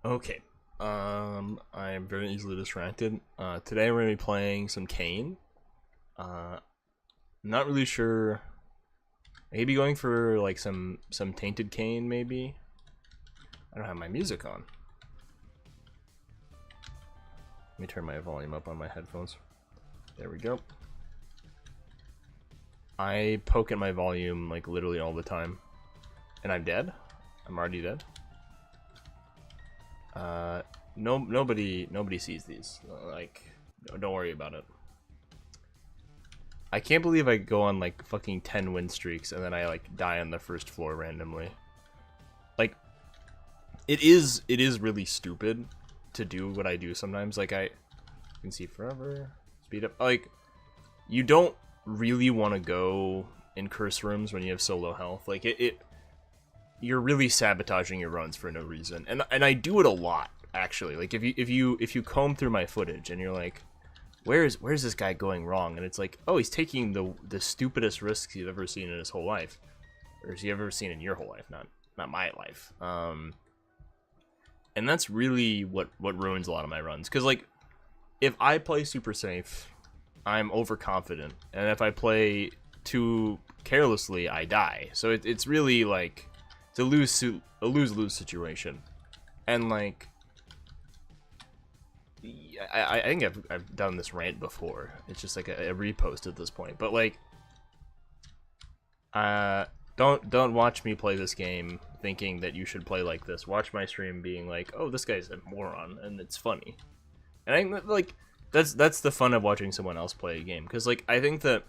Okay. I am very easily distracted. Today we're gonna be playing some Kane. Not really sure. Maybe going for like some tainted Kane, maybe. I don't have my music on. Let me turn my volume up on my headphones. There we go. I poke at my volume like literally all the time. And I'm dead? I'm already dead? Nobody sees these. Like, don't worry about it. I can't believe I go on like fucking 10 win streaks and then I like die on the first floor randomly. Like, it is really stupid to do what I do sometimes. Like, I can see forever, speed up. Like, you don't really want to go in curse rooms when you have so low health. Like, you're really sabotaging your runs for no reason. And I do it a lot, actually. Like, if you comb through my footage and you're like, where's this guy going wrong? And it's like, oh, he's taking the stupidest risks he's ever seen in his whole life, or has he ever seen in your whole life, not my life. And that's really what ruins a lot of my runs. Because like, if I play super safe, I'm overconfident, and if I play too carelessly, I die. So it's really like a lose-lose situation. And like, I think I've done this rant before. It's just like a repost at this point. But like, don't watch me play this game thinking that you should play like this. Watch my stream being like, oh, this guy's a moron, and it's funny. And I think like that's the fun of watching someone else play a game. Because like, I think that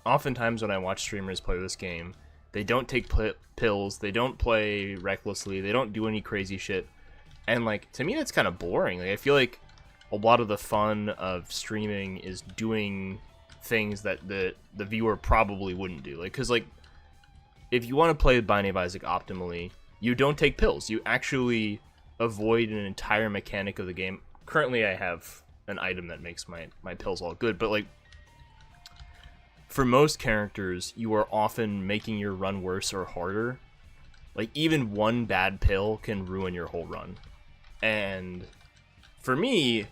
oftentimes when I watch streamers play this game, they don't take pills, they don't play recklessly, they don't do any crazy shit. And like, to me that's kind of boring. Like, I feel like a lot of the fun of streaming is doing things that the viewer probably wouldn't do. Like, because like, if you want to play Binding of Isaac optimally, you don't take pills. You actually avoid an entire mechanic of the game. Currently I have an item that makes my pills all good, but like, for most characters, you are often making your run worse or harder. Like, even one bad pill can ruin your whole run. And for me,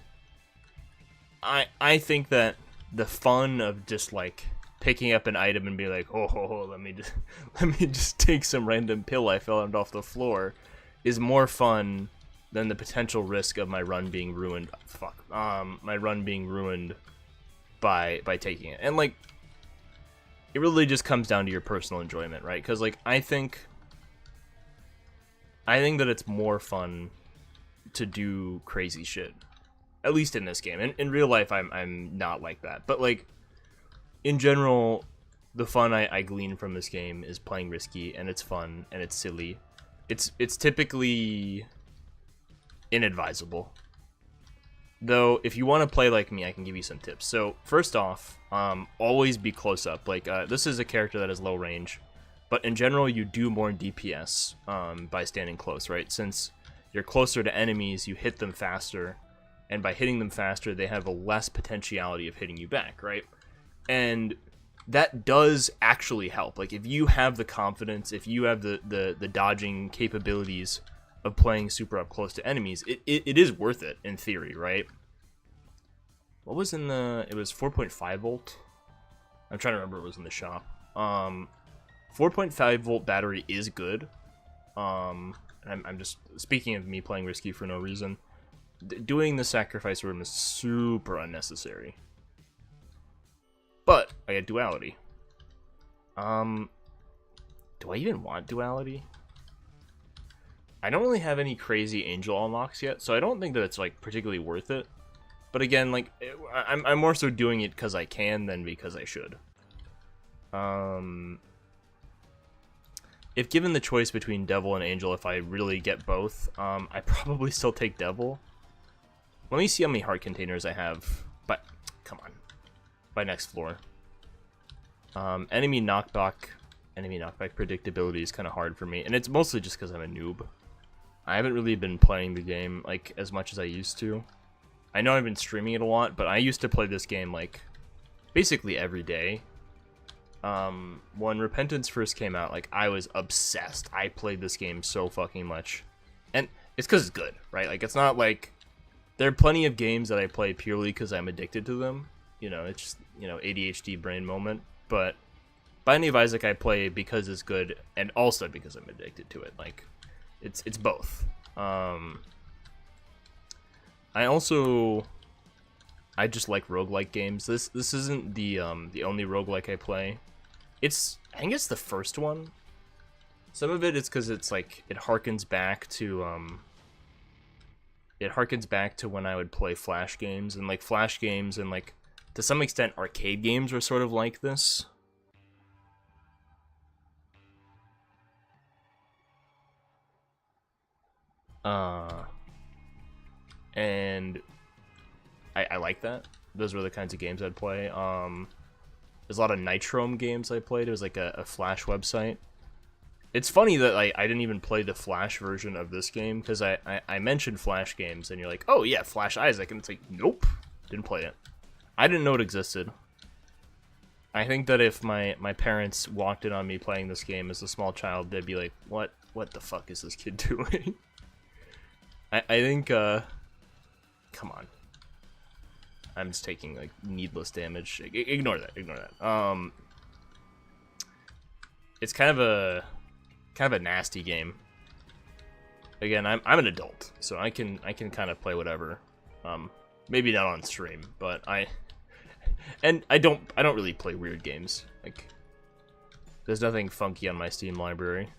I think that the fun of just like picking up an item and be like, oh, let me just take some random pill I found off the floor, is more fun than the potential risk of my run being ruined. My run being ruined by taking it. And like, it really just comes down to your personal enjoyment, right? Because like, I think that it's more fun to do crazy shit, at least in this game. In real life, I'm not like that, but like, in general, the fun I glean from this game is playing risky, and it's fun and it's silly. It's typically inadvisable, though. If you want to play like me, I can give you some tips. So first off, always be close up. Like, this is a character that has low range, but in general, you do more DPS by standing close, right? Since you're closer to enemies, you hit them faster, and by hitting them faster, they have a less potentiality of hitting you back, right? And that does actually help. Like, if you have the confidence, if you have the dodging capabilities of playing super up close to enemies, it is worth it in theory, right? What was in the... It was 4.5 volt? I'm trying to remember what was in the shop. 4.5 volt battery is good. I'm just speaking of me playing risky for no reason. Doing the sacrifice room is super unnecessary. But I get duality. Do I even want duality? I don't really have any crazy angel unlocks yet, so I don't think that it's like particularly worth it. But again, like, I'm more so doing it because I can than because I should. If given the choice between Devil and Angel, if I really get both, I probably still take Devil. Let me see how many heart containers I have. But come on, by next floor. Enemy knockback predictability is kind of hard for me, and it's mostly just because I'm a noob. I haven't really been playing the game like as much as I used to. I know I've been streaming it a lot, but I used to play this game like basically every day. When Repentance first came out, like, I was obsessed. I played this game so fucking much. And it's because it's good, right? Like, it's not like there are plenty of games that I play purely because I'm addicted to them. You know, it's just, you know, ADHD brain moment. But Binding of Isaac I play because it's good and also because I'm addicted to it. Like, it's both. I just like roguelike games. This isn't the only roguelike I play. I think it's the first one. Some of it is because it's like it harkens back to when I would play Flash games, and like Flash games and like to some extent arcade games were sort of like this. And I like that. Those were the kinds of games I'd play. There's a lot of Nitrome games I played. It was like a Flash website. It's funny that I didn't even play the Flash version of this game, because I mentioned Flash games, and you're like, oh yeah, Flash Isaac, and it's like, nope, didn't play it. I didn't know it existed. I think that if my parents walked in on me playing this game as a small child, they'd be like, what the fuck is this kid doing? I think, come on. I'm just taking, like, needless damage. Ignore that. It's kind of a nasty game. Again, I'm an adult, so I can kind of play whatever. Maybe not on stream, but I don't really play weird games. Like, there's nothing funky on my Steam library.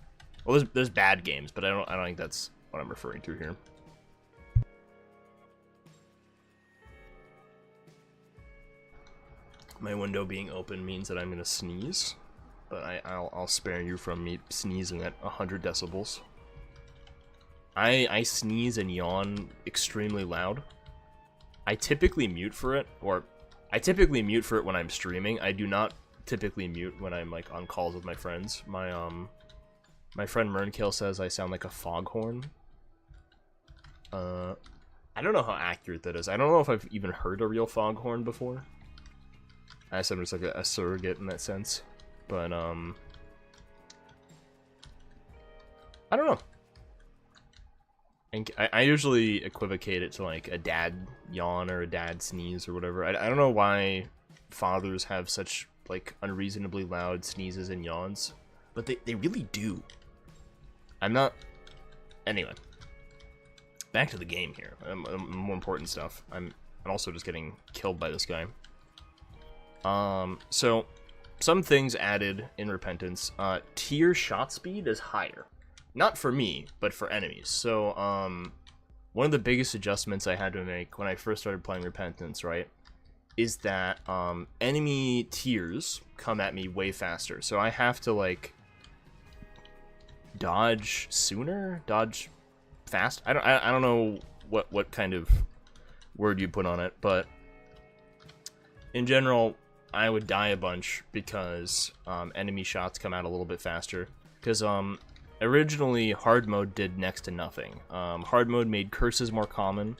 Well, there's bad games, but I don't think that's what I'm referring to here. My window being open means that I'm gonna sneeze, but I'll spare you from me sneezing at 100 decibels. I sneeze and yawn extremely loud. I typically mute for it, or I typically mute for it when I'm streaming. I do not typically mute when I'm like on calls with my friends. My friend Mernkill says I sound like a foghorn. I don't know how accurate that is. I don't know if I've even heard a real foghorn before. I guess I'm just like a surrogate in that sense, but I don't know. And I usually equivocate it to like a dad yawn or a dad sneeze or whatever. I don't know why fathers have such like unreasonably loud sneezes and yawns, but they really do. I'm not. Anyway, back to the game here. More important stuff. I'm also just getting killed by this guy. So some things added in Repentance. Tier shot speed is higher. Not for me, but for enemies. So, one of the biggest adjustments I had to make when I first started playing Repentance, right, is that, enemy tiers come at me way faster. So I have to, like, dodge sooner? Dodge fast? I don't know what kind of word you put on it, but in general, I would die a bunch because enemy shots come out a little bit faster. Because originally hard mode did next to nothing. Hard mode made curses more common,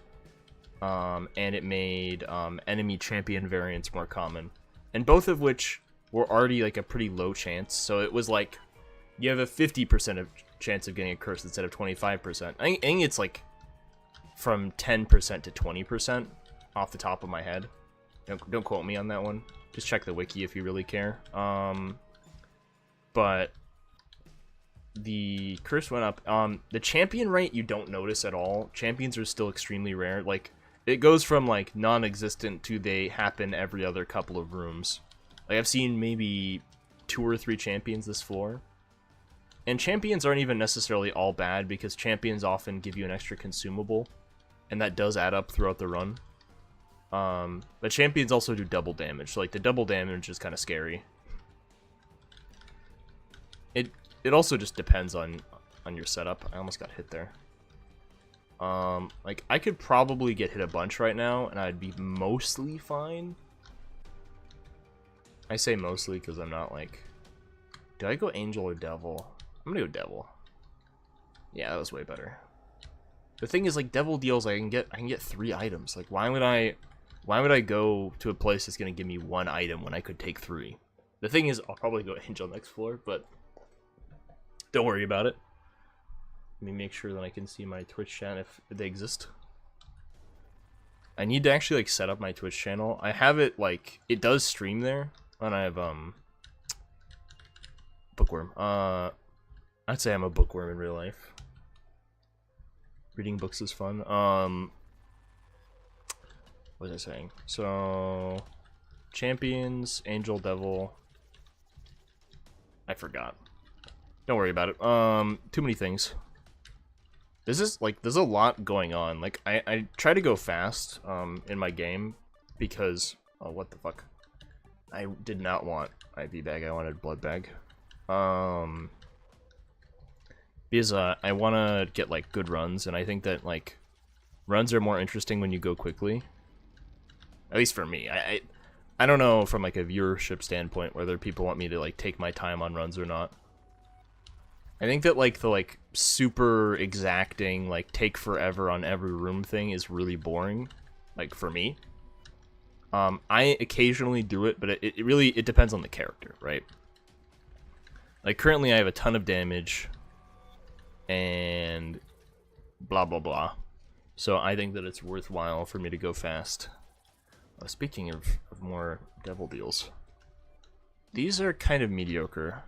and it made enemy champion variants more common, and both of which were already like a pretty low chance. So it was like you have a 50% of chance of getting a curse instead of 25%. I think it's like from 10% to 20% off the top of my head. Don't quote me on that one. Just check the wiki if you really care. But the curse went up. The champion rate you don't notice at all. Champions are still extremely rare. Like, it goes from like non-existent to they happen every other couple of rooms. Like, I've seen maybe 2 or 3 champions this floor. And champions aren't even necessarily all bad, because champions often give you an extra consumable, and that does add up throughout the run. But champions also do double damage, so like the double damage is kind of scary. It also just depends on your setup. I almost got hit there. Like I could probably get hit a bunch right now, and I'd be mostly fine. I say mostly because I'm not like. Do I go angel or devil? I'm gonna go devil. Yeah, that was way better. The thing is, like, devil deals I can get 3 items. Like, why would I go to a place that's gonna give me 1 item when I could take 3? The thing is, I'll probably go angel next floor, but don't worry about it. Let me make sure that I can see my Twitch chat if they exist. I need to actually like set up my Twitch channel. I have it like it does stream there, and I have bookworm. I'd say I'm a bookworm in real life. Reading books is fun. What was I saying? So champions, angel, devil. I forgot. Don't worry about it. Too many things. This is like there's a lot going on. Like I try to go fast in my game because oh what the fuck. I did not want IV bag, I wanted blood bag. Because I wanna get like good runs, and I think that like runs are more interesting when you go quickly. At least for me. I don't know from like a viewership standpoint whether people want me to like take my time on runs or not. I think that like the like super exacting like take forever on every room thing is really boring, like for me. I occasionally do it, but it really depends on the character, right? Like currently I have a ton of damage and blah blah blah. So I think that it's worthwhile for me to go fast. Speaking of more devil deals, these are kind of mediocre.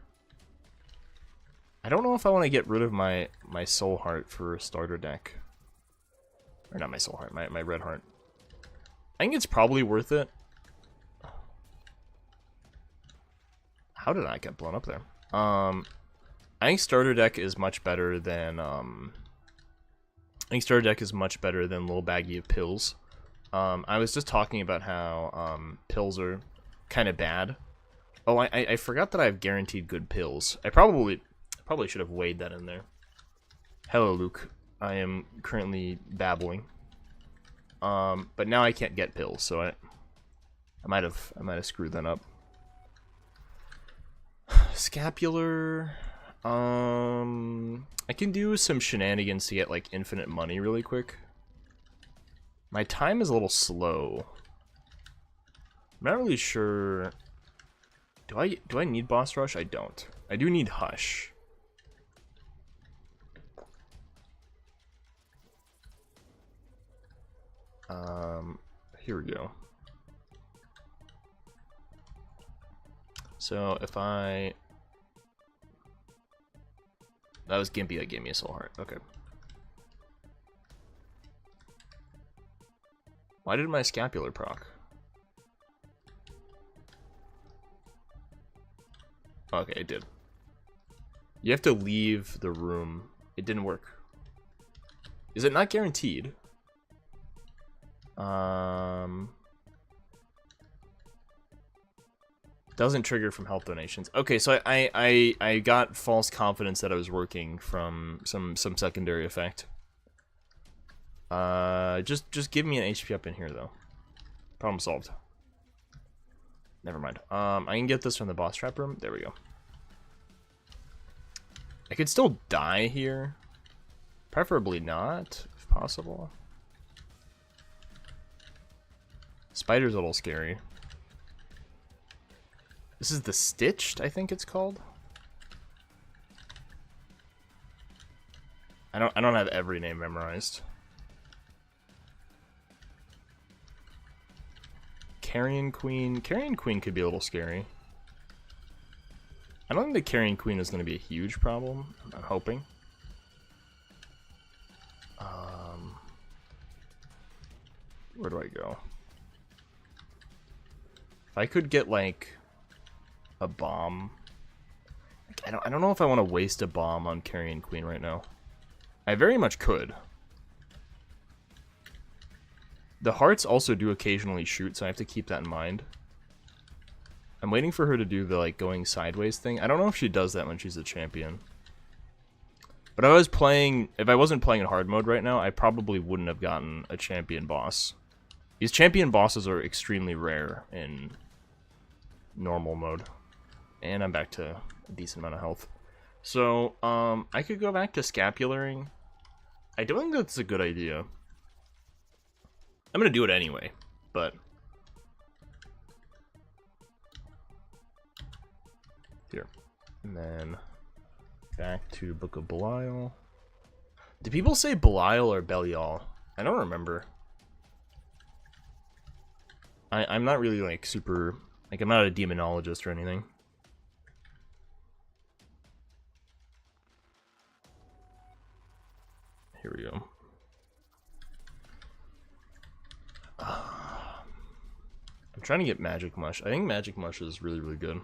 I don't know if I want to get rid of my soul heart for a starter deck. Or not my soul heart, my red heart. I think it's probably worth it. How did I get blown up there? I think starter deck is much better than Little Baggie of Pills. I was just talking about how pills are kind of bad. Oh, I forgot that I have guaranteed good pills. I probably should have weighed that in there. Hello, Luke. I am currently babbling. But now I can't get pills, so I might have screwed that up. Scapular. I can do some shenanigans to get like infinite money really quick. My time is a little slow. I'm not really sure. Do I need boss rush? I don't. I do need hush. Here we go. So if that was Gimpy that gave me a soul heart. Okay. Why did my scapular proc? Okay, it did. You have to leave the room. It didn't work. Is it not guaranteed? Doesn't trigger from health donations. Okay, so I got false confidence that I was working from some secondary effect. Just give me an HP up in here though. Problem solved. Never mind. I can get this from the boss trap room. There we go. I could still die here. Preferably not, if possible. Spider's a little scary. This is the Stitched, I think it's called. I don't have every name memorized. Carrion Queen. Carrion Queen could be a little scary. I don't think the Carrion Queen is going to be a huge problem. I'm hoping. Where do I go? If I could get like a bomb. I don't know if I want to waste a bomb on Carrion Queen right now. I very much could. The hearts also do occasionally shoot, so I have to keep that in mind. I'm waiting for her to do the like going sideways thing. I don't know if she does that when she's a champion. But if I wasn't playing in hard mode right now, I probably wouldn't have gotten a champion boss. These champion bosses are extremely rare in normal mode. And I'm back to a decent amount of health. So, I could go back to scapularing. I don't think that's a good idea. I'm gonna do it anyway, but... Here. And then back to Book of Belial. Do people say Belial or Belial? I don't remember. I'm not really like super, like I'm not a demonologist or anything. Here we go. I'm trying to get Magic Mush. I think Magic Mush is really, really good.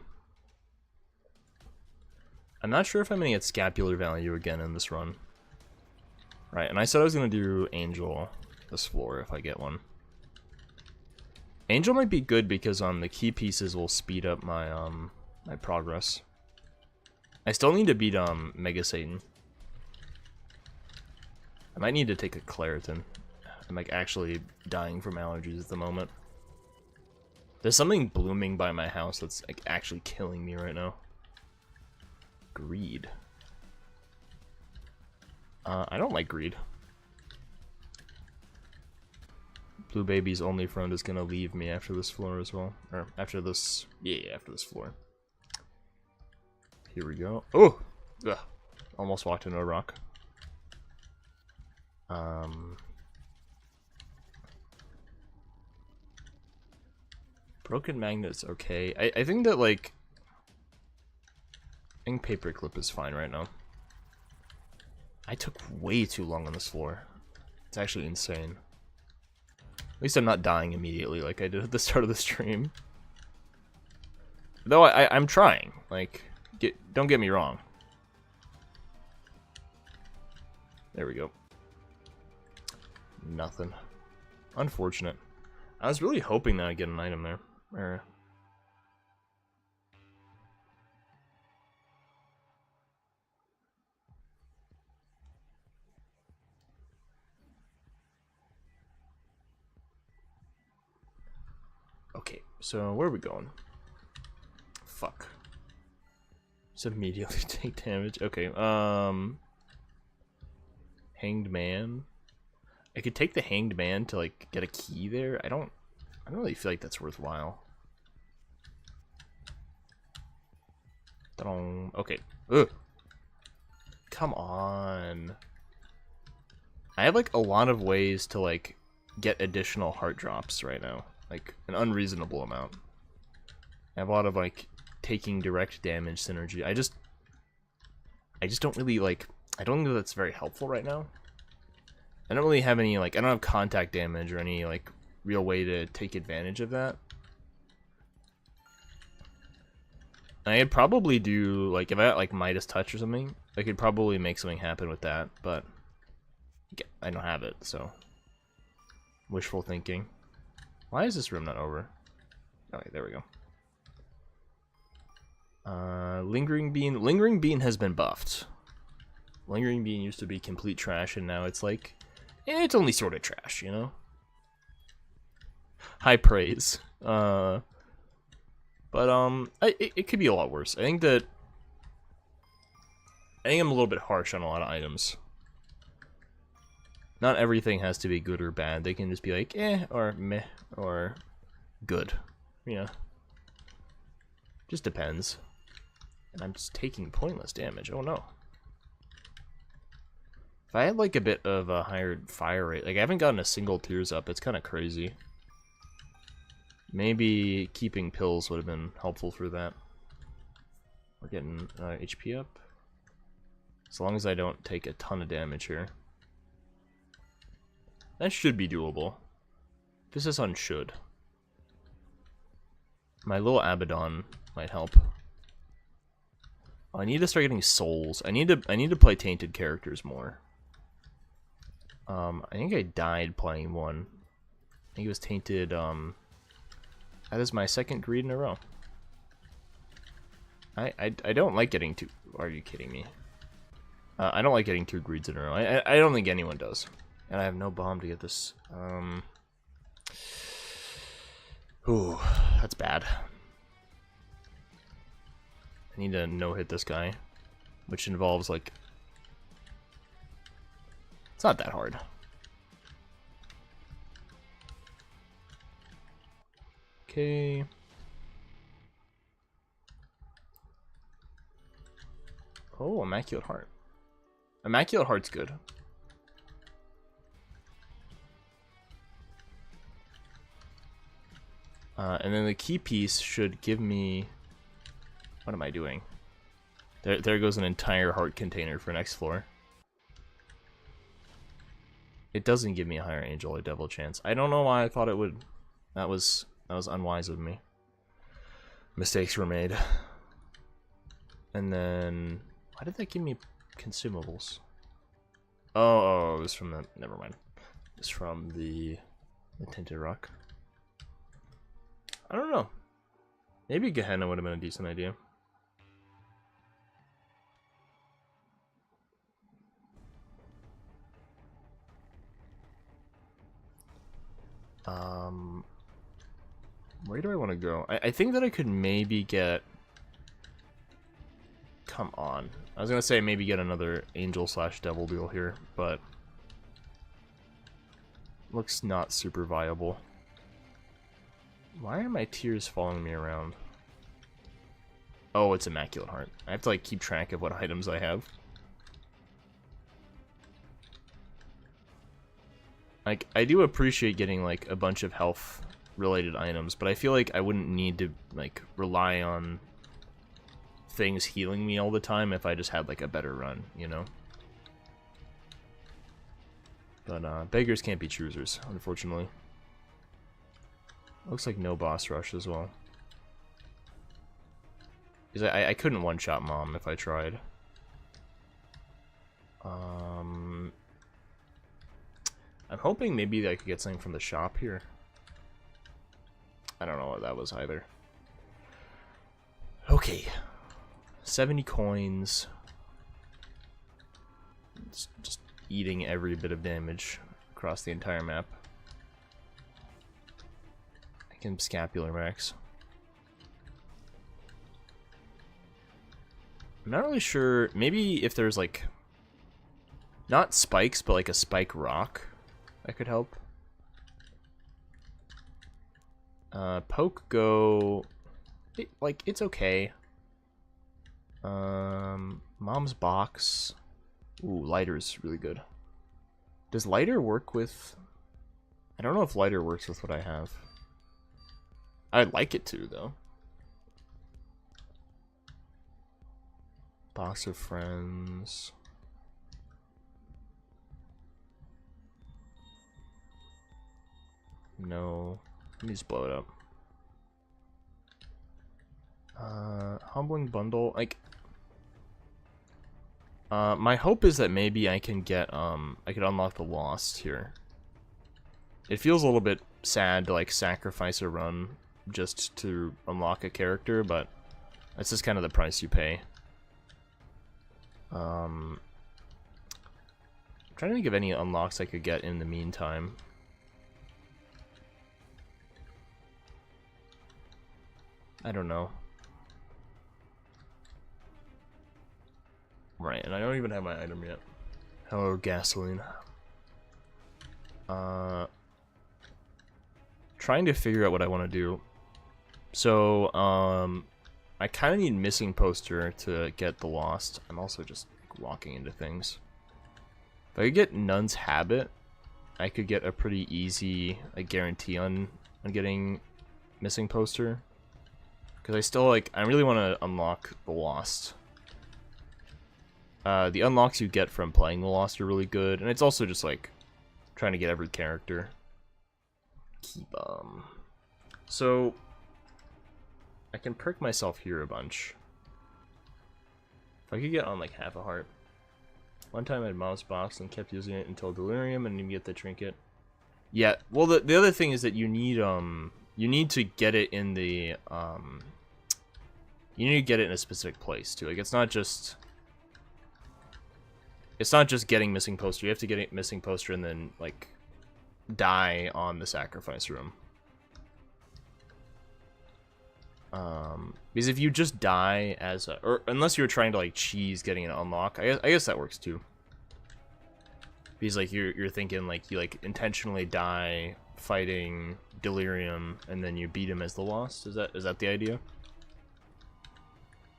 I'm not sure if I'm going to get Scapular Value again in this run. Right, and I said I was going to do Angel this floor if I get one. Angel might be good because the key pieces will speed up my my progress. I still need to beat Mega Satan. I might need to take a Claritin. I'm like actually dying from allergies at the moment. There's something blooming by my house that's like actually killing me right now. Greed. I don't like greed. Blue Baby's only friend is gonna leave me after this floor as well. Or after this, yeah, after this floor. Here we go. Oh! Ugh. Almost walked into a rock. Broken Magnet's okay. I think that, like, I think Paperclip is fine right now. I took way too long on this floor. It's actually insane. At least I'm not dying immediately like I did at the start of the stream. Though I'm trying. Like, don't get me wrong. There we go. Nothing. Unfortunate. I was really hoping that I'd get an item there. Okay, so where are we going? Fuck. Just immediately take damage. Okay, Hanged Man. I could take the Hanged Man to like get a key there. I don't really feel like that's worthwhile. Okay. Ugh. Come on. I have like a lot of ways to like get additional heart drops right now. Like an unreasonable amount. I have a lot of like taking direct damage synergy. I just don't really like, I don't think that's very helpful right now. I don't really have any like, I don't have contact damage or any like real way to take advantage of that. I could probably do, like, if I got, like, Midas Touch or something, I could probably make something happen with that, but I don't have it, so. Wishful thinking. Why is this room not over? Okay, there we go. Lingering Bean. Lingering Bean has been buffed. Lingering Bean used to be complete trash, and now it's like, it's only sort of trash, you know? High praise. But it could be a lot worse. I think I'm a little bit harsh on a lot of items. Not everything has to be good or bad. They can just be like, eh, or meh, or good. You know? Just depends. And I'm just taking pointless damage. Oh no. If I had like a bit of a higher fire rate, like I haven't gotten a single tears up, it's kind of crazy. Maybe keeping pills would have been helpful for that. We're getting HP up. As long as I don't take a ton of damage here. That should be doable. This is on should. My little Abaddon might help. I need to start getting souls. I need to play tainted characters more. I think I died playing one. I think it was tainted, that is my second greed in a row. I don't like getting two. Are you kidding me? I don't like getting 2 greeds in a row. I don't think anyone does. And I have no bomb to get this. Ooh, that's bad. I need to no-hit this guy, which involves like. It's not that hard. Okay. Oh, Immaculate Heart. Immaculate Heart's good. And then the key piece should give me... What am I doing? There goes an entire heart container for next floor. It doesn't give me a higher angel or devil chance. I don't know why I thought it would. That was unwise of me. Mistakes were made. And then... Why did that give me consumables? Oh, it was from the... Never mind. It's from the Tinted Rock. I don't know. Maybe Gehenna would have been a decent idea. Where do I want to go? I think that I could maybe get... Come on. I was gonna say maybe get another angel slash devil deal here, but... Looks not super viable. Why are my tears following me around? Oh, it's Immaculate Heart. I have to like keep track of what items I have. Like, I do appreciate getting like a bunch of health related items, but I feel like I wouldn't need to like rely on things healing me all the time if I just had like a better run, you know? But beggars can't be choosers, unfortunately. Looks like no boss rush as well. Because I couldn't one-shot Mom if I tried. I'm hoping maybe I could get something from the shop here. I don't know what that was either. Okay. 70 coins. It's just eating every bit of damage across the entire map. I can scapular max. I'm not really sure. Maybe if there's like... Not spikes, but like a spike rock that could help. Poke go... it's okay. Mom's box. Ooh, lighter's really good. Does lighter work with... I don't know if lighter works with what I have. I'd like it to, though. Box of friends. No. Let me just blow it up. Humbling bundle. Like, my hope is that maybe I can get, I could unlock the Lost here. It feels a little bit sad to, like, sacrifice a run just to unlock a character, but that's just kind of the price you pay. I'm trying to think of any unlocks I could get in the meantime. I don't know. Right, and I don't even have my item yet. Hello, gasoline. Trying to figure out what I want to do. So, I kind of need missing poster to get the Lost. I'm also just walking into things. If I could get Nun's Habit, I could get a pretty easy guarantee on getting missing poster. Because I still, like, I really want to unlock the Lost. The unlocks you get from playing the Lost are really good, and it's also just, like, trying to get every character. Keep, So, I can perk myself here a bunch. If I could get on, like, half a heart. One time I had Mom's box and kept using it until Delirium and didn't get the trinket. Yeah, well, the other thing is that you need to get it in the, you need to get it in a specific place, too. Like, it's not just getting missing poster. You have to get it missing poster and then, like, die on the sacrifice room. Because if you just die as a... Or unless you're trying to, like, cheese getting an unlock. I guess that works, too. Because, like, you're thinking, like, you, like, intentionally die fighting Delirium, and then you beat him as the Lost. Is that the idea?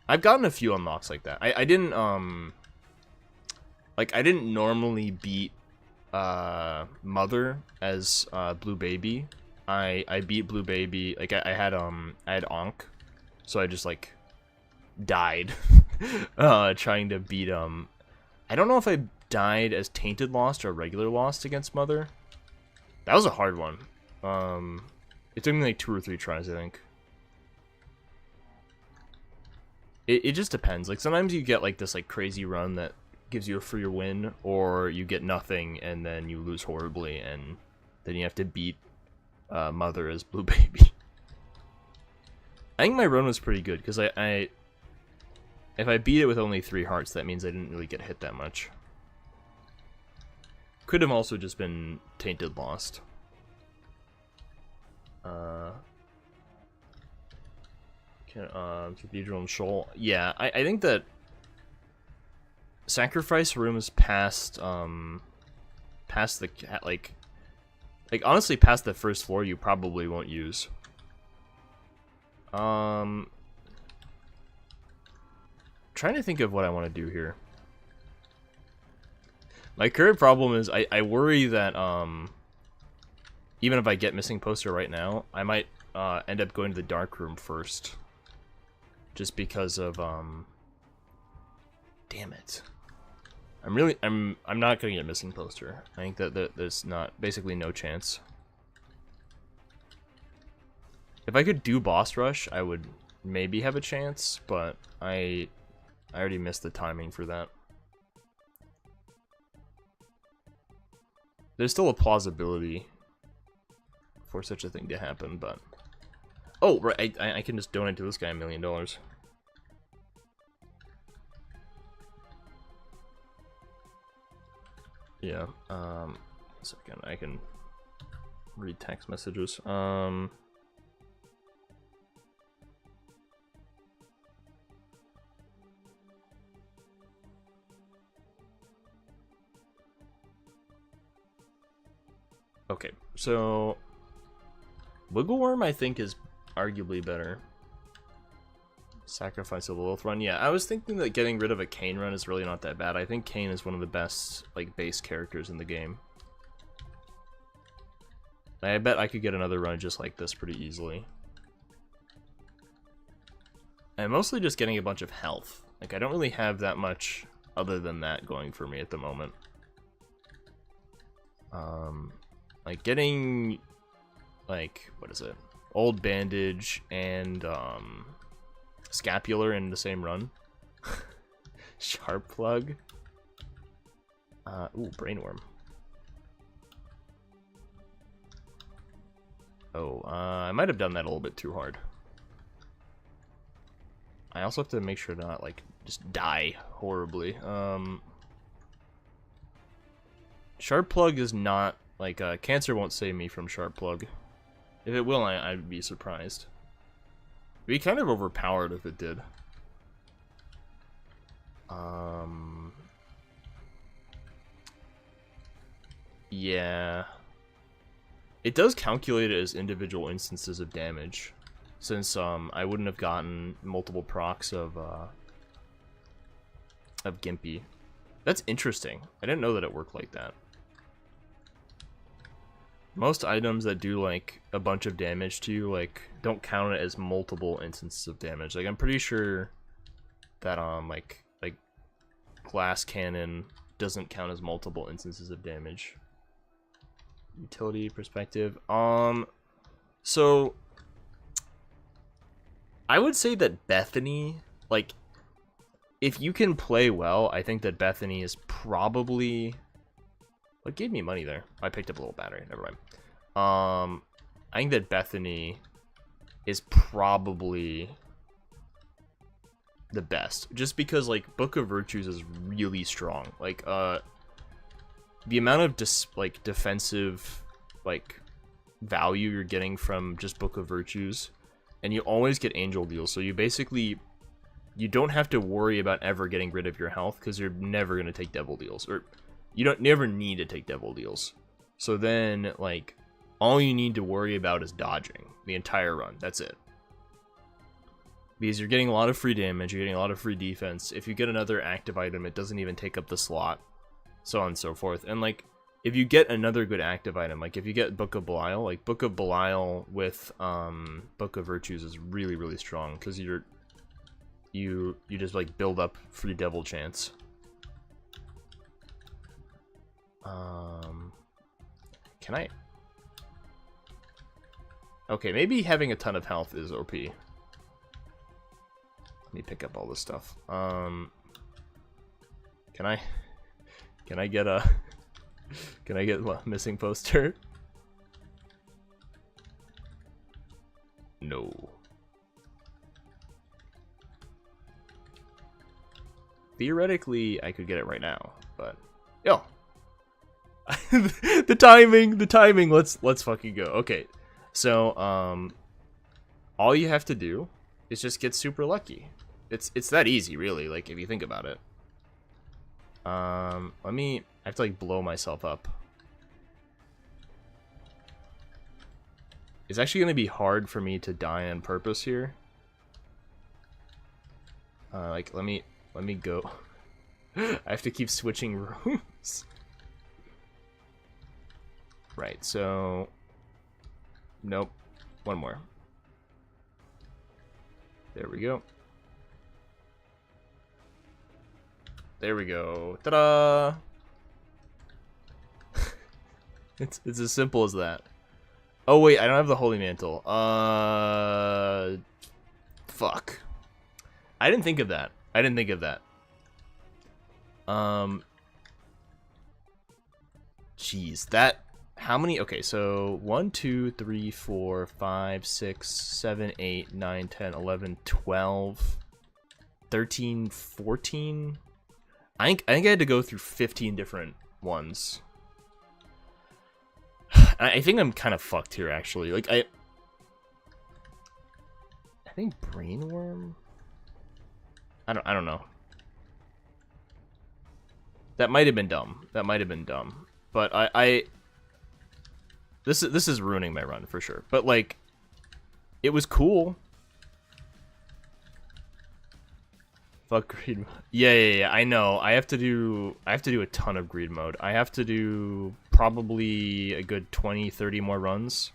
I've gotten a few unlocks like that. I didn't, like, I didn't normally beat, Mother as, Blue Baby. I beat Blue Baby. Like I had Ankh, so I just like died trying to beat I don't know if I died as Tainted Lost or regular Lost against Mother. That was a hard one. It took me like 2 or 3 tries, I think. It just depends. Like sometimes you get like this like crazy run that gives you a free win, or you get nothing and then you lose horribly and then you have to beat Mother as Blue Baby. I think my run was pretty good because I if I beat it with only 3 hearts, that means I didn't really get hit that much. Could have also just been Tainted Lost. Cathedral and Shoal. Yeah, I think that sacrifice rooms past past the like honestly past the first floor you probably won't use. Trying to think of what I want to do here. My current problem is I worry that even if I get missing poster right now, I might end up going to the dark room first. Just because of damn it. I'm not gonna get missing poster. I think that there's not basically no chance. If I could do boss rush, I would maybe have a chance, but I already missed the timing for that. There's still a plausibility for such a thing to happen, but oh right, I can just donate to this guy $1 million. Yeah, a second, I can read text messages. Okay, so Wiggle Worm I think is arguably better. Sacrifice of Lilith run. Yeah, I was thinking that getting rid of a Kain run is really not that bad. I think Kain is one of the best like base characters in the game. I bet I could get another run just like this pretty easily. I'm mostly just getting a bunch of health. Like I don't really have that much other than that going for me at the moment. Like getting like what is it? Old Bandage and Scapular in the same run. Sharp Plug. Ooh, Brainworm. Oh, I might have done that a little bit too hard. I also have to make sure to not like just die horribly. Sharp Plug is not like cancer won't save me from Sharp Plug. If it will, I'd be surprised. It'd be kind of overpowered if it did. Yeah. It does calculate it as individual instances of damage, since I wouldn't have gotten multiple procs of Gimpy. That's interesting. I didn't know that it worked like that. Most items that do like a bunch of damage to you like don't count it as multiple instances of damage. Like I'm pretty sure that like glass cannon doesn't count as multiple instances of damage. Utility perspective. So I would say that Bethany, like if you can play well, I think that Bethany is probably what gave me money there? I picked up a little battery. Never mind. I think that Bethany is probably the best, just because like Book of Virtues is really strong. Like the amount of defensive like value you're getting from just Book of Virtues, and you always get Angel Deals, so you basically you don't have to worry about ever getting rid of your health because you're never gonna take Devil Deals, or you don't never need to take Devil Deals. So then, like, all you need to worry about is dodging the entire run. That's it. Because you're getting a lot of free damage, you're getting a lot of free defense. If you get another active item, it doesn't even take up the slot. So on and so forth. And, like, if you get another good active item, like if you get Book of Belial, like Book of Belial with Book of Virtues is really, really strong, because you just like build up free devil chance. Can I? Okay, maybe having a ton of health is OP. Let me pick up all this stuff. Can I get a can I get what, missing poster? No. Theoretically, I could get it right now, but yo. the timing, let's fucking go. Okay. So, all you have to do is just get super lucky. It's that easy, really, like if you think about it. I have to like blow myself up. It's actually gonna be hard for me to die on purpose here. Like let me go. I have to keep switching rooms. Right, so nope. One more. There we go. There we go. Ta-da! It's as simple as that. Oh wait, I don't have the Holy Mantle. Fuck. I didn't think of that. Jeez, that. How many? Okay, so 1, 2, 3, 4, 5, 6, 7, 8, 9, 10, 11, 12, 13, 14. I think I had to go through 15 different ones. I think I'm kind of fucked here, actually. Like I think Brainworm. I don't know. That might have been dumb. But this is ruining my run for sure. But like, it was cool. Fuck greed mode. Yeah. I know. I have to do a ton of greed mode. I have to do probably a good 20, 30 more runs.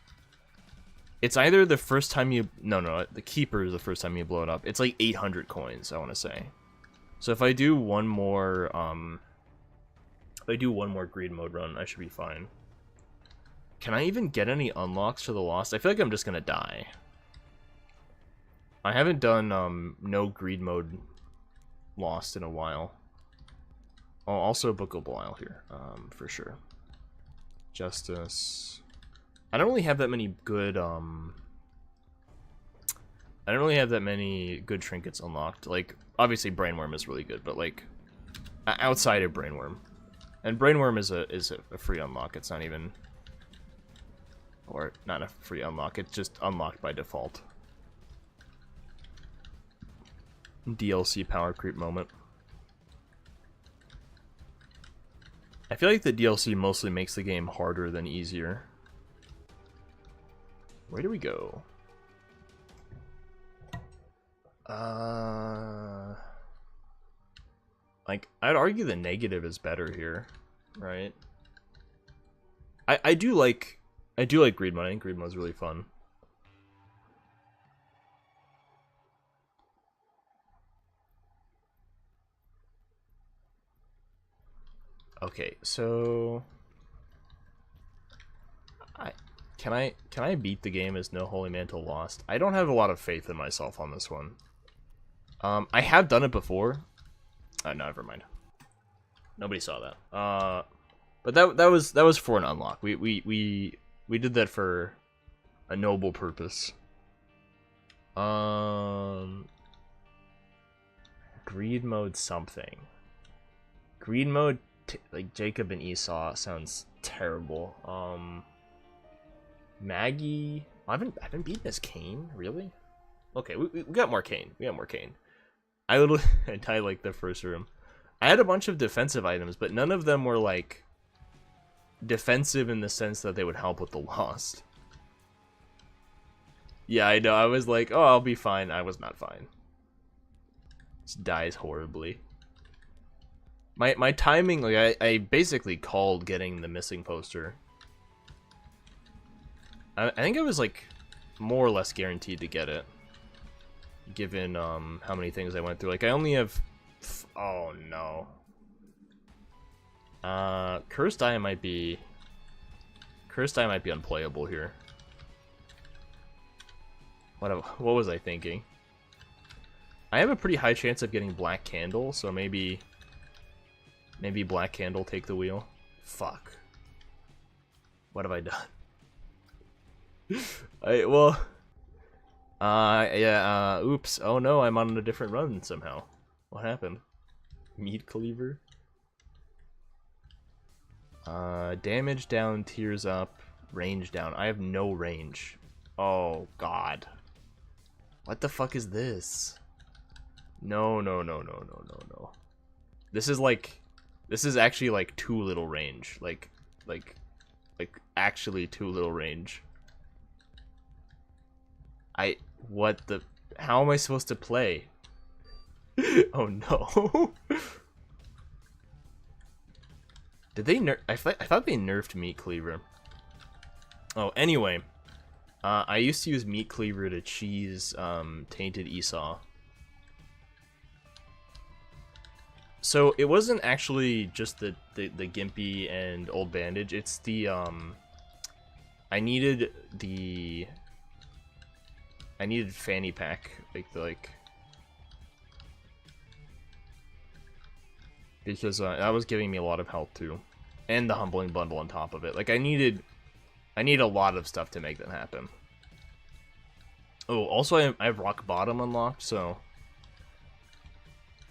It's either the first time you the keeper is the first time you blow it up. It's like 800 coins, I want to say. So if I do one more greed mode run, I should be fine. Can I even get any unlocks to the Lost? I feel like I'm just gonna die. I haven't done no greed mode Lost in a while. Oh, also Book of Belial here, for sure. Justice. I don't really have that many good trinkets unlocked. Like, obviously Brainworm is really good, but like outside of Brainworm. And Brainworm is a free unlock. It's not even, or not a free unlock, it's just unlocked by default. DLC power creep moment. I feel like the DLC mostly makes the game harder than easier. Where do we go? Like, I'd argue the negative is better here, right? I do like greed mode. I think greed mode is really fun. Okay, so can I beat the game as no Holy Mantle Lost? I don't have a lot of faith in myself on this one. I have done it before. No, never mind. Nobody saw that. But that was for an unlock. We did that for a noble purpose. Greed mode something. Greed mode like Jacob and Esau sounds terrible. Maggie. I haven't beaten this Kane, really? Okay, we got more Kane. I literally I like the first room. I had a bunch of defensive items, but none of them were like defensive in the sense that they would help with the Lost. Yeah, I know. I was like, oh, I'll be fine. I was not fine. Just dies horribly. My timing, like I basically called getting the missing poster. I think I was like more or less guaranteed to get it, given how many things I went through. Like I only have, oh no. Cursed Eye might be unplayable here. What was I thinking? I have a pretty high chance of getting Black Candle, so maybe Black Candle take the wheel. Fuck. What have I done? Oops. Oh no, I'm on a different run somehow. What happened? Meat Cleaver? Damage down, tears up, range down. I have no range. Oh god. What the fuck is this? No. This is actually like too little range. Like actually too little range. How am I supposed to play? Oh no. Did they I thought they nerfed Meat Cleaver. Oh, anyway. I used to use Meat Cleaver to cheese Tainted Esau. So it wasn't actually just the Gimpy and Old Bandage, it's the I needed Fanny Pack, because that was giving me a lot of health too, and the Humbling Bundle on top of it. Like I need a lot of stuff to make that happen. Oh, also I have Rock Bottom unlocked, so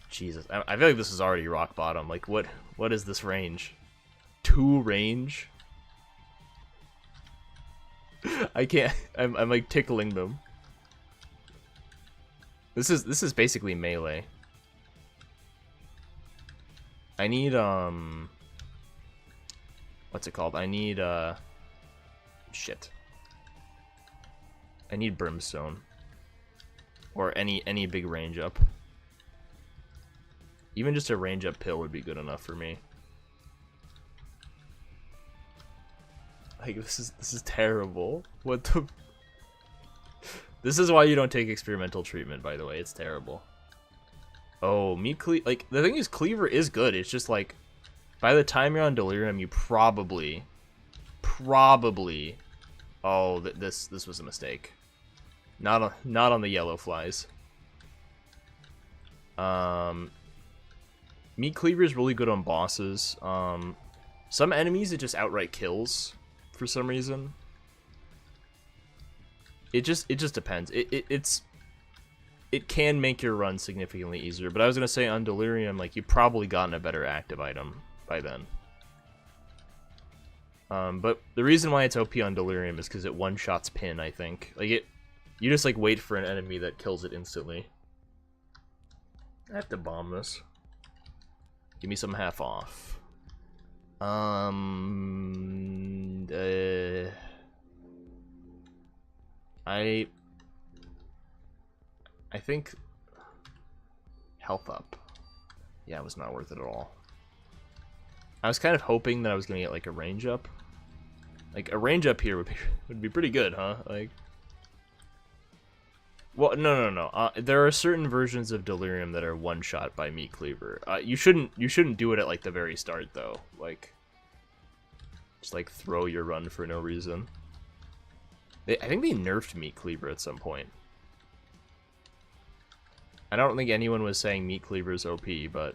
Jesus, I feel like this is already rock bottom. Like what is this range? 2 range? I can't. I'm like tickling them. This is basically melee. I need what's it called? I need shit. I need Brimstone. Or any big range up. Even just a range up pill would be good enough for me. Like this is terrible. What the This is why you don't take experimental treatment, by the way. It's terrible. Oh, like the thing is Cleaver is good. It's just like by the time you're on Delirium, you probably oh, this was a mistake. Not on the yellow flies. Meat Cleaver is really good on bosses. Some enemies it just outright kills for some reason. It just depends. It can make your run significantly easier, but I was gonna say on Delirium, like you've probably gotten a better active item by then. But the reason why it's OP on Delirium is because it one-shots pin, I think. Like you just like wait for an enemy that kills it instantly. I have to bomb this. Give me some half off. I think health up. Yeah, it was not worth it at all. I was kind of hoping that I was gonna get like a range up. Like a range up here would be pretty good, huh? Like, well, no. There are certain versions of Delirium that are one shot by Meat Cleaver. You shouldn't do it at like the very start though. Like, just like throw your run for no reason. I think they nerfed Meat Cleaver at some point. I don't think anyone was saying Meat Cleaver is OP, but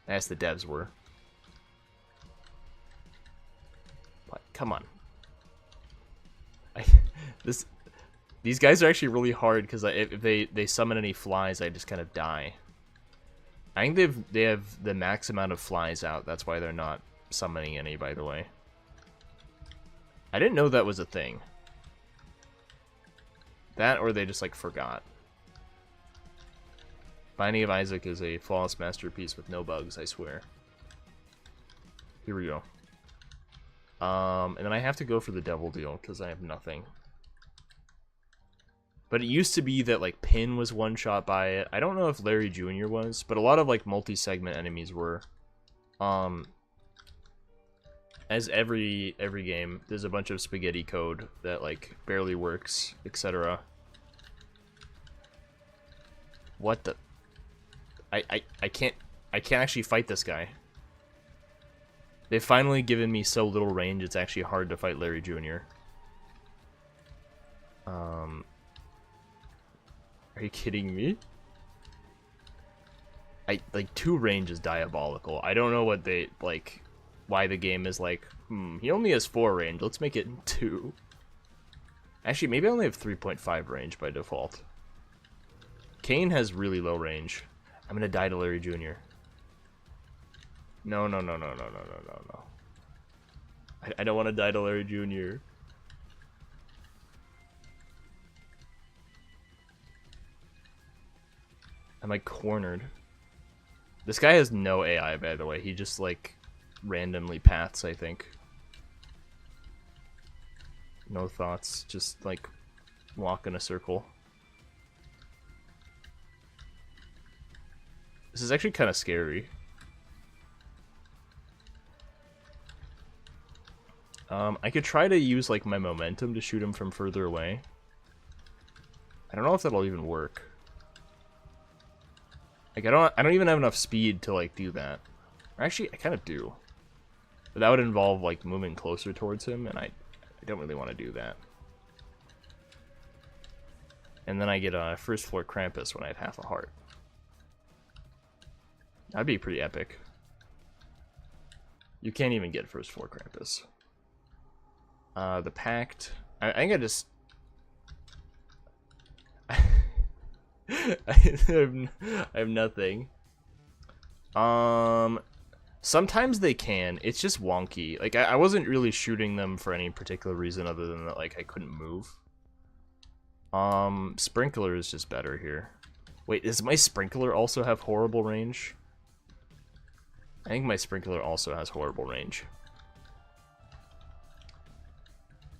as the devs were. But come on. These guys are actually really hard because if they summon any flies, I just kind of die. I think they have the max amount of flies out. That's why they're not summoning any, by the way. I didn't know that was a thing. That or they just like forgot. Binding of Isaac is a flawless masterpiece with no bugs, I swear. Here we go. And then I have to go for the devil deal because I have nothing. But it used to be that like Pin was one shot by it. I don't know if Larry Jr. was, but a lot of like multi-segment enemies were. As every game, there's a bunch of spaghetti code that like barely works, etc. What the? I can't actually fight this guy. They've finally given me so little range, it's actually hard to fight Larry Jr. Are you kidding me? Like 2 range is diabolical. I don't know what they like, why the game is like, he only has 4 range. Let's make it 2. Actually, maybe I only have 3.5 range by default. Kane has really low range. I'm gonna die to Larry Jr. No. I don't want to die to Larry Jr. I'm like cornered. This guy has no AI, by the way. He just like randomly paths, I think. No thoughts, just like walk in a circle. This is actually kind of scary. I could try to use like my momentum to shoot him from further away. I don't know if that'll even work. Like I don't even have enough speed to like do that. Or actually, I kind of do. But that would involve like moving closer towards him, and I don't really want to do that. And then I get a first floor Krampus when I have half a heart. That'd be pretty epic. You can't even get first floor Krampus. The Pact. I think I just... I have nothing. Sometimes they can. It's just wonky. Like, I wasn't really shooting them for any particular reason other than that, like, I couldn't move. Sprinkler is just better here. Wait, does my Sprinkler also have horrible range? I think my Sprinkler also has horrible range.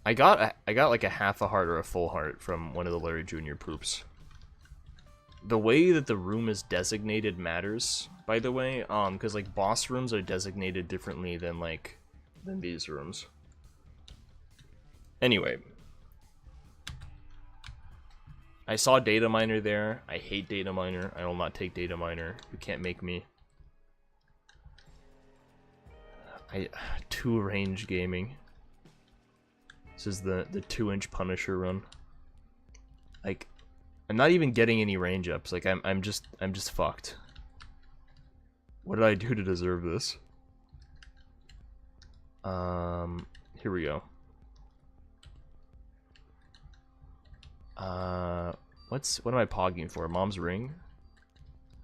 I got like a half a heart or a full heart from one of the Larry Jr. poops. The way that the room is designated matters, by the way, because like boss rooms are designated differently than these rooms. Anyway, I saw Data Miner there. I hate Data Miner. I will not take Data Miner. You can't make me. 2 range gaming. This is the 2-inch Punisher run. Like, I'm not even getting any range ups. Like, I'm just fucked. What did I do to deserve this? Here we go. What am I pogging for? Mom's Ring?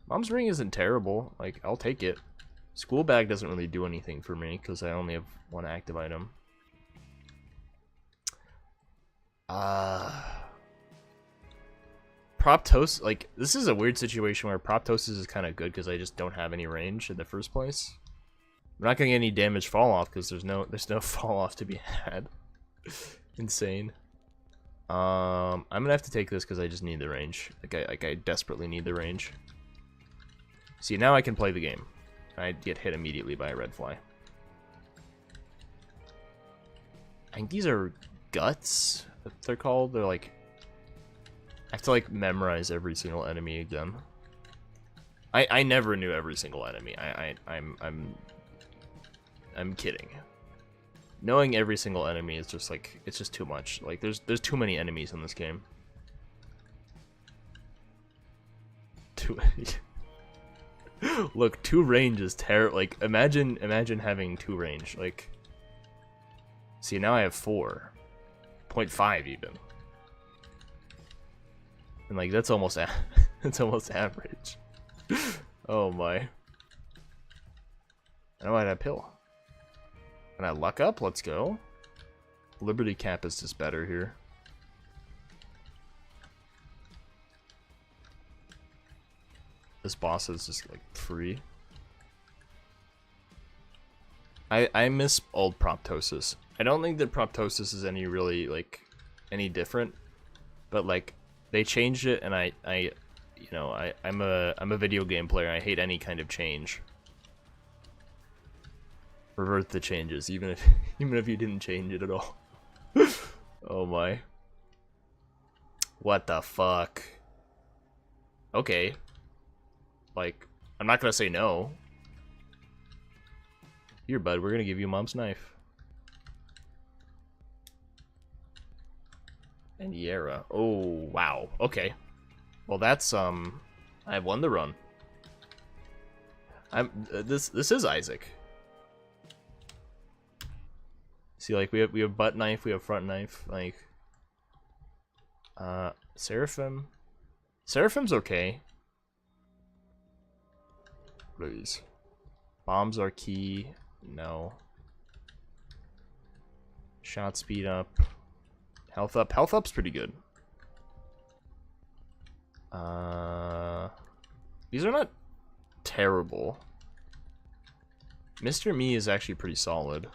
Mom's Ring isn't terrible. Like, I'll take it. School Bag doesn't really do anything for me because I only have 1 active item. Proptosis, like, this is a weird situation where Proptosis is kind of good because I just don't have any range in the first place. I'm not getting any damage fall off because there's no fall off to be had. Insane. I'm gonna have to take this because I just need the range. Like I desperately need the range. See, now I can play the game. I get hit immediately by a red fly. I think these are guts, that they're called. They're like, I have to like memorize every single enemy again. I never knew every single enemy. I'm kidding. Knowing every single enemy is just like, it's just too much. Like there's too many enemies in this game. Too many. Look, 2 range is terrible. Like imagine having 2 range. Like, see, now I have 4.5 even, and like that's almost that's almost average. Oh my! I know I had a pill. And I luck up. Let's go. Liberty Cap is just better here. This boss is just like free. I miss old Proptosis. I don't think that Proptosis is any different, but like they changed it, and you know, I'm a video game player. I hate any kind of change. Revert the changes, even if you didn't change it at all. Oh my. What the fuck? Okay. Like, I'm not gonna say no. Here, bud, we're gonna give you Mom's knife. And Yara. Oh, wow. Okay. Well, that's, I won the run. This is Isaac. See, like, we have butt knife, we have front knife, like... Seraphim? Seraphim's okay. Please. Bombs are key. No. Shot speed up. Health up. Health up's pretty good. These are not terrible. Mr. Me is actually pretty solid.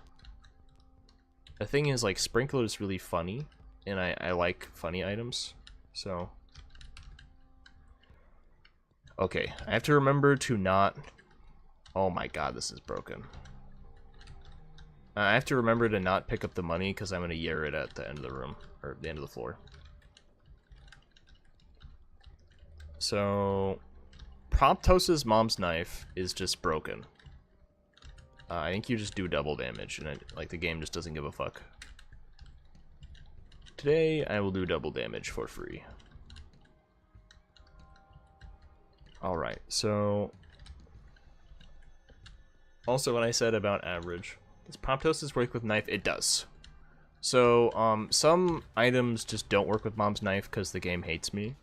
The thing is, like, Sprinkler is really funny, and I like funny items, so... Okay, I have to remember to not... Oh my god, this is broken. I have to remember to not pick up the money, because I'm going to year it at the end of the room, or the end of the floor. So... Proptosis Mom's Knife is just broken. I think you just do double damage, and like the game just doesn't give a fuck. Today, I will do double damage for free. Alright, so... Also, what I said about average. Does Proptosis work with knife? It does. So, some items just don't work with Mom's knife because the game hates me.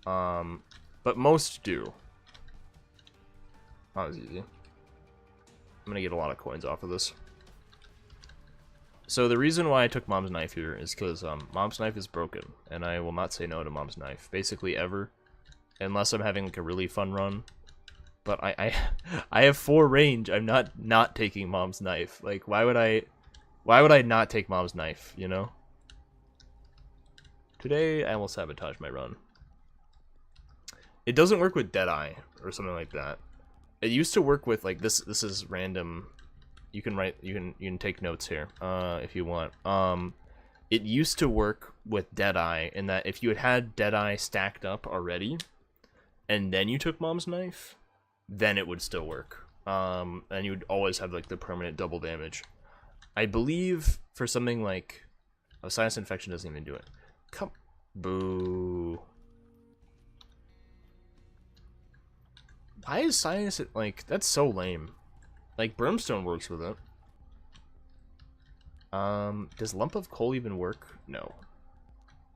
But most do. That was easy. I'm gonna get a lot of coins off of this. So the reason why I took Mom's knife here is because Mom's knife is broken, and I will not say no to Mom's knife, basically ever, unless I'm having like a really fun run. But I have 4 range. I'm not taking Mom's knife. Like, why would I not take Mom's knife? You know. Today I will sabotage my run. It doesn't work with Deadeye or something like that. It used to work with, like, this is random. You can write, you can take notes here, if you want. It used to work with Deadeye in that if you had Deadeye stacked up already, and then you took Mom's knife, then it would still work. And you would always have, like, the permanent double damage. I believe for something like, oh, sinus infection doesn't even do it. Come, boo. Why is sinus, like, that's so lame. Like, Brimstone works with it. Does Lump of Coal even work? No.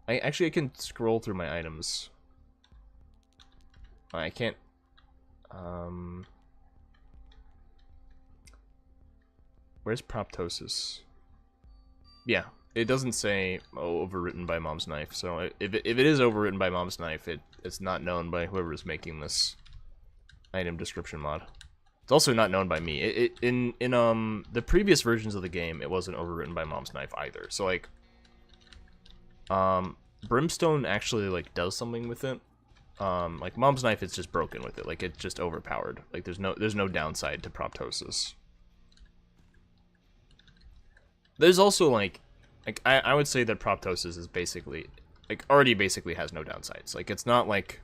I can scroll through my items. I can't, where's Proptosis? Yeah, it doesn't say, oh, overwritten by Mom's knife, so if it is overwritten by Mom's knife, it's not known by whoever's making this item description mod. It's also not known by me. In the previous versions of the game, it wasn't overwritten by Mom's knife either. So like, Brimstone actually like does something with it. Like Mom's knife is just broken with it. Like it's just overpowered. Like there's no downside to Proptosis. There's also like I would say that Proptosis is basically already basically has no downsides. Like it's not like,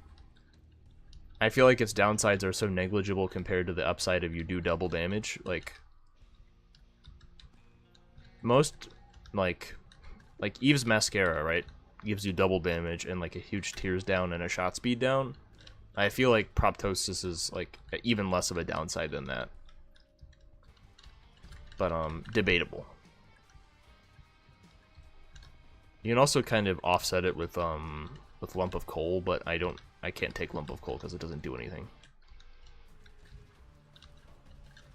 I feel like its downsides are so negligible compared to the upside if you do double damage. Like most, like Eve's Mascara, right, gives you double damage and like a huge tears down and a shot speed down. I feel like Proptosis is like even less of a downside than that. But debatable. You can also kind of offset it with Lump of Coal, but I can't take Lump of Coal because it doesn't do anything.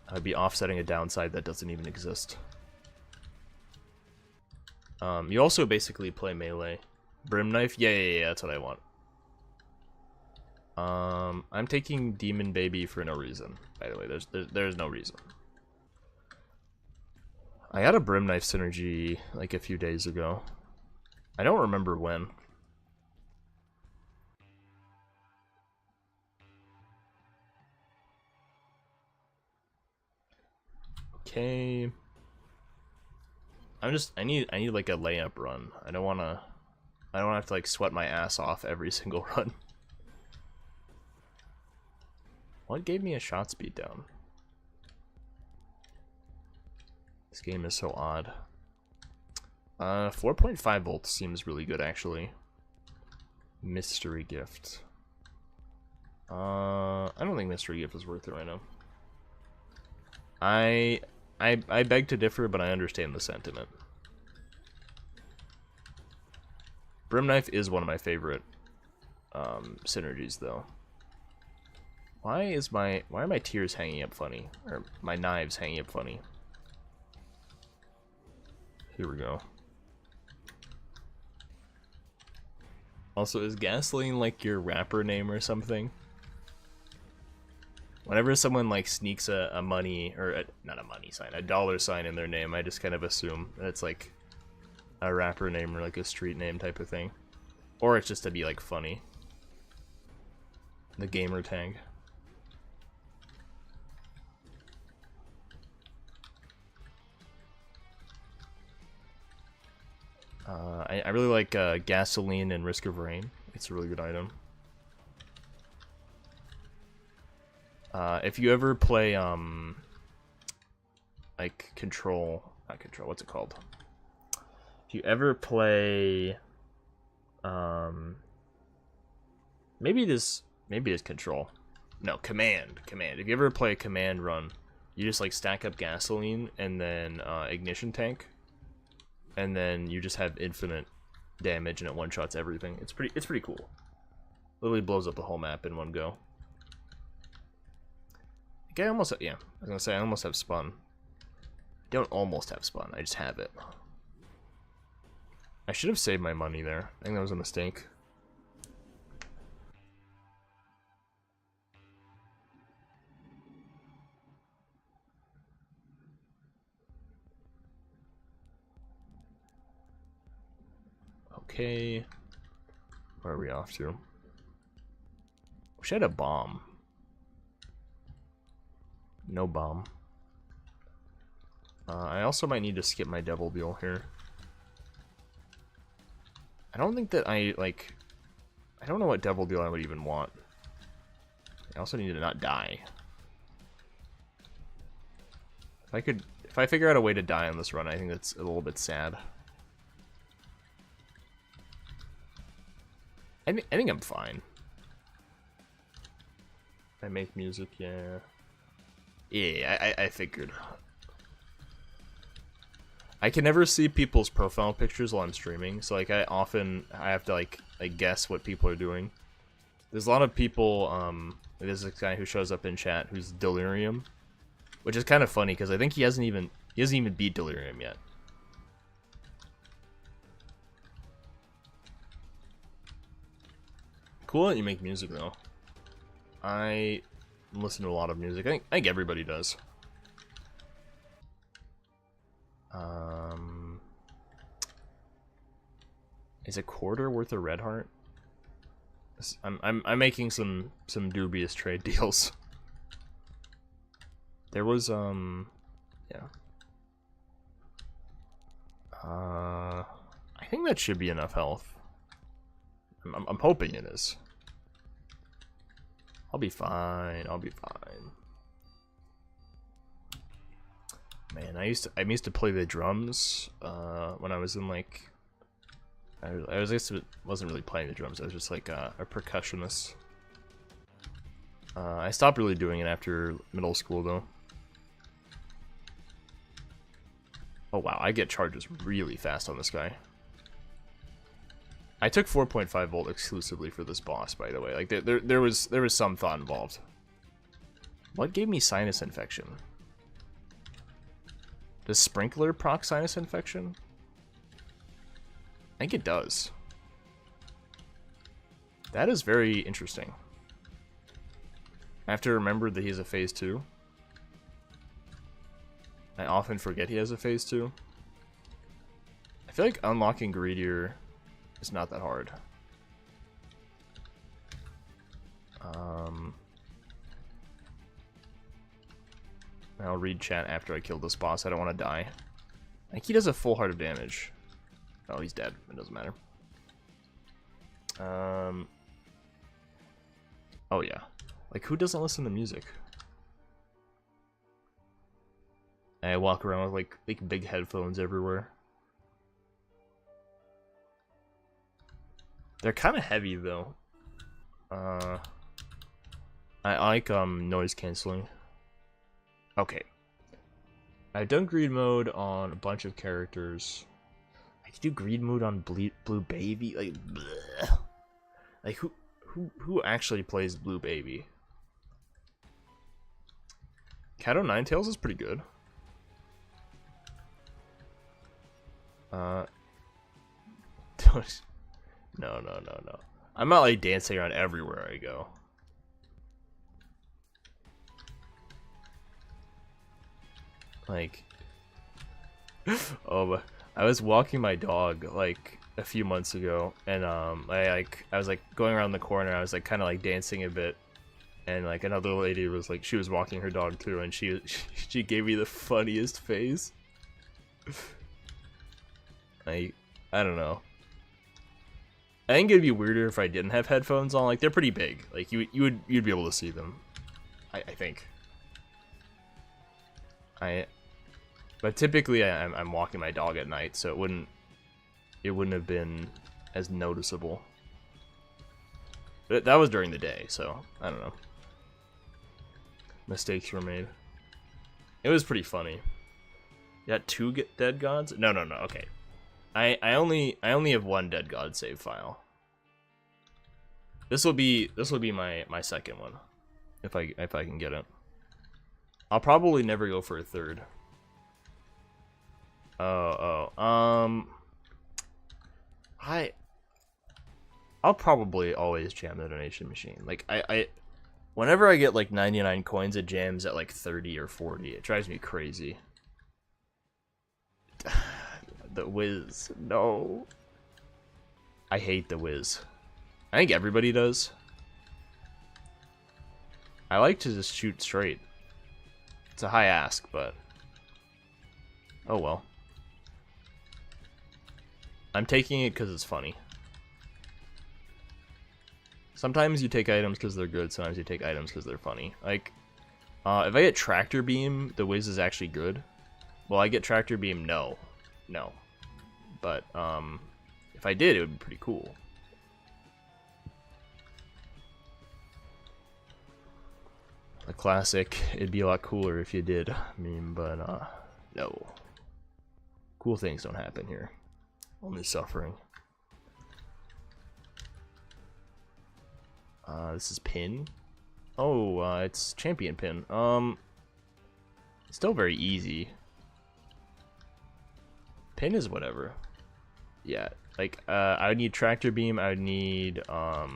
I'd be offsetting a downside that doesn't even exist. You also basically play melee. Brim Knife? Yeah, that's what I want. I'm taking Demon Baby for no reason, by the way. There's no reason. I got a Brim Knife synergy like a few days ago. I don't remember when. Okay. I need like a layup run. I don't wanna have to like sweat my ass off every single run. What gave me a shot speed down? This game is so odd. 4.5 volts seems really good actually. Mystery gift. I don't think mystery gift is worth it right now. I beg to differ, but I understand the sentiment. Brim knife is one of my favorite synergies, though. Why are my tears hanging up funny, or my knives hanging up funny? Here we go. Also, is gasoline like your rapper name or something? Whenever someone like sneaks a money, or not a money sign, a dollar sign in their name, I just kind of assume that it's like a rapper name or like a street name type of thing. Or it's just to be like funny. The gamer tag. I really like gasoline and Risk of Rain. It's a really good item. If you ever play like not Control, what's it called? If you ever play maybe it is Control. No, Command. If you ever play a Command run, you just like stack up gasoline and then ignition tank, and then you just have infinite damage and it one-shots everything. It's pretty cool. Literally blows up the whole map in one go. I almost, yeah, I was gonna say I almost have Spun. I don't almost have Spun, I just have it. I should have saved my money there. I think that was a mistake. Okay. Where are we off to? Wish I had a bomb. No bomb. I also might need to skip my Devil Deal here. I don't think that I don't know what Devil Deal I would even want. I also need to not die. If I figure out a way to die on this run, I think that's a little bit sad. I think I'm fine. I make music, yeah. Yeah, I figured. I can never see people's profile pictures while I'm streaming, so like I have to like guess what people are doing. There's a lot of people, there's this guy who shows up in chat who's Delirium, which is kind of funny because I think he hasn't even beat Delirium yet. Cool that you make music though. I listen to a lot of music. I think everybody does. Is a quarter worth a red heart? I'm making some dubious trade deals. There was yeah. I think that should be enough health. I'm hoping it is. I'll be fine. I'll be fine. Man, I used to play the drums when I was in like wasn't really playing the drums. I was just like a percussionist. I stopped really doing it after middle school though. Oh wow, I get charges really fast on this guy. I took 4.5 volt exclusively for this boss, by the way. Like there was some thought involved. What gave me sinus infection? Does Sprinkler proc sinus infection? I think it does. That is very interesting. I have to remember that he's a phase 2. I often forget he has a phase 2. I feel like unlocking Greedier is not that hard. I'll read chat after I kill this boss. I don't want to die. I think he does a full heart of damage. Oh, he's dead. It doesn't matter. Oh yeah. Like, who doesn't listen to music? I walk around with like big headphones everywhere. They're kind of heavy though. I like noise canceling. Okay. I've done greed mode on a bunch of characters. I could do greed mode on Blue Baby. Like, bleh. Like who actually plays Blue Baby? Cat O' Nine Tails is pretty good. No. I'm not like dancing around everywhere I go. Like, oh, I was walking my dog like a few months ago, and I was like going around the corner. I was like kind of like dancing a bit, and like another lady was like, she was walking her dog too, and she gave me the funniest face. I don't know. I think it'd be weirder if I didn't have headphones on. Like, they're pretty big. Like you'd be able to see them. I think. But typically I'm walking my dog at night, so it wouldn't have been as noticeable. But that was during the day, so I don't know. Mistakes were made. It was pretty funny. You got 2 dead gods? No. Okay. I only have 1 dead god save file. This will be my second one, if I can get it. I'll probably never go for a 3rd. I'll probably always jam the donation machine. Like whenever I get like 99 coins, it jams at like 30 or 40. It drives me crazy. The Wiz, no. I hate the Wiz. I think everybody does. I like to just shoot straight. It's a high ask, but oh well. I'm taking it because it's funny. Sometimes you take items because they're good, sometimes you take items because they're funny. Like, if I get Tractor Beam, the Wiz is actually good. Well, I get Tractor Beam, no. But, if I did, it would be pretty cool. A classic, it'd be a lot cooler if you did meme, but, no. Cool things don't happen here. Only suffering. This is pin. Oh, it's champion pin. Still very easy. Pin is whatever. Yeah, like I would need Tractor Beam. I would need Eye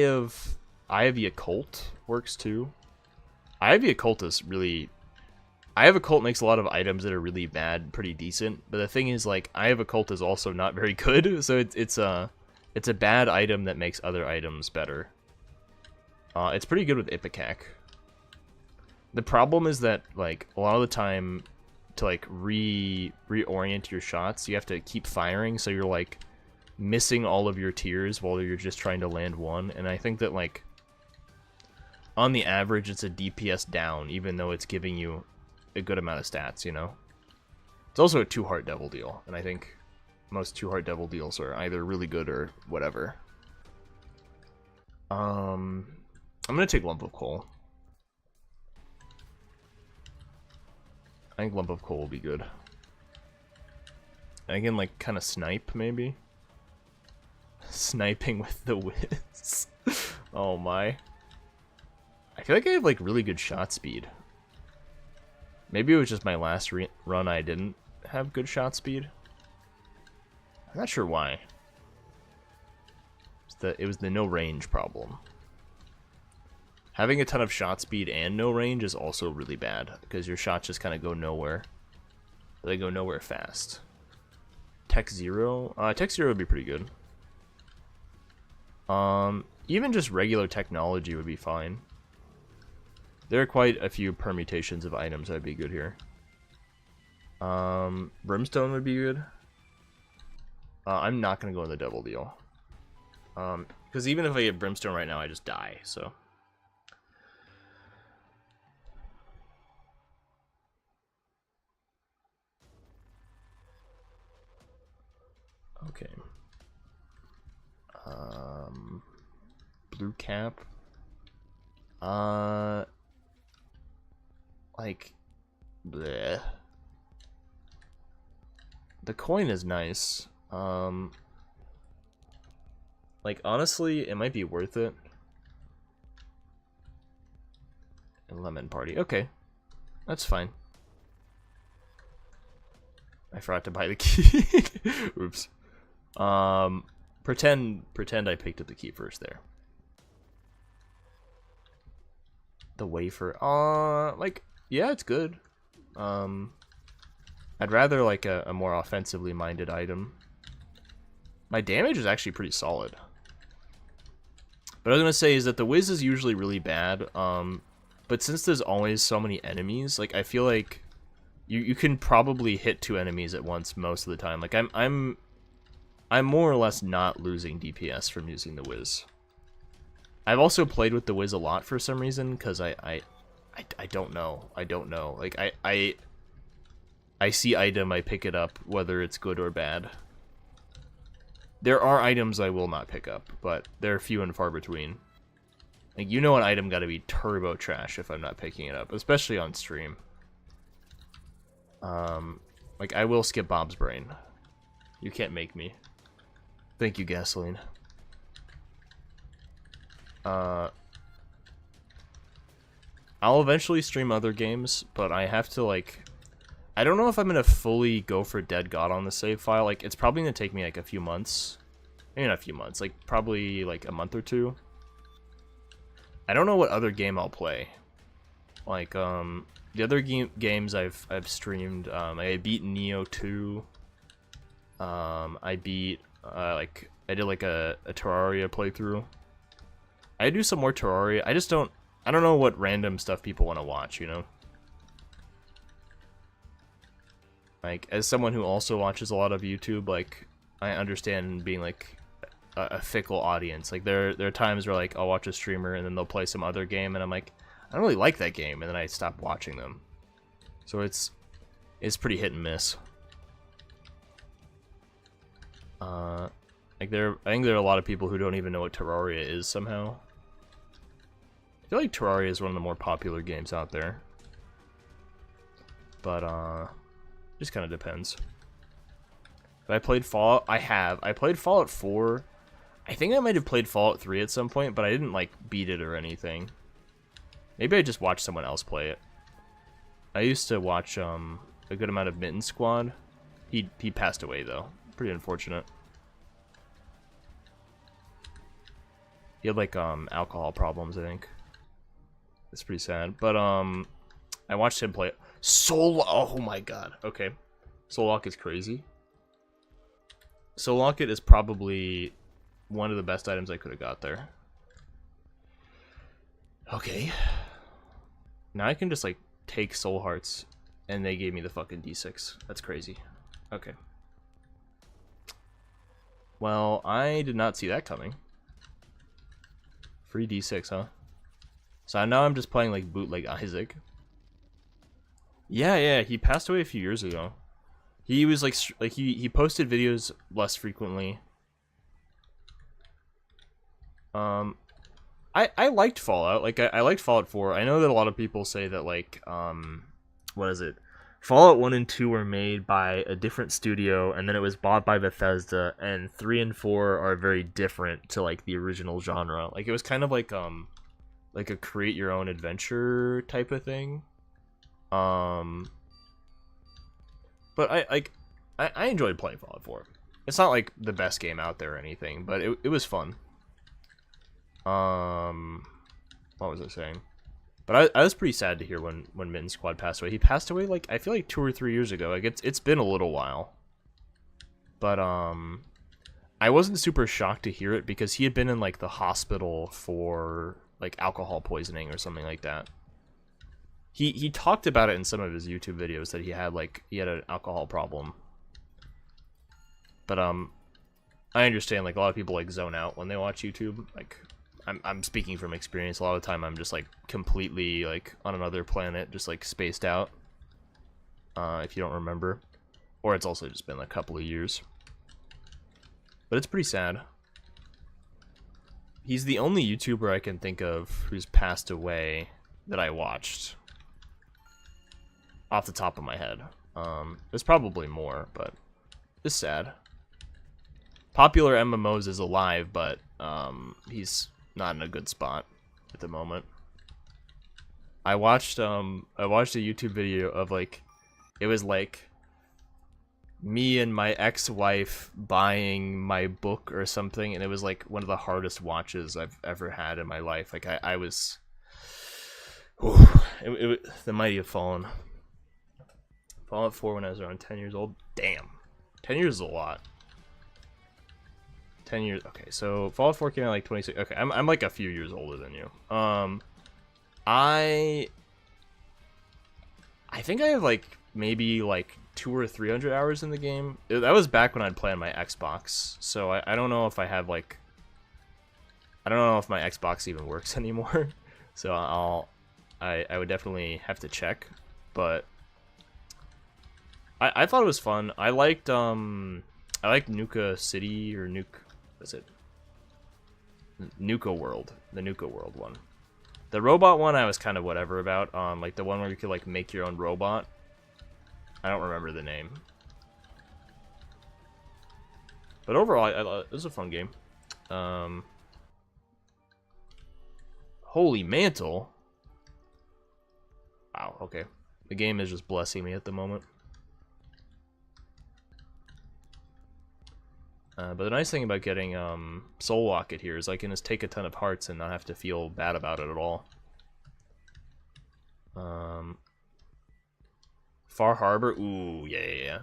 of the Occult works too. Eye of the Occult is really. Eye of Occult makes a lot of items that are really bad pretty decent, but the thing is, like, Eye of Occult is also not very good, so it's a bad item that makes other items better. It's pretty good with Ipecac. The problem is that, like, a lot of the time, to like reorient your shots, you have to keep firing, so you're like missing all of your tiers while you're just trying to land one. And I think that, like, on the average, it's a DPS down, even though it's giving you a good amount of stats, you know? It's also a 2-heart devil deal, and I think most 2-heart devil deals are either really good or whatever. I'm gonna take Lump of Coal. I think Lump of Coal will be good. I can, like, kind of snipe, maybe? Sniping with the Wiz. Oh my. I feel like I have, like, really good shot speed. Maybe it was just my last run I didn't have good shot speed. I'm not sure why. It was the no range problem. Having a ton of shot speed and no range is also really bad, because your shots just kind of go nowhere. They go nowhere fast. Tech Zero? Tech Zero would be pretty good. Even just regular technology would be fine. There are quite a few permutations of items that'd be good here. Brimstone would be good. I'm not gonna go in the double deal. Because even if I get Brimstone right now, I just die, so. Okay. Blue cap. Like, bleh. The coin is nice. Like, honestly, it might be worth it. And lemon party. Okay. That's fine. I forgot to buy the key. Oops. Pretend I picked up the key first there. The wafer. Like, yeah, it's good. I'd rather like a more offensively minded item. My damage is actually pretty solid. What I was gonna say is that the whiz is usually really bad, but since there's always so many enemies, like I feel like you can probably hit 2 enemies at once most of the time. Like I'm more or less not losing DPS from using the whiz. I've also played with the whiz a lot for some reason because I don't know. I don't know. Like I see item, I pick it up, whether it's good or bad. There are items I will not pick up, but they're few and far between. Like, you know an item gotta be turbo trash if I'm not picking it up, especially on stream. Like, I will skip Bob's Brain. You can't make me. Thank you, Gasoline. I'll eventually stream other games, but I have to, like... I don't know if I'm gonna fully go for Dead God on the save file. Like, it's probably gonna take me like a few months. Maybe not a few months, like probably like a month or 2. I don't know what other game I'll play. Like, the other games I've streamed, I beat Neo 2. I beat, like, I did like a Terraria playthrough. I do some more Terraria. I don't know what random stuff people want to watch, you know? Like, as someone who also watches a lot of YouTube, like, I understand being, like, a fickle audience. Like, there are times where, like, I'll watch a streamer and then they'll play some other game and I'm like, I don't really like that game, and then I stop watching them. So it's pretty hit and miss. Like, I think there are a lot of people who don't even know what Terraria is somehow. I feel like Terraria is one of the more popular games out there. But, just kind of depends. Have I played Fallout? I have. I played Fallout 4. I think I might have played Fallout 3 at some point, but I didn't, like, beat it or anything. Maybe I just watched someone else play it. I used to watch, a good amount of Mitten Squad. He passed away, though. Pretty unfortunate. He had, like, alcohol problems, I think. It's pretty sad. But, I watched him play it. Oh my god. Okay. Soul Locket is crazy. Soul Locket is probably one of the best items I could have got there. Okay. Now I can just, like, take Soul Hearts, and they gave me the fucking D6. That's crazy. Okay. Well, I did not see that coming. Free D6, huh? So now I'm just playing, like, bootleg Isaac. Yeah, he passed away a few years ago. He was like he posted videos less frequently. I liked Fallout. Like I liked Fallout 4. I know that a lot of people say that, like, what is it? Fallout 1 and 2 were made by a different studio, and then it was bought by Bethesda, and 3 and 4 are very different to, like, the original genre. Like, it was kind of like a create your own adventure type of thing. But I enjoyed playing Fallout 4. It's not like the best game out there or anything, but it was fun. What was I saying? But I was pretty sad to hear when Mitten Squad passed away. He passed away, like, I feel like 2 or 3 years ago. Like, it's been a little while. But I wasn't super shocked to hear it because he had been in, like, the hospital for, like, alcohol poisoning or something like that. he talked about it in some of his YouTube videos that he had an alcohol problem. But I understand like a lot of people like zone out when they watch YouTube. Like I'm speaking from experience. A lot of the time I'm just like completely like on another planet, just like spaced out. If you don't remember, or it's also just been a couple of years. But it's pretty sad. He's the only YouTuber I can think of who's passed away that I watched. Off the top of my head. There's probably more, but it's sad. Popular MMOs is alive, but he's not in a good spot at the moment. I watched a YouTube video of like, it was like me and my ex-wife buying my book or something, and it was like one of the hardest watches I've ever had in my life. Like I was, the mighty have fallen. Fallout 4 when I was around 10 years old. Damn, 10 years is a lot. 10 years. Okay, so Fallout 4 came out like 26. Okay, I'm like a few years older than you. I think I have like maybe like 200 or 300 hours in the game. That was back when I'd play on my Xbox. So I don't know if I have like, I don't know if my Xbox even works anymore. So I would definitely have to check. But I thought it was fun. I liked Nuka City or what's it? Nuka World, the Nuka World one. The robot one I was kind of whatever about. Like the one where you could like make your own robot. I don't remember the name. But overall, it was a fun game. Holy Mantle. Wow. Okay, the game is just blessing me at the moment. But the nice thing about getting Soul Rocket here is I can just take a ton of hearts and not have to feel bad about it at all. Far Harbor, ooh, yeah.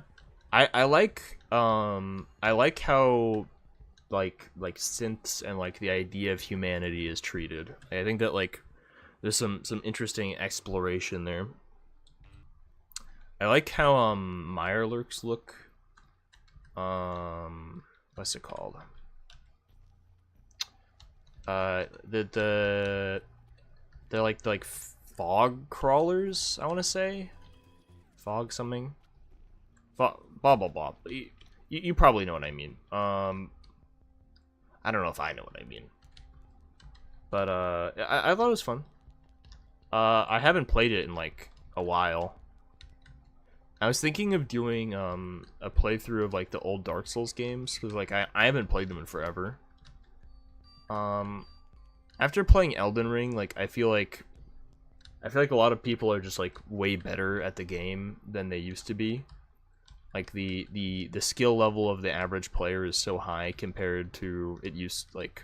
I like how like synths and like the idea of humanity is treated. I think that like there's some interesting exploration there. I like how Mirelurks look. What's it called? They're like fog crawlers, I want to say. Fog something. Blah blah blah. You probably know what I mean. I don't know if I know what I mean. But I thought it was fun. I haven't played it in like a while. I was thinking of doing a playthrough of like the old Dark Souls games because like I haven't played them in forever. After playing Elden Ring, like I feel like a lot of people are just like way better at the game than they used to be. Like the skill level of the average player is so high compared to it used like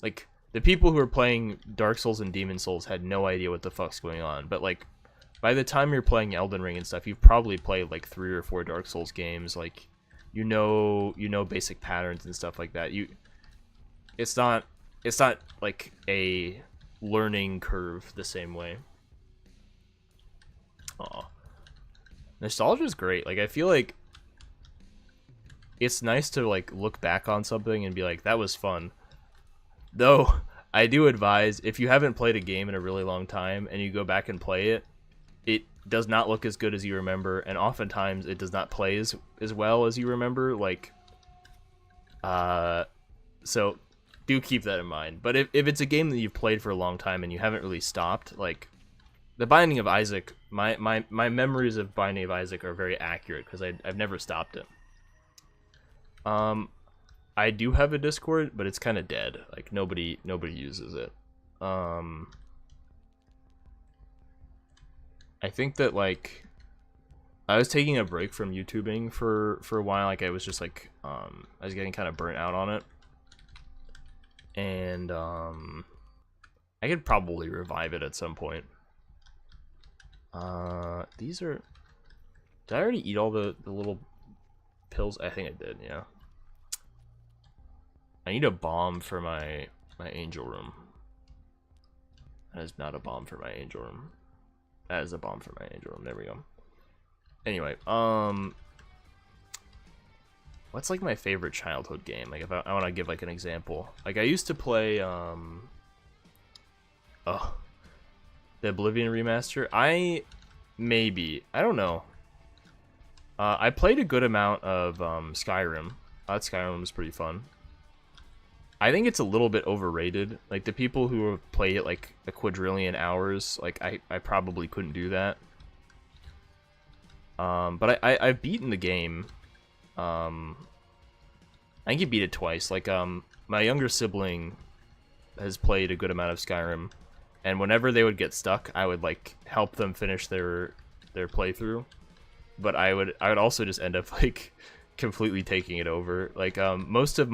the people who are playing Dark Souls and Demon Souls had no idea what the fuck's going on, but like by the time you're playing Elden Ring and stuff, you've probably played like 3 or 4 Dark Souls games. Like, you know basic patterns and stuff like that. It's not like a learning curve the same way. Aw. Nostalgia is great. Like, I feel like it's nice to like look back on something and be like, that was fun. Though I do advise, if you haven't played a game in a really long time and you go back and play it, it does not look as good as you remember, and oftentimes it does not play as well as you remember. Like, so do keep that in mind. But if it's a game that you've played for a long time and you haven't really stopped, like the Binding of Isaac, my memories of Binding of Isaac are very accurate because I've never stopped it. I do have a Discord, but it's kind of dead. Like nobody uses it. I think that like I was taking a break from YouTubing for a while. Like I was just like I was getting kind of burnt out on it, and I could probably revive it at some point. These are. Did I already eat all the little pills? I think I did. Yeah. I need a bomb for my angel room. That is not a bomb for my angel room. That is a bomb for my angel room. There we go. Anyway, what's like my favorite childhood game? Like if I want to give like an example. Like I used to play the Oblivion remaster. I don't know. I played a good amount of Skyrim. I thought Skyrim was pretty fun. I think it's a little bit overrated. Like the people who have played it like a quadrillion hours, like I probably couldn't do that. But I've beaten the game. I think you beat it twice. Like my younger sibling has played a good amount of Skyrim, and whenever they would get stuck, I would like help them finish their playthrough. But I would also just end up like completely taking it over. Like most of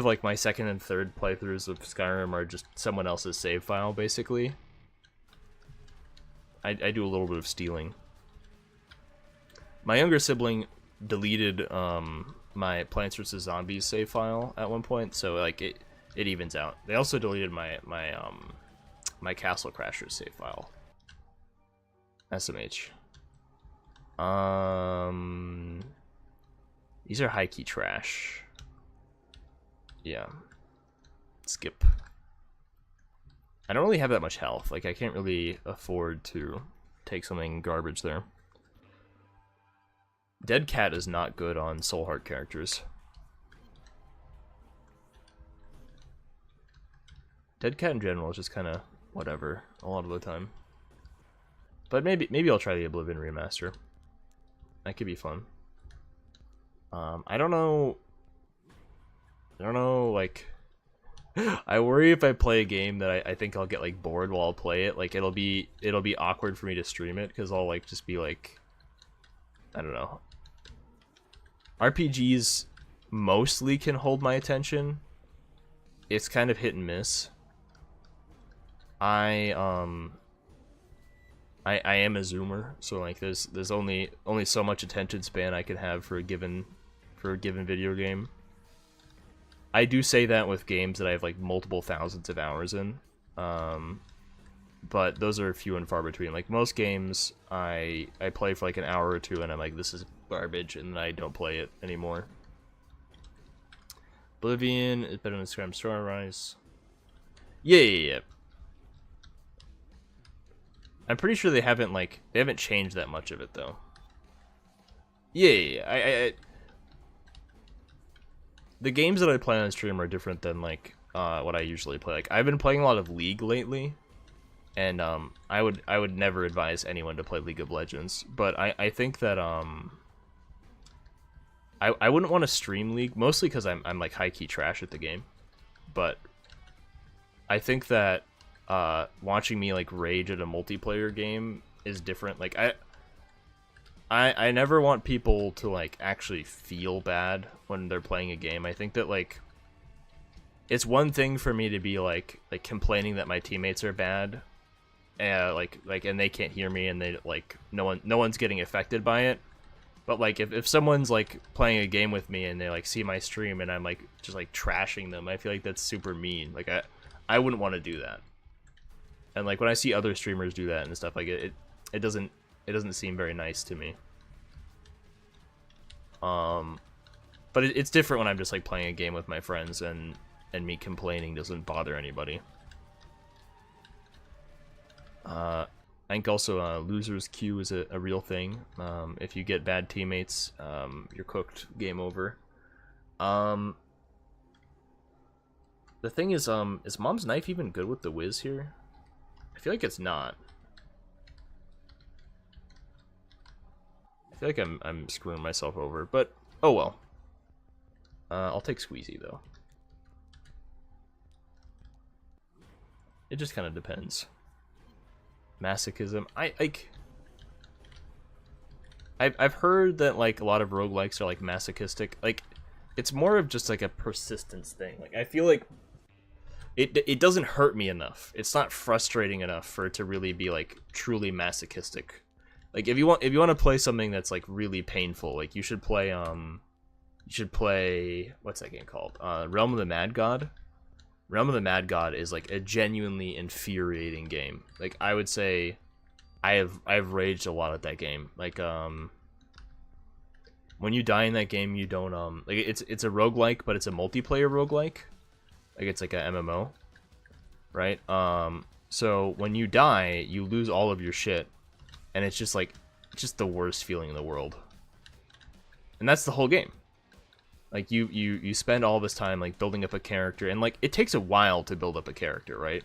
like my second and third playthroughs of Skyrim are just someone else's save file, basically. I do a little bit of stealing. My younger sibling deleted my Plants vs. Zombies save file at one point, so like it evens out. They also deleted my Castle Crashers save file. SMH. These are high key trash. Yeah. Skip. I don't really have that much health. Like I can't really afford to take something garbage there. Dead Cat is not good on Soul Heart characters. Dead Cat in general is just kind of whatever a lot of the time. But maybe I'll try the Oblivion remaster. That could be fun. I don't know, like... I worry if I play a game that I think I'll get, like, bored while I'll play it. Like, it'll be awkward for me to stream it, because I'll, like, just be, like... I don't know. RPGs mostly can hold my attention. It's kind of hit and miss. I am a zoomer, so like there's only so much attention span I can have for a given video game. I do say that with games that I have like multiple thousands of hours in, but those are few and far between. Like most games, I play for like an hour or two, and I'm like, this is garbage, and I don't play it anymore. Oblivion is better than Skyrim Storyrise. Yeah. I'm pretty sure they haven't changed that much of it though. Yeah. The games that I play on stream are different than like what I usually play. Like I've been playing a lot of League lately, and I would never advise anyone to play League of Legends. But I think that I wouldn't want to stream League, mostly because I'm like high key trash at the game. But I think that watching me like rage at a multiplayer game is different. Like I never want people to like actually feel bad when they're playing a game. I think that like it's one thing for me to be like complaining that my teammates are bad, and and they can't hear me, and they like no one's getting affected by it. But like if someone's like playing a game with me and they like see my stream and I'm like just like trashing them, I feel like that's super mean. Like I wouldn't want to do that. And like when I see other streamers do that and stuff, like it doesn't seem very nice to me. But it's different when I'm just like playing a game with my friends, and me complaining doesn't bother anybody. I think also loser's queue is a real thing. If you get bad teammates, you're cooked. Game over. The thing is Mom's Knife even good with the whiz here? I feel like it's not. I feel like I'm screwing myself over, but oh well. I'll take Squeezy though. It just kind of depends. Masochism. I've heard that like a lot of roguelikes are like masochistic. Like it's more of just like a persistence thing. Like I feel like it doesn't hurt me enough. It's not frustrating enough for it to really be like truly masochistic. Like if you want to play something that's like really painful, like you should play what's that game called? Realm of the Mad God. Realm of the Mad God is like a genuinely infuriating game. Like I would say I've raged a lot at that game. Like when you die in that game, you don't like it's a roguelike, but it's a multiplayer roguelike. Like it's like a MMO, right? So when you die, you lose all of your shit, and it's just like just the worst feeling in the world. And that's the whole game. Like you spend all this time like building up a character, and like it takes a while to build up a character, right?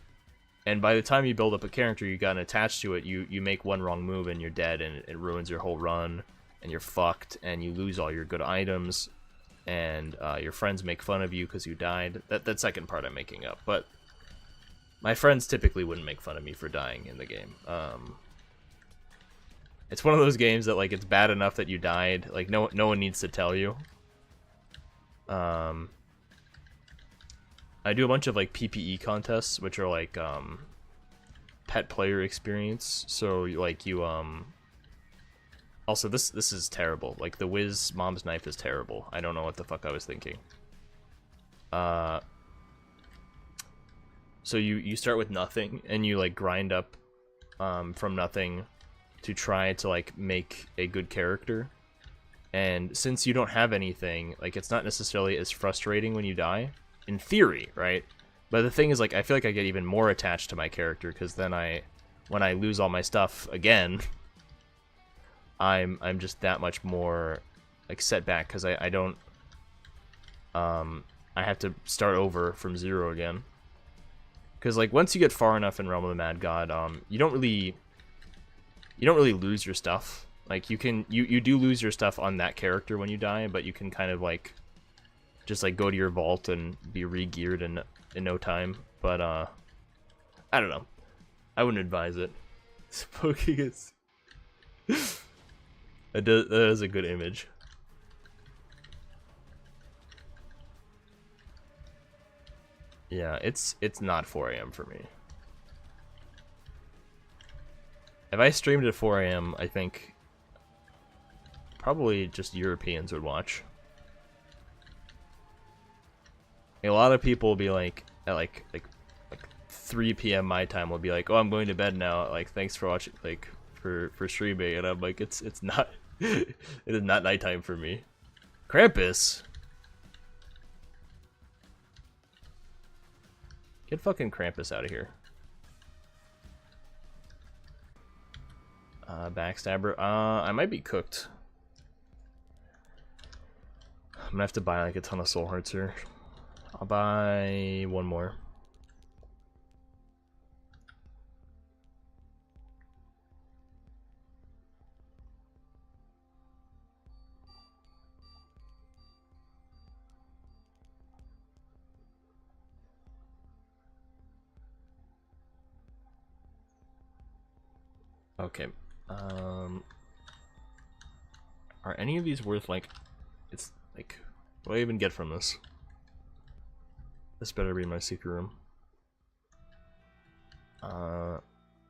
And by the time you build up a character, you gotten attached to it, you make one wrong move and you're dead, and it ruins your whole run, and you're fucked, and you lose all your good items, and your friends make fun of you because you died. That second part I'm making up, but my friends typically wouldn't make fun of me for dying in the game. It's one of those games that like it's bad enough that you died, like no one needs to tell you. I do a bunch of like PPE contests, which are like pet player experience. So like you also this is terrible. Like the Wiz Mom's Knife is terrible. I don't know what the fuck I was thinking. So you start with nothing and you like grind up from nothing to try to like make a good character. And since you don't have anything, like it's not necessarily as frustrating when you die, in theory, right? But the thing is, like, I feel like I get even more attached to my character because then when I lose all my stuff again, I'm just that much more like set back because I don't I have to start over from zero again. Because like once you get far enough in Realm of the Mad God, you don't really lose your stuff. Like you do lose your stuff on that character when you die, but you can kind of like just like go to your vault and be re-geared in no time. But I don't know. I wouldn't advise it. Smoking is that is a good image. Yeah, it's not 4 AM for me. If I streamed at 4 AM, I think probably just Europeans would watch. A lot of people will be like at like 3 PM my time will be like, "Oh, I'm going to bed now. Like, thanks for watching, like for streaming." And I'm like, "It's not it is not nighttime for me." Krampus. Get fucking Krampus out of here. Backstabber. I might be cooked. I'm gonna have to buy like a ton of soul hearts here. I'll buy one more. Okay. Are any of these worth like? It's like, what do I even get from this? This better be my secret room.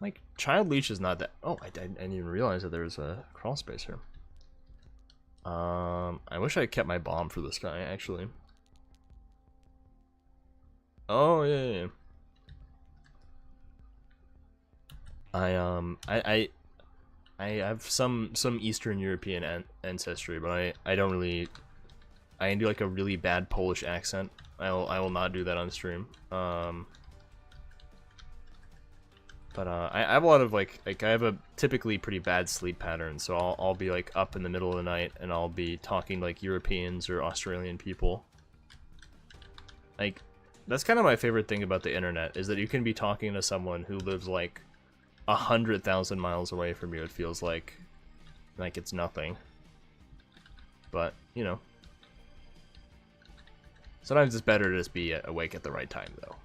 Like Child Leash is not that. Oh, I didn't even realize that there was a crawl space here. I wish I kept my bomb for this guy actually. Oh yeah. I have some Eastern European ancestry, but I don't really. I can do like a really bad Polish accent. I will not do that on stream. But I have a lot of like I have a typically pretty bad sleep pattern, so I'll be like up in the middle of the night and I'll be talking to like Europeans or Australian people. Like that's kind of my favorite thing about the internet is that you can be talking to someone who lives like 100,000 miles away from you. It feels like it's nothing. But you know, sometimes it's better to just be awake at the right time though.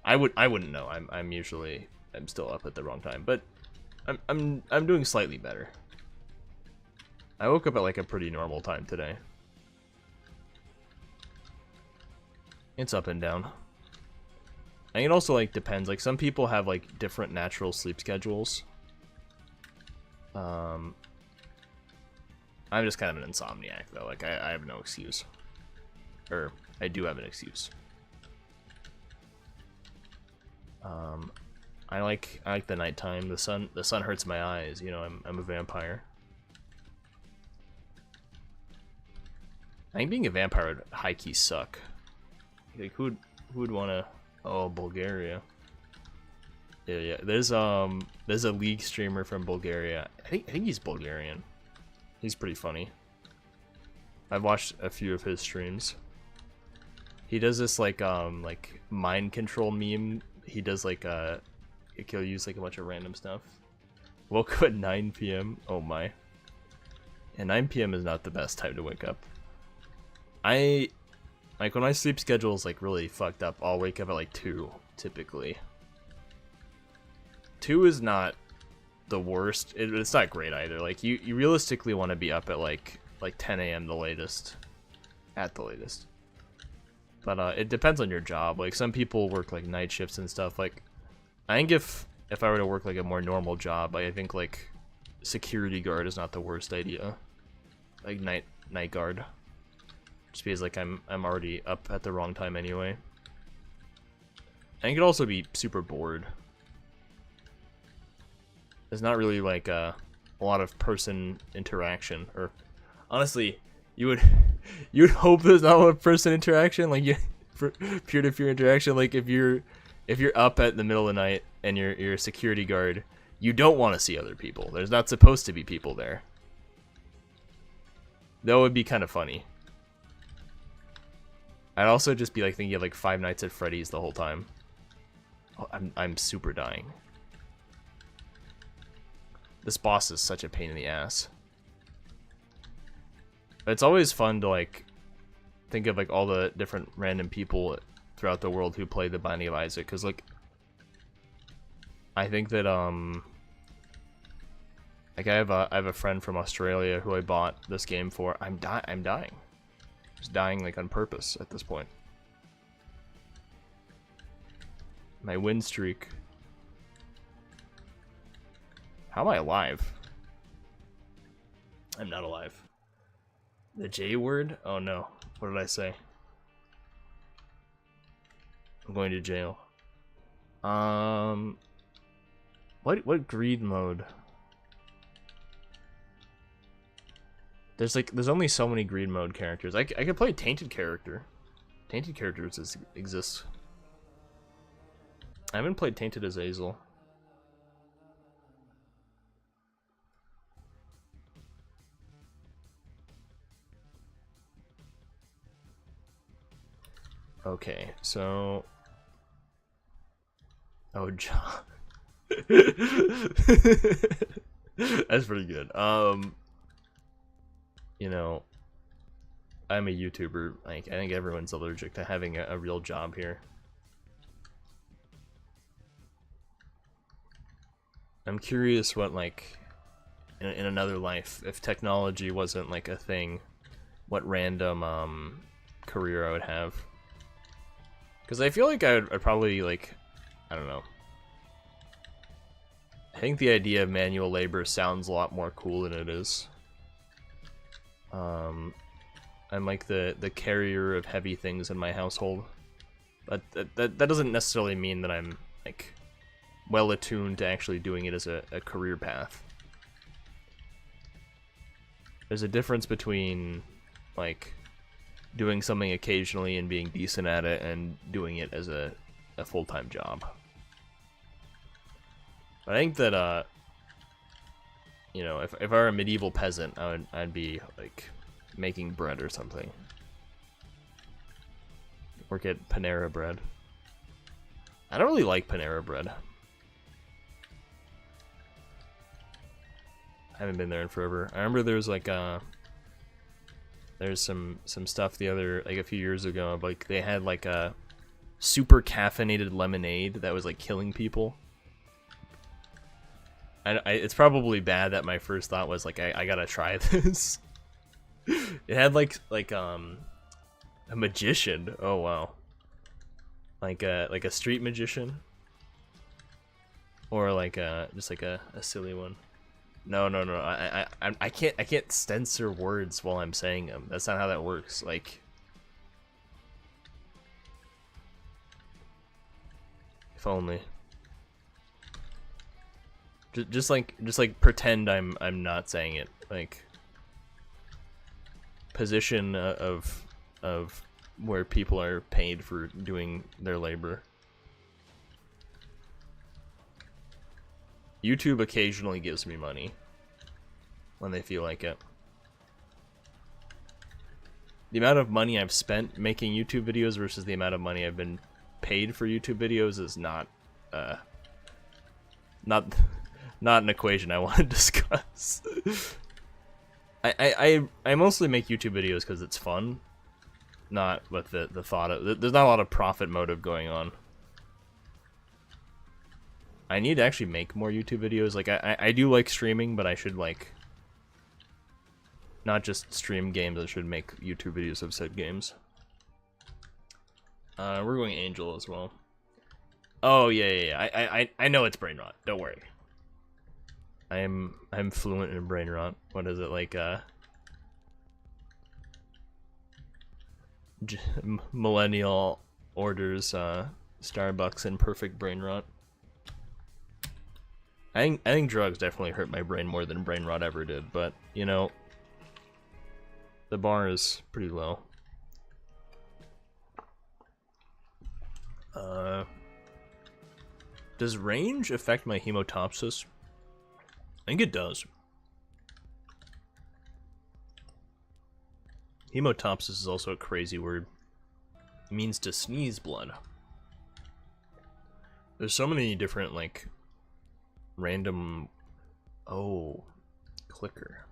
I wouldn't know. I'm still up at the wrong time, but I'm doing slightly better. I woke up at like a pretty normal time today. It's up and down. And it also like depends. Like some people have like different natural sleep schedules. I'm just kind of an insomniac though. Like I have no excuse. Or I do have an excuse. I like the nighttime. The sun hurts my eyes. You know, I'm a vampire. I think being a vampire would high key suck. Like who would want to? Oh, Bulgaria. Yeah. There's a League streamer from Bulgaria. I think he's Bulgarian. He's pretty funny. I've watched a few of his streams. He does this like mind control meme. He does like he'll use like a bunch of random stuff. Woke up at 9 p.m. Oh my. And 9 p.m. is not the best time to wake up. Like when my sleep schedule is like really fucked up, I'll wake up at like 2 typically. 2 is not the worst. It's not great either. Like you realistically want to be up at like 10 a.m. the latest, at the latest. But it depends on your job. Like some people work like night shifts and stuff. Like I think if I were to work like a more normal job, I think like security guard is not the worst idea. Like night guard. Just because like I'm already up at the wrong time anyway. I think it'd also be super bored. There's not really like a lot of person interaction, or honestly, you would hope there's not a lot of person interaction, like for peer-to-peer interaction. Like if you're up at the middle of the night and you're a security guard, you don't want to see other people. There's not supposed to be people there. That would be kind of funny. I'd also just be like thinking of like Five Nights at Freddy's the whole time. Oh, I'm super dying. This boss is such a pain in the ass. But it's always fun to like think of like all the different random people throughout the world who play the Binding of Isaac, because like I think that like I have a friend from Australia who I bought this game for. I'm dying. Just dying like on purpose at this point. My win streak. How am I alive? I'm not alive. The J word? Oh no. What did I say? I'm going to jail. What greed mode? There's only so many greed mode characters. I could play a tainted character. Tainted characters exist. I haven't played Tainted Azazel. Okay, so... Oh, John. That's pretty good. You know, I'm a YouTuber. Like, I think everyone's allergic to having a real job here. I'm curious what, like, in another life, if technology wasn't, like, a thing, what random, career I would have. Because I feel like I'd probably, like, I don't know. I think the idea of manual labor sounds a lot more cool than it is. I'm like the carrier of heavy things in my household. But that doesn't necessarily mean that I'm, like, well attuned to actually doing it as a career path. There's a difference between, like, doing something occasionally and being decent at it and doing it as a full-time job. But I think that, you know, if I were a medieval peasant, I'd be, like, making bread or something. Work at Panera Bread. I don't really like Panera Bread. I haven't been there in forever. I remember there's like there's some stuff a few years ago, like they had like a super caffeinated lemonade that was like killing people. It's probably bad that my first thought was like I gotta try this. It had like a magician. Oh wow. Like a street magician, or like just like a silly one. No. I can't censor words while I'm saying them. That's not how that works. Like, If only. Just like pretend I'm not saying it. Like position of where people are paid for doing their labor. YouTube occasionally gives me money when they feel like it. The amount of money I've spent making YouTube videos versus the amount of money I've been paid for YouTube videos is not an equation I want to discuss. I mostly make YouTube videos because it's fun, not with the thought of... There's not a lot of profit motive going on. I need to actually make more YouTube videos. Like, I do like streaming, but I should, like... not just stream games, I should make YouTube videos of said games. We're going Angel as well. Oh, yeah. I know it's brain rot. Don't worry. I'm fluent in brain rot. What is it, like, millennial orders, Starbucks and perfect brain rot. I think drugs definitely hurt my brain more than brain rot ever did, but, you know, the bar is pretty low. Does range affect my hemotopsis? I think it does. Hemotopsis is also a crazy word. It means to sneeze blood. There's so many different, like, random... Oh, clicker.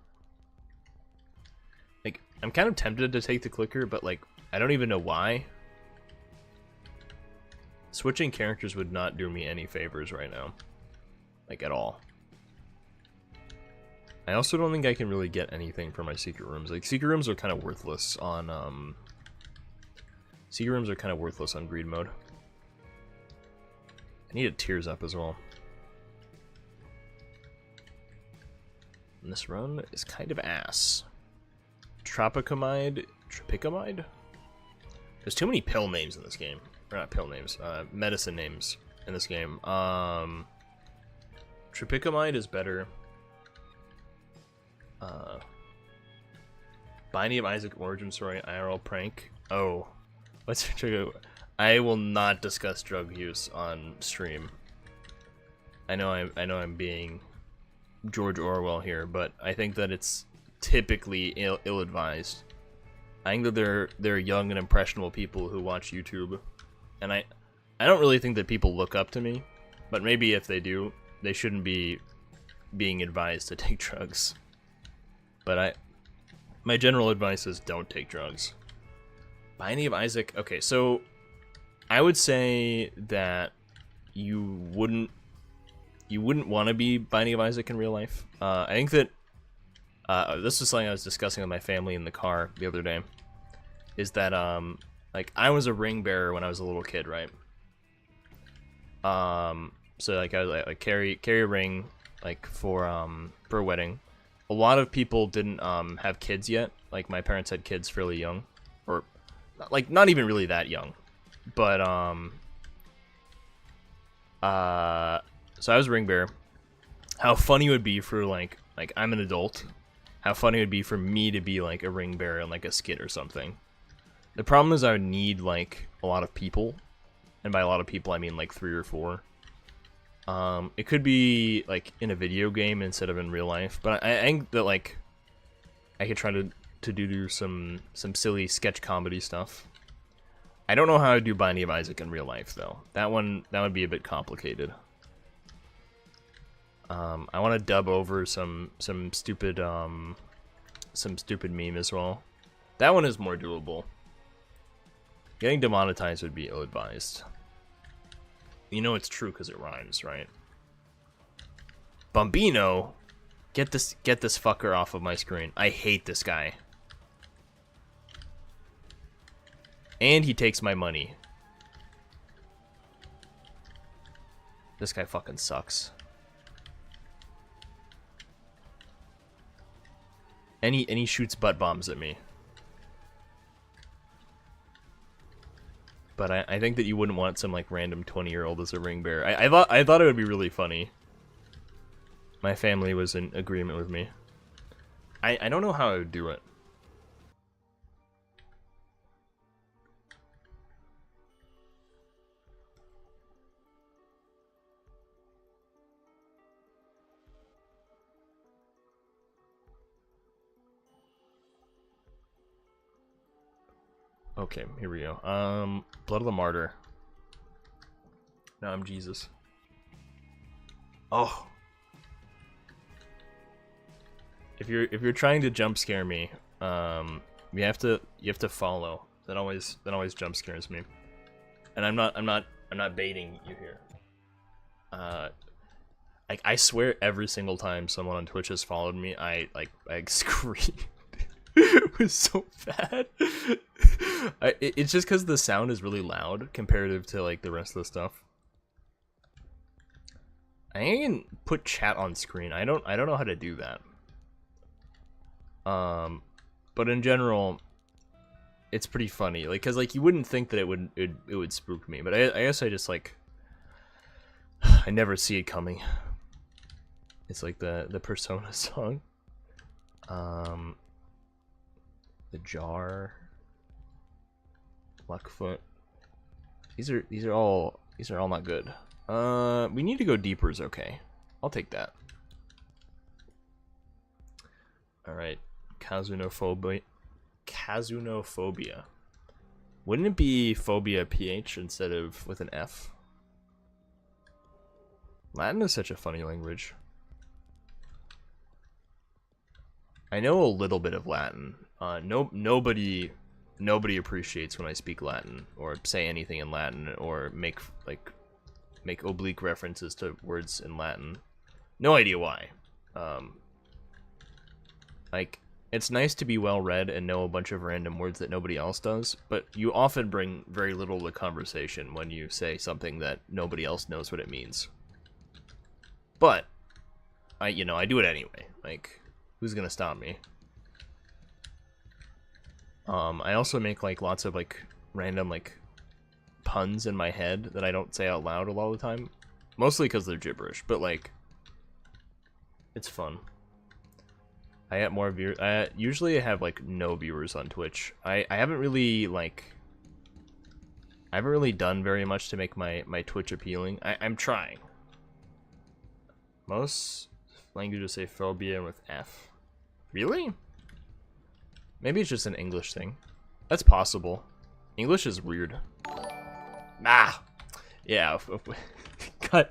Like, I'm kind of tempted to take the clicker, but, like, I don't even know why. Switching characters would not do me any favors right now. Like, at all. I also don't think I can really get anything from my secret rooms. Like, secret rooms are kind of worthless on, Secret rooms are kind of worthless on greed mode. I need a tears up as well. And this run is kind of ass. Tropicamide? Tropicamide? There's too many pill names in this game. Or not pill names, medicine names in this game. Tropicamide is better. Binding of Isaac Origin Story IRL prank. Oh, what's your trigger? I will not discuss drug use on stream. I know I'm being George Orwell here, but I think that it's typically ill-advised. I think that they're young and impressionable people who watch YouTube, and I don't really think that people look up to me, but maybe if they do, they shouldn't be being advised to take drugs. But my general advice is don't take drugs. Binding of Isaac. Okay, so I would say that you wouldn't want to be Binding of Isaac in real life. I think that this was something I was discussing with my family in the car the other day. Is that like I was a ring bearer when I was a little kid, right? So like I was like carry a ring like for a wedding. A lot of people didn't have kids yet. Like my parents had kids fairly young, or like not even really that young. But so I was a ring bearer. How funny it would be for like I'm an adult. How funny it would be for me to be like a ring bearer in like a skit or something. The problem is I would need like a lot of people, and by a lot of people I mean like 3 or 4. It could be like in a video game instead of in real life, but I think that like I could try to do some silly sketch comedy stuff. I don't know how to do Binding of Isaac in real life though. That would be a bit complicated. I want to dub over some stupid meme as well. That one is more doable. Getting demonetized would be ill-advised. You know it's true because it rhymes, right? Bambino, get this fucker off of my screen. I hate this guy. And he takes my money. This guy fucking sucks. And he shoots butt bombs at me. But I think that you wouldn't want some like random 20-year-old as a ring bearer. I thought it would be really funny. My family was in agreement with me. I don't know how I would do it. Okay, here we go. Blood of the Martyr. Now I'm Jesus. Oh. If you're trying to jump scare me, you have to follow. That always jump scares me. And I'm not baiting you here. I swear every single time someone on Twitch has followed me, I screamed. It was so bad. It's just because the sound is really loud comparative to like the rest of the stuff. I can put chat on screen. I don't know how to do that. But in general, it's pretty funny. Like, cause like you wouldn't think that it would spook me, but I guess I just like I never see it coming. It's like the Persona song. The Jar, Luckfoot. These are all not good. We need to go deeper is okay. I'll take that. All right, Kazunophobia. Kazunophobia. Wouldn't it be phobia PH instead of with an F? Latin is such a funny language. I know a little bit of Latin. Nobody appreciates when I speak Latin or say anything in Latin or make oblique references to words in Latin. No idea why. Like, it's nice to be well read and know a bunch of random words that nobody else does, but you often bring very little to the conversation when you say something that nobody else knows what it means. But I do it anyway. Like, who's gonna stop me? I also make like lots of like random like puns in my head that I don't say out loud a lot of the time, mostly because they're gibberish. But like, it's fun. I get more viewers. Usually I have like no viewers on Twitch. I haven't really done very much to make my Twitch appealing. I'm trying. Most languages say phobia with F. Really? Maybe it's just an English thing. That's possible. English is weird. Ah! Yeah. God.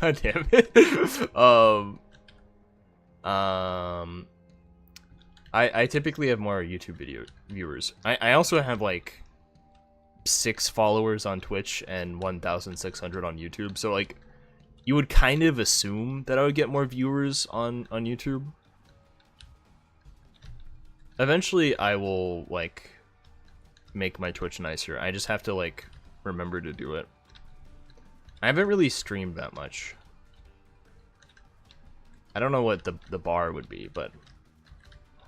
God damn it. I typically have more YouTube video viewers. I also have like 6 followers on Twitch and 1,600 on YouTube. So like, you would kind of assume that I would get more viewers on YouTube. Eventually, I will like make my Twitch nicer. I just have to like remember to do it. I haven't really streamed that much. I don't know what the bar would be, but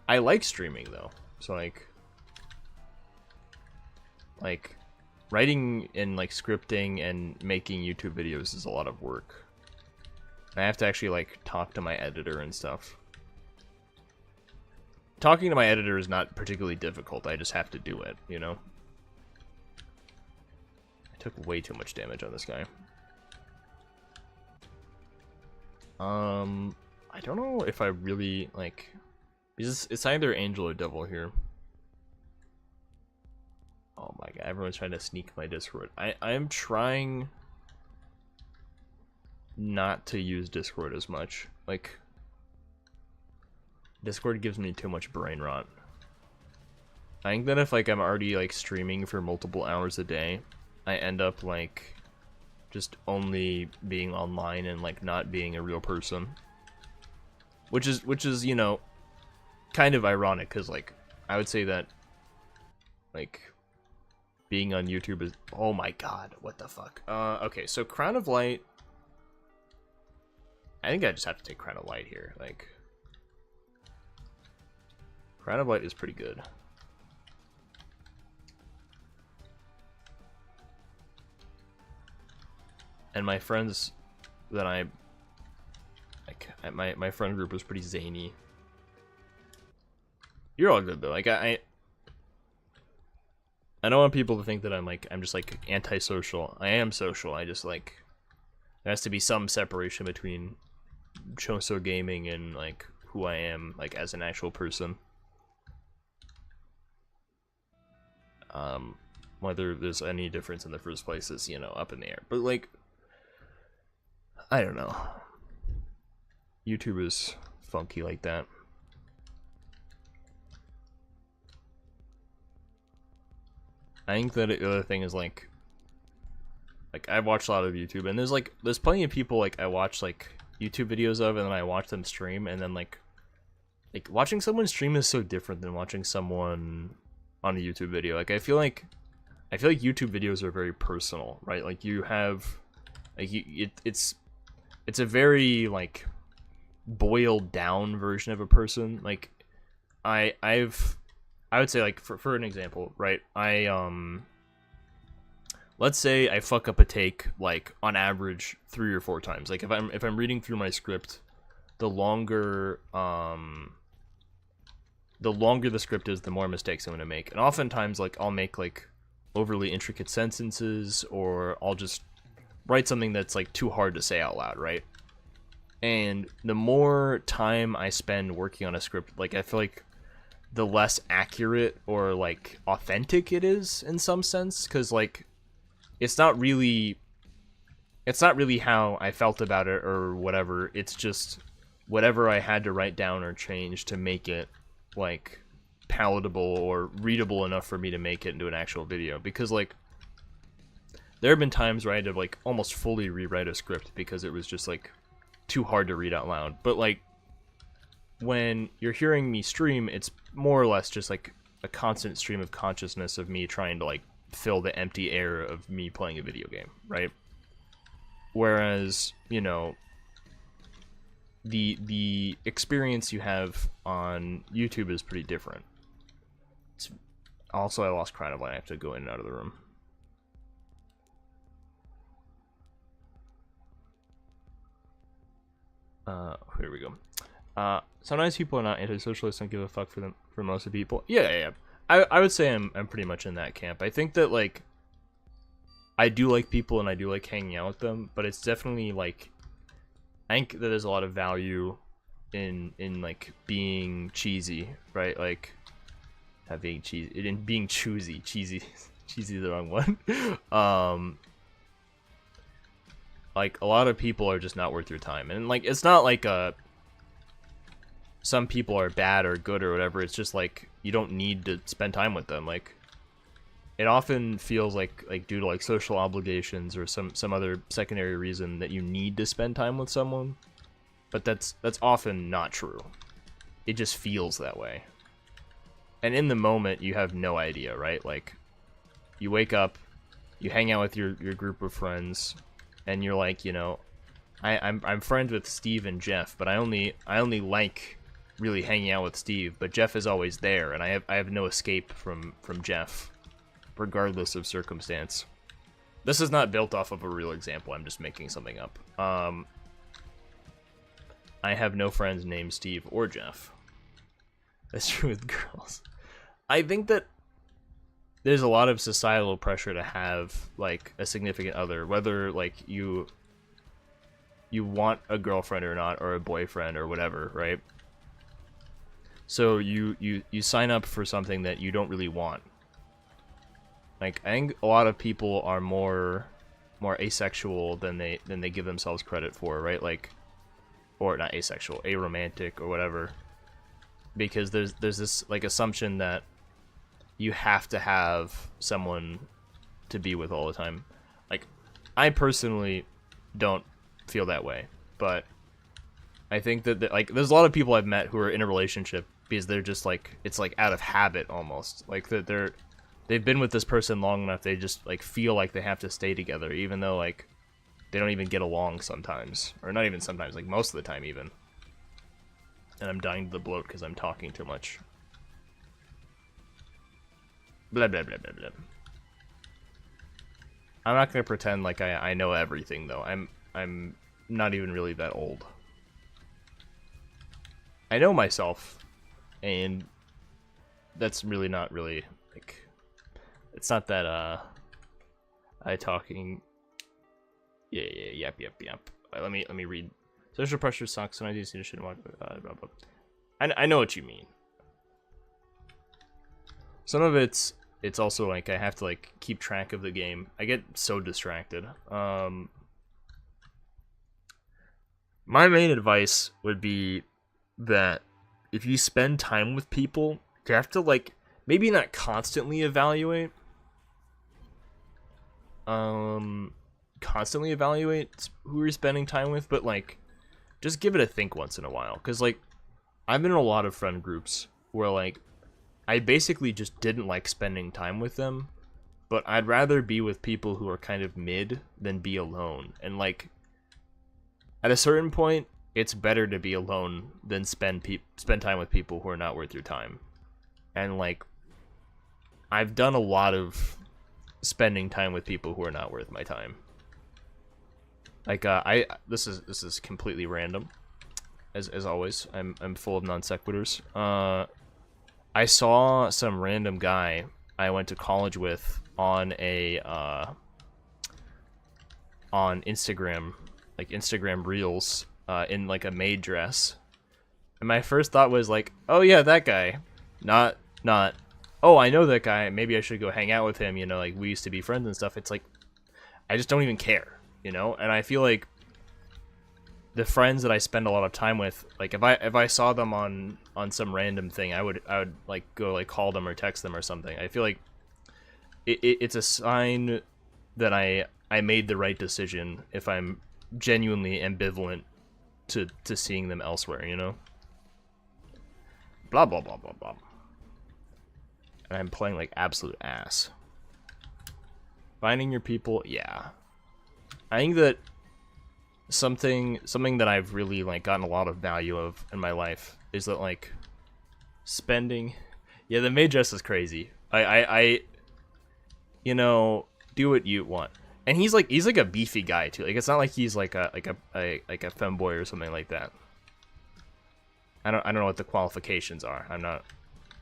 I like streaming though. So like writing and like scripting and making YouTube videos is a lot of work. I have to actually like talk to my editor and stuff. Talking to my editor is not particularly difficult. I just have to do it, you know? I took way too much damage on this guy. I don't know if I really, like... It's either angel or devil here. Oh my god, everyone's trying to sneak my Discord. I'm trying not to use Discord as much. Like... Discord gives me too much brain rot. I think that if like I'm already like streaming for multiple hours a day, I end up like just only being online and like not being a real person. Which is, you know, kind of ironic because like I would say that like being on YouTube is, oh my god, what the fuck. Okay, so Crown of Light. I think I just have to take Crown of Light here, like Crown of Light is pretty good. and my friends that my friend group was pretty zany. You're all good though. Like I don't want people to think that I'm just like antisocial. I am social. I just like there has to be some separation between Choso gaming and like who I am like as an actual person. Whether there's any difference in the first place is, you know, up in the air. But like I don't know. YouTube is funky like that. I think that the other thing is like I watch a lot of YouTube, and there's plenty of people like I watch like YouTube videos of, and then I watch them stream, and then like watching someone stream is so different than watching someone on a YouTube video. Like I feel like YouTube videos are very personal, right? Like you have like it's a very like boiled down version of a person. Like I would say, like, for an example, right? Let's say I fuck up a take, like, on average 3 or 4 times. Like, if I'm reading through my script, the longer the script is, the more mistakes I'm gonna make. And oftentimes, like, I'll make, like, overly intricate sentences, or I'll just write something that's, like, too hard to say out loud, right? And the more time I spend working on a script, like, I feel like the less accurate or like authentic it is in some sense, because like it's not really how I felt about it or whatever. It's just whatever I had to write down or change to make it like palatable or readable enough for me to make it into an actual video. Because like there have been times where I had to like almost fully rewrite a script because it was just like too hard to read out loud. But like when you're hearing me stream, it's more or less just like a constant stream of consciousness of me trying to like fill the empty air of me playing a video game, right? Whereas, you know, the experience you have on YouTube is pretty different. Also, I lost Crown of Line. I have to go in and out of the room. Here we go. Sometimes people are not anti-socialists, don't give a fuck for most of the people. Yeah. I would say I'm pretty much in that camp. I think that like I do like people and I do like hanging out with them, but it's definitely like I think that there's a lot of value in like being cheesy, right? Like being cheesy, in being choosy. Cheesy is the wrong one. Like a lot of people are just not worth your time, and like it's not like some people are bad or good or whatever. It's just like you don't need to spend time with them. Like it often feels like due to like social obligations or some other secondary reason that you need to spend time with someone, but that's often not true. It just feels that way, and in the moment you have no idea, right? Like you wake up, you hang out with your group of friends, and you're like, you know, I'm friends with Steve and Jeff, but I only like really hanging out with Steve, but Jeff is always there, and I have no escape from Jeff, regardless of circumstance. This is not built off of a real example. I'm just making something up. I have no friends named Steve or Jeff. That's true with girls. I think that there's a lot of societal pressure to have like a significant other, whether like you want a girlfriend or not, or a boyfriend or whatever, right? So you sign up for something that you don't really want. Like I think a lot of people are more asexual than they give themselves credit for, right? Like, or not asexual, aromantic or whatever, because there's this like assumption that you have to have someone to be with all the time. Like I personally don't feel that way, but I think that like there's a lot of people I've met who are in a relationship because they're just like, it's like out of habit almost, like that they've been with this person long enough, they just like feel like they have to stay together, even though like they don't even get along sometimes, or not even sometimes, like most of the time even. And I'm dying to the bloat because I'm talking too much. Blah blah blah blah blah. I'm not gonna pretend like I know everything though. I'm not even really that old. I know myself, and that's really not really like, it's not that I talking. Yeah, yep. Let me read. Social pressure sucks, and I do see the shit. I know what you mean. Some of it's also like I have to like keep track of the game. I get so distracted. My main advice would be that if you spend time with people, you have to like maybe not constantly evaluate who you're spending time with, but like just give it a think once in a while. Cause like I've been in a lot of friend groups where like I basically just didn't like spending time with them, but I'd rather be with people who are kind of mid than be alone. And like at a certain point, it's better to be alone than spend time with people who are not worth your time. And like I've done a lot of spending time with people who are not worth my time. Like this is completely random, as always. I'm full of non sequiturs. I saw some random guy I went to college with on a on Instagram, like Instagram Reels, in like a maid dress, and my first thought was like, oh yeah, that guy, not oh, I know that guy, maybe I should go hang out with him, you know, like we used to be friends and stuff. It's like I just don't even care, you know. And I feel like the friends that I spend a lot of time with, like if I saw them on some random thing, I would like go like call them or text them or something. I feel like it's a sign that I made the right decision if I'm genuinely ambivalent to seeing them elsewhere, you know. Blah blah blah blah blah. And I'm playing like absolute ass. Finding your people, yeah. I think that something that I've really like gotten a lot of value of in my life is that like spending, yeah, the maid dress is crazy. I you know, do what you want. And he's like a beefy guy too. Like it's not like he's like a femboy or something like that. I don't know what the qualifications are. I'm not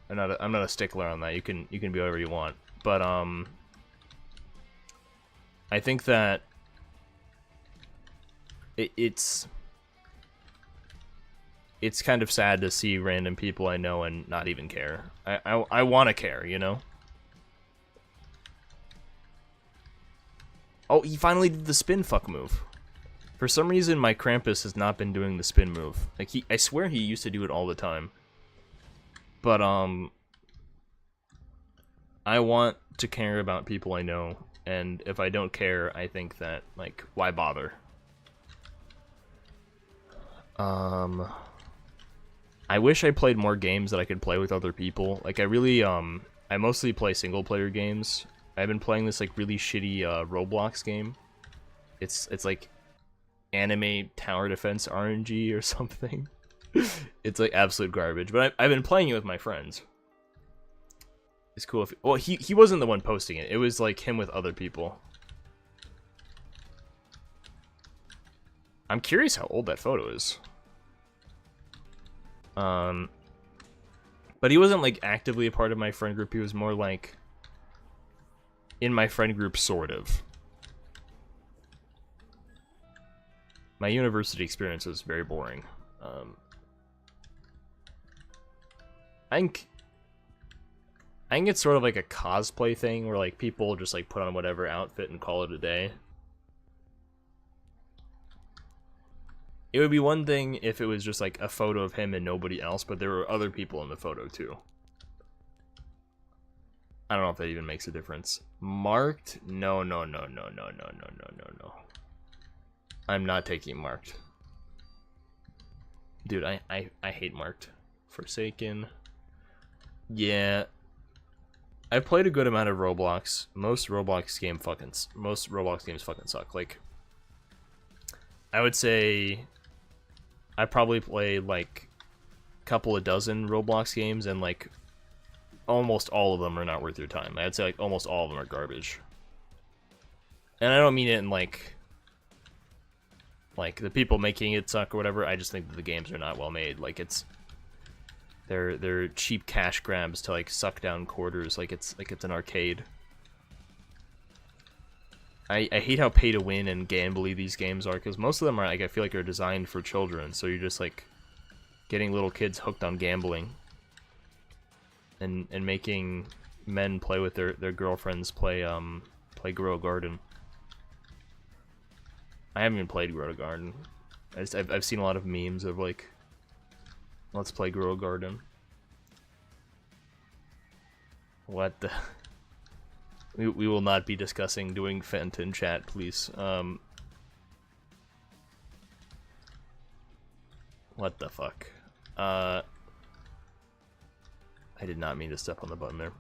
a stickler on that. You can be whatever you want. But I think that it's kind of sad to see random people I know and not even care. I want to care, you know? Oh, he finally did the spin fuck move. For some reason, my Krampus has not been doing the spin move. Like I swear he used to do it all the time. But I want to care about people I know, and if I don't care, I think that like why bother? I wish I played more games that I could play with other people. Like I really I mostly play single player games. I've been playing this like really shitty Roblox game. It's like anime tower defense RNG or something. It's like absolute garbage, but I've been playing it with my friends. It's cool if well he wasn't the one posting it. It was like him with other people. I'm curious how old that photo is. But he wasn't like actively a part of my friend group. He was more like in my friend group, sort of. My university experience was very boring. I think it's sort of like a cosplay thing where like people just like put on whatever outfit and call it a day. It would be one thing if it was just like a photo of him and nobody else, but there were other people in the photo too. I don't know if that even makes a difference. Marked? No. I'm not taking marked. Dude, I hate marked. Forsaken. Yeah. I've played a good amount of Roblox. Most Roblox games fucking suck. Like, I would say I probably played like a couple of dozen Roblox games, and like almost all of them are not worth your time. I'd say like almost all of them are garbage. And I don't mean it in like the people making it suck or whatever. I just think that the games are not well made. Like they're cheap cash grabs to like suck down quarters. Like it's an arcade. I hate how pay to win and gambly these games are, because most of them are like, I feel like are designed for children. So you're just like getting little kids hooked on gambling and making men play with their girlfriends play Grow a Garden. I haven't even played Grow a Garden. I've seen a lot of memes of like, let's play Grow a Garden. What the? We will not be discussing doing Fent in chat, please. What the fuck? I did not mean to step on the button there.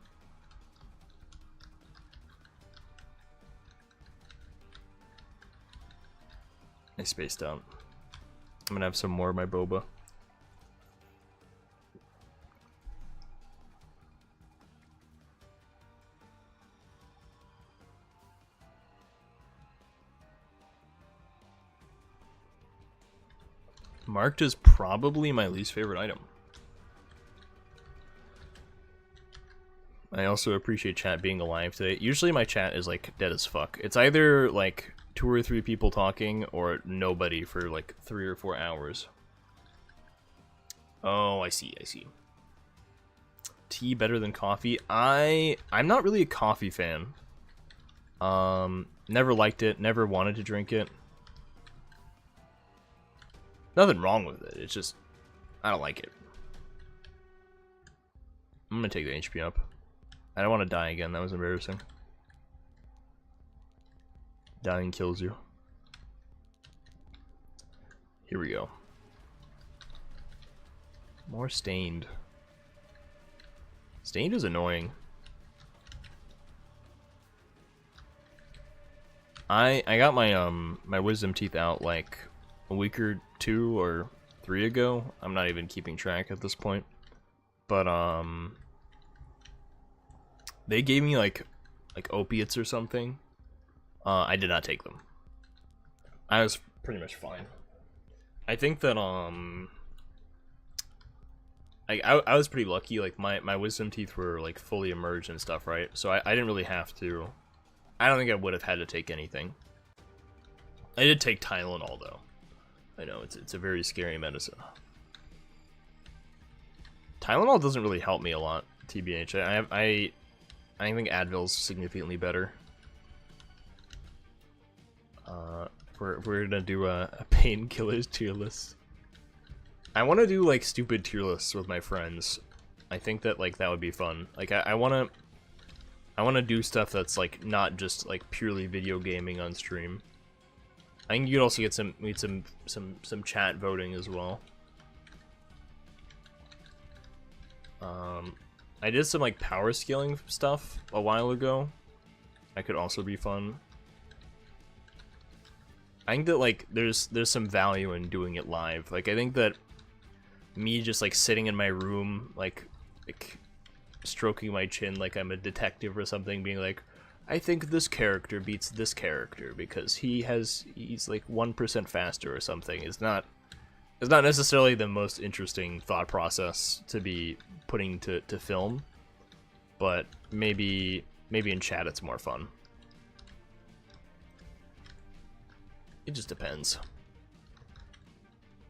I spaced out. I'm gonna have some more of my boba. Marked is probably my least favorite item. I also appreciate chat being alive today. Usually my chat is like dead as fuck. It's either like 2 or 3 people talking or nobody for like 3 or 4 hours. Oh, I see. Tea better than coffee? I'm not really a coffee fan. Never liked it, never wanted to drink it. Nothing wrong with it, it's just I don't like it. I'm gonna take the HP up. I don't want to die again, that was embarrassing. Dying kills you. Here we go. More stained. Stained is annoying. I got my my wisdom teeth out like a week or 2 or 3 ago. I'm not even keeping track at this point. But they gave me like opiates or something. I did not take them. I was pretty much fine. I think that I was pretty lucky. Like my wisdom teeth were like fully emerged and stuff, right? So I didn't really have to. I don't think I would have had to take anything. I did take Tylenol though. I know it's a very scary medicine. Tylenol doesn't really help me a lot, TBH. I think Advil's significantly better. We're gonna do a painkillers tier list. I want to do like stupid tier lists with my friends. I think that like that would be fun. Like I wanna do stuff that's like not just like purely video gaming on stream. I think you could also get some chat voting as well. I did some like power scaling stuff a while ago. That could also be fun. I think that like there's some value in doing it live. Like I think that me just like sitting in my room like stroking my chin like I'm a detective or something, being like, I think this character beats this character because he's like 1% faster or something, is not necessarily the most interesting thought process to be putting to film, but maybe in chat it's more fun. It just depends.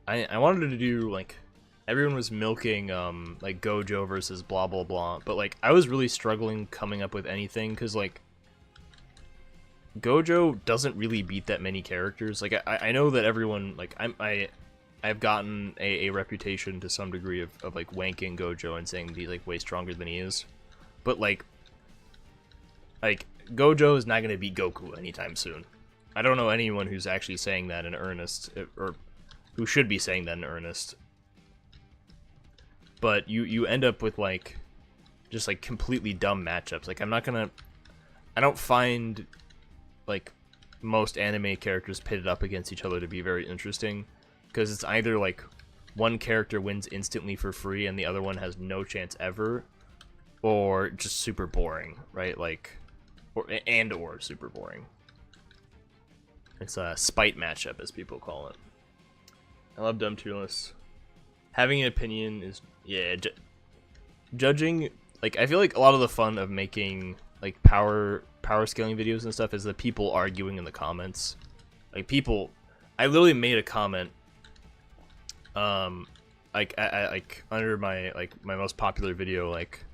I wanted to do like, everyone was milking like Gojo versus blah blah blah, but like I was really struggling coming up with anything because like Gojo doesn't really beat that many characters. Like I know that everyone like I've gotten a reputation to some degree of like wanking Gojo and saying he's like way stronger than he is, but like Gojo is not gonna beat Goku anytime soon. I don't know anyone who's actually saying that in earnest, or who should be saying that in earnest. But you end up with like just like completely dumb matchups. Like I don't find like most anime characters pitted up against each other to be very interesting, because it's either like one character wins instantly for free and the other one has no chance ever, or just super boring, right? Like or super boring. It's a spite matchup, as people call it. I love dumb tier lists. Having an opinion is, yeah, judging, like, I feel like a lot of the fun of making, like, power scaling videos and stuff is the people arguing in the comments. Like, people, I literally made a comment, like, like, under my, like, my most popular video, like,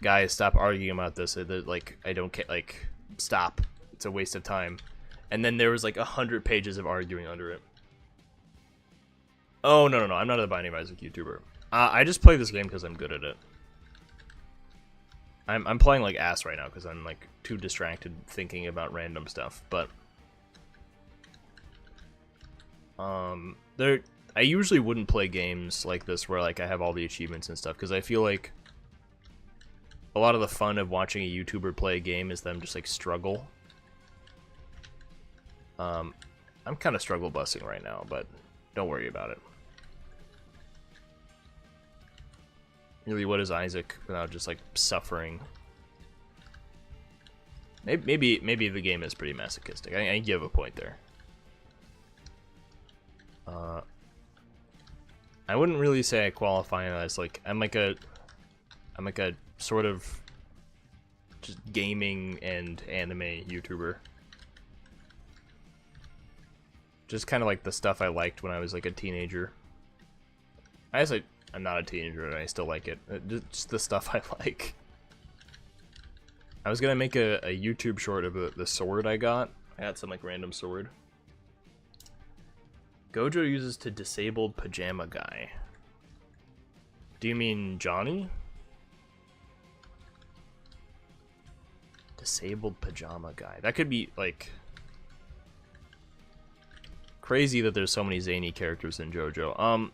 guys, stop arguing about this, like, I don't care, like, stop, it's a waste of time. And then there was, like, 100 pages of arguing under it. Oh, no, I'm not a Binding of Isaac YouTuber. I just play this game because I'm good at it. I'm playing like ass right now because I'm like too distracted thinking about random stuff, but I usually wouldn't play games like this where like I have all the achievements and stuff, because I feel like a lot of the fun of watching a YouTuber play a game is them just like struggle. I'm kind of struggle busting right now, but don't worry about it. Really, what is Isaac without just like suffering? Maybe the game is pretty masochistic. I give a point there. I wouldn't really say I qualify as like I'm like a sort of just gaming and anime YouTuber. Just kind of like the stuff I liked when I was like a teenager. I guess I'm not a teenager and I still like it. Just the stuff I like. I was gonna make a YouTube short of the sword I got. I got some like random sword. Gojo uses to disabled pajama guy. Do you mean Johnny? Disabled pajama guy. That could be like crazy that there's so many zany characters in JoJo.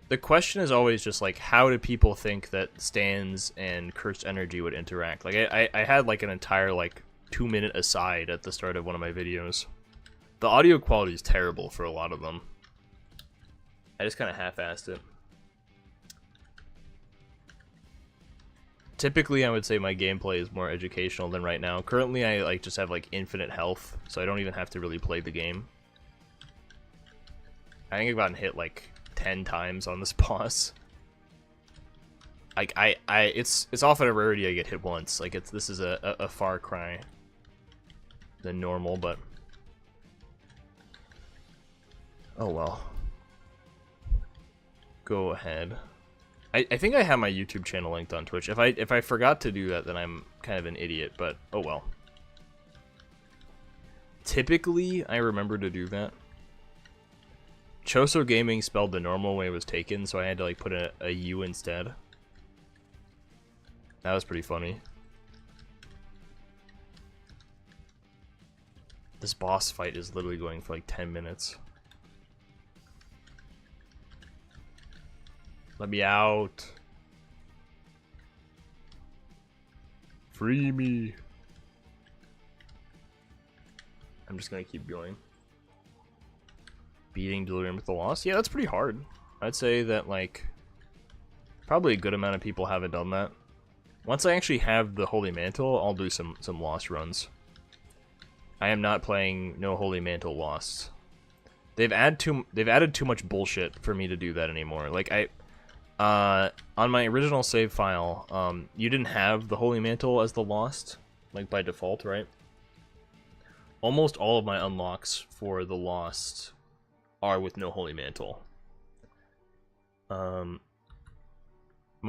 The question is always just like, how do people think that stands and cursed energy would interact? Like I had like an entire like 2-minute aside at the start of one of my videos. The audio quality is terrible for a lot of them. I just kind of half-assed it. Typically, I would say my gameplay is more educational than right now. Currently, I like just have like infinite health, so I don't even have to really play the game. I think I've gotten hit like 10 times on this boss. Like it's often a rarity I get hit once. Like this is a far cry than normal, but oh well. Go ahead. I think I have my YouTube channel linked on Twitch. If I forgot to do that, then I'm kind of an idiot, but oh well. Typically, I remember to do that. Choso Gaming spelled the normal way it was taken, so I had to like put a U instead. That was pretty funny. This boss fight is literally going for like 10 minutes. Let me out. Free me. I'm just gonna keep going. Beating Delirium with the Lost? Yeah, that's pretty hard. I'd say that, like, probably a good amount of people haven't done that. Once I actually have the Holy Mantle, I'll do some Lost runs. I am not playing no Holy Mantle Lost. They've added too much bullshit for me to do that anymore. Like, on my original save file, you didn't have the Holy Mantle as the Lost, like, by default, right? Almost all of my unlocks for the Lost are with no Holy Mantle. My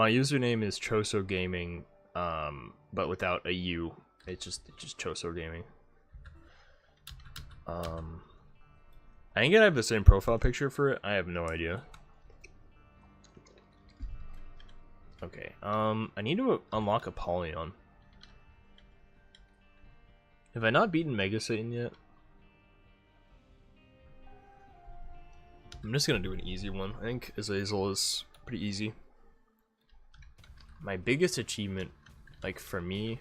username is Choso Gaming, but without a U. It's just Choso Gaming. I think I have the same profile picture for it. I have no idea. Okay. I need to unlock Apollyon. Have I not beaten Mega Satan yet? I'm just gonna do an easy one. I think Azazel is pretty easy. My biggest achievement, like for me,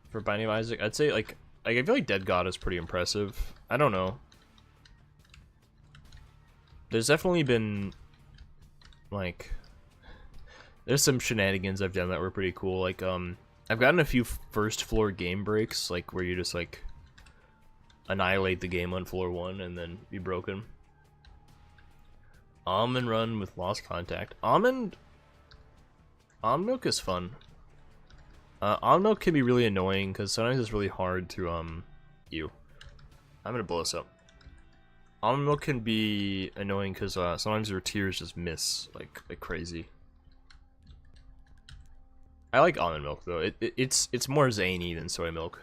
for Binding of Isaac, I'd say like I feel like Dead God is pretty impressive. I don't know. There's definitely been like there's some shenanigans I've done that were pretty cool. Like I've gotten a few first floor game breaks, like where you just like annihilate the game on floor 1 and then be broken. Almond run with lost contact. Almond milk is fun. Almond milk can be really annoying because sometimes it's really hard to I'm gonna blow this up. Almond milk can be annoying because sometimes your tears just miss like crazy. I like almond milk though. It's more zany than soy milk.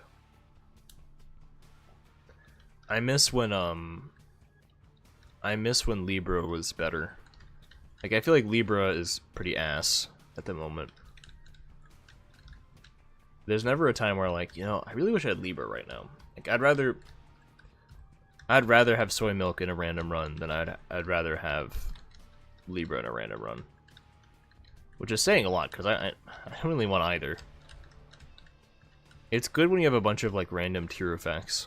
I miss when Libra was better. Like I feel like Libra is pretty ass at the moment. There's never a time where like, you know, I really wish I had Libra right now. Like I'd rather have soy milk in a random run than I'd rather have Libra in a random run. Which is saying a lot, because I don't really want either. It's good when you have a bunch of like random tier effects.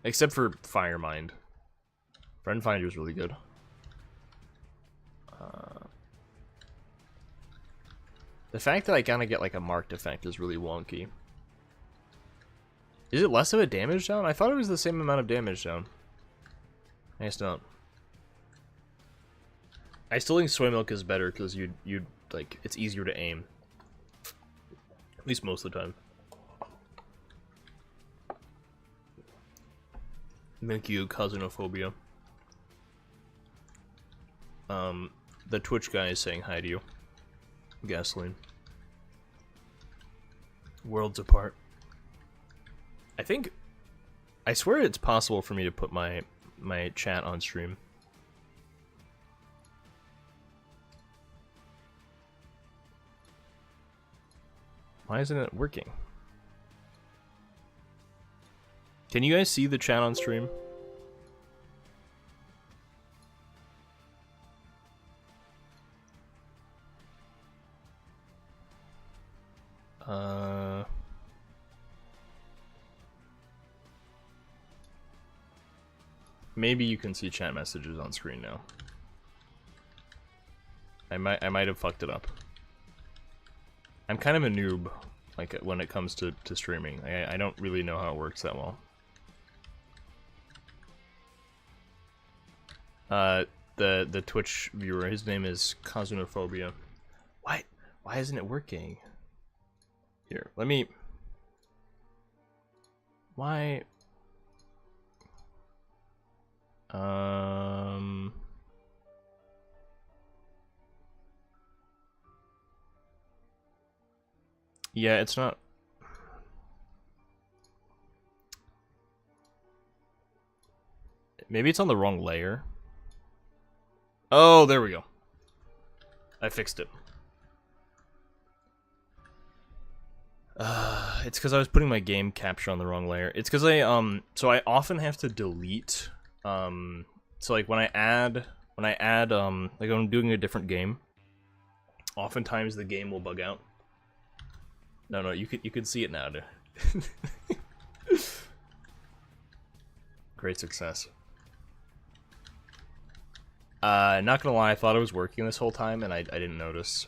Except for Firemind. Friend Finder is really good. The fact that I kind of get like a marked effect is really wonky. Is it less of a damage down? I thought it was the same amount of damage down. I guess not. I still think soy milk is better because you'd like it's easier to aim. At least most of the time. Thank you, Cousin-ophobia. The Twitch guy is saying hi to you. Gasoline. Worlds apart. I swear it's possible for me to put my chat on stream. Why isn't it working? Can you guys see the chat on stream? Maybe you can see chat messages on screen now. I might have fucked it up. I'm kind of a noob, like when it comes to streaming. I don't really know how it works that well. The Twitch viewer, his name is Cousin-ophobia. Why isn't it working? Here, let me. Why? Yeah, it's not. Maybe it's on the wrong layer. Oh, there we go. I fixed it. It's because I was putting my game capture on the wrong layer. It's because so I often have to delete, so like when I add, like I'm doing a different game, oftentimes the game will bug out. No, you could see it now, dude. Great success. Not gonna lie, I thought it was working this whole time, and I didn't notice.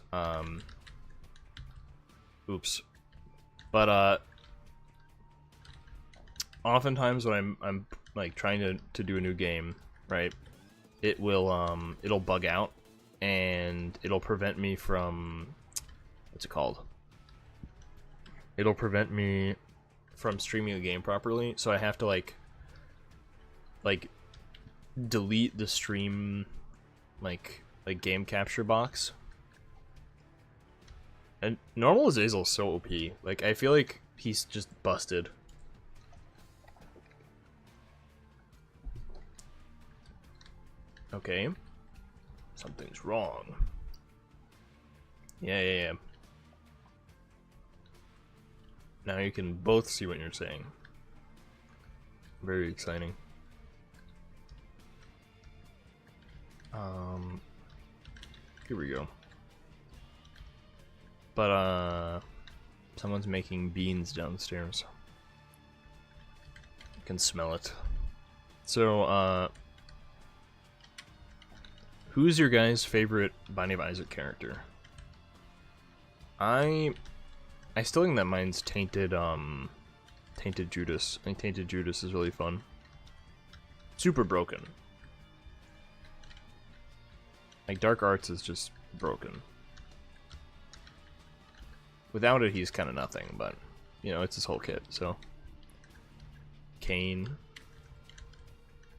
Oops. But oftentimes when I'm like trying to do a new game, right? It will it'll bug out, and it'll prevent me from what's it called? It'll prevent me from streaming the game properly, so I have to like delete the stream like game capture box. And normal Azazel's so OP. Like I feel like he's just busted. Okay. Something's wrong. Yeah. Now you can both see what you're saying. Very exciting. Here we go. But, someone's making beans downstairs. You can smell it. So, who's your guys' favorite Binding of Isaac character? I still think that mine's Tainted Judas. I think Tainted Judas is really fun. super broken. Like, Dark Arts is just broken. Without it, he's kind of nothing, but, you know, it's his whole kit, so. Kane.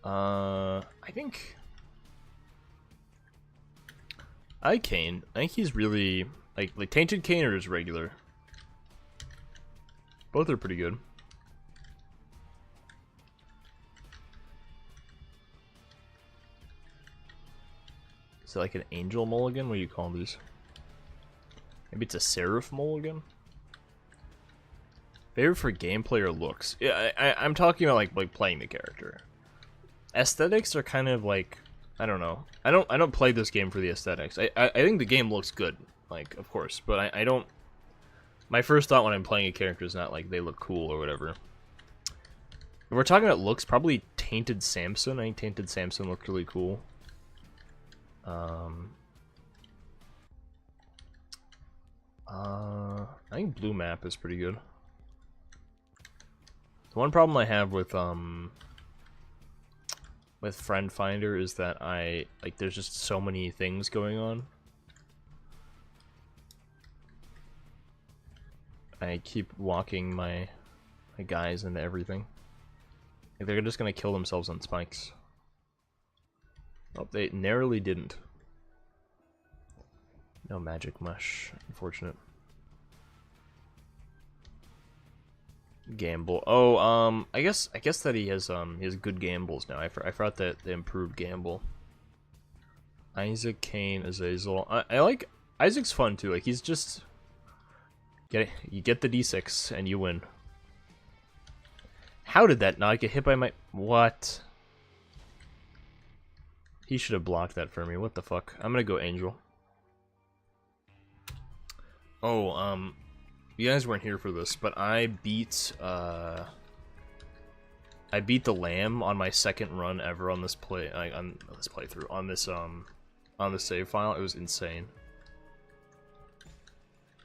I think... I like Kane. I think he's really... Like Tainted Kane or just regular? Both are pretty good. Is it like an angel mulligan? What do you call these? Maybe it's a seraph mulligan? Favorite for gameplay or looks? Yeah, I'm talking about like playing the character. Aesthetics are kind of like, I don't know. I don't play this game for the aesthetics. I think the game looks good, like, of course, but I don't. My first thought when I'm playing a character is not like they look cool or whatever. If we're talking about looks, probably Tainted Samson. I think Tainted Samson looked really cool. I think Blue Map is pretty good. The one problem I have with Friend Finder is that there's just so many things going on. I keep walking my guys into everything. Like, they're just gonna kill themselves on spikes. Oh, they narrowly didn't. No magic mush, unfortunate. Gamble. Oh, I guess that he has good gambles now. I forgot that they improved gamble. Isaac, Kane, Azazel. I like Isaac's fun too. Like, he's just you get the D6 and you win. How did that not get hit by my what? He should have blocked that for me. What the fuck? I'm gonna go Angel. Oh, you guys weren't here for this, but I beat the lamb on my second run ever on this playthrough on this save file. It was insane.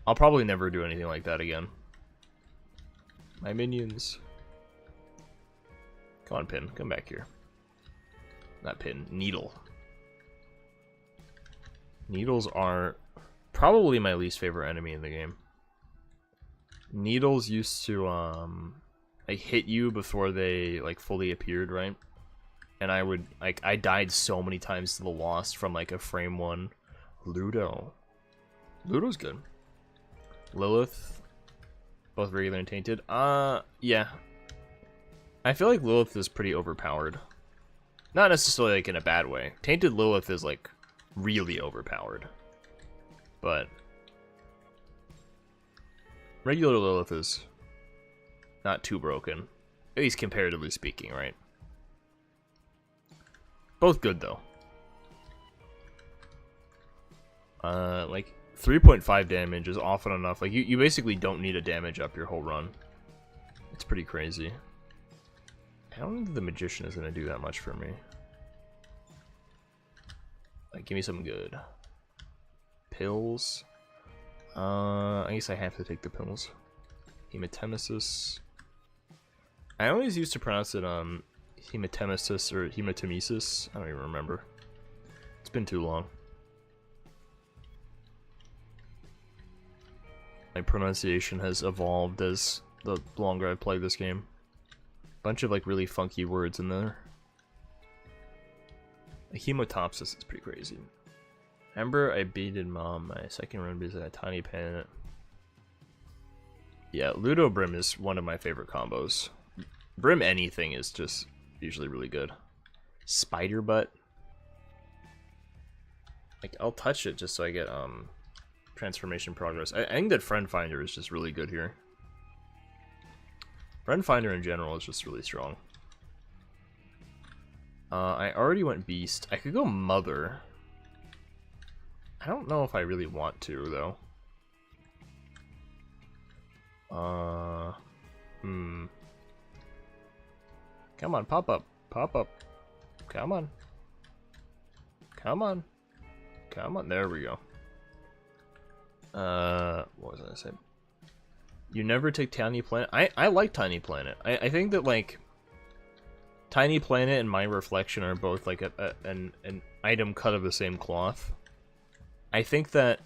I'll probably never do anything like that again. My minions. Come on, Pin. Come back here. Not Pin. Needle. Needles are probably my least favorite enemy in the game. Needles used to like hit you before they like fully appeared, right? And I died so many times to the Lost from like a frame 1. Ludo's good. Lilith, both regular and tainted. Yeah. I feel like Lilith is pretty overpowered. Not necessarily like in a bad way. Tainted Lilith is like really overpowered. But regular Lilith is not too broken. At least comparatively speaking, right? Both good though. Like 3.5 damage is often enough. Like you basically don't need a damage up your whole run. It's pretty crazy. I don't think the Magician is gonna do that much for me. Like, give me something good. Pills. I guess I have to take the pills. Hematemesis. I always used to pronounce it hematemesis or hematemesis. I don't even remember. It's been too long. My pronunciation has evolved as the longer I play this game. Bunch of like really funky words in there. A hemotopsis is pretty crazy. Remember, I beated Mom my second run because I had a tiny pan in it. Yeah, Ludo Brim is one of my favorite combos. Brim anything is just usually really good. Spider Butt. Like, I'll touch it just so I get transformation progress. I think that Friend Finder is just really good here. Friend Finder in general is just really strong. I already went Beast. I could go Mother. I don't know if I really want to, though. Come on, pop up. Pop up. Come on. Come on. Come on. There we go. What was I gonna say? You never take Tiny Planet? I like Tiny Planet. I think that, like, Tiny Planet and My Reflection are both like an item cut of the same cloth. I think that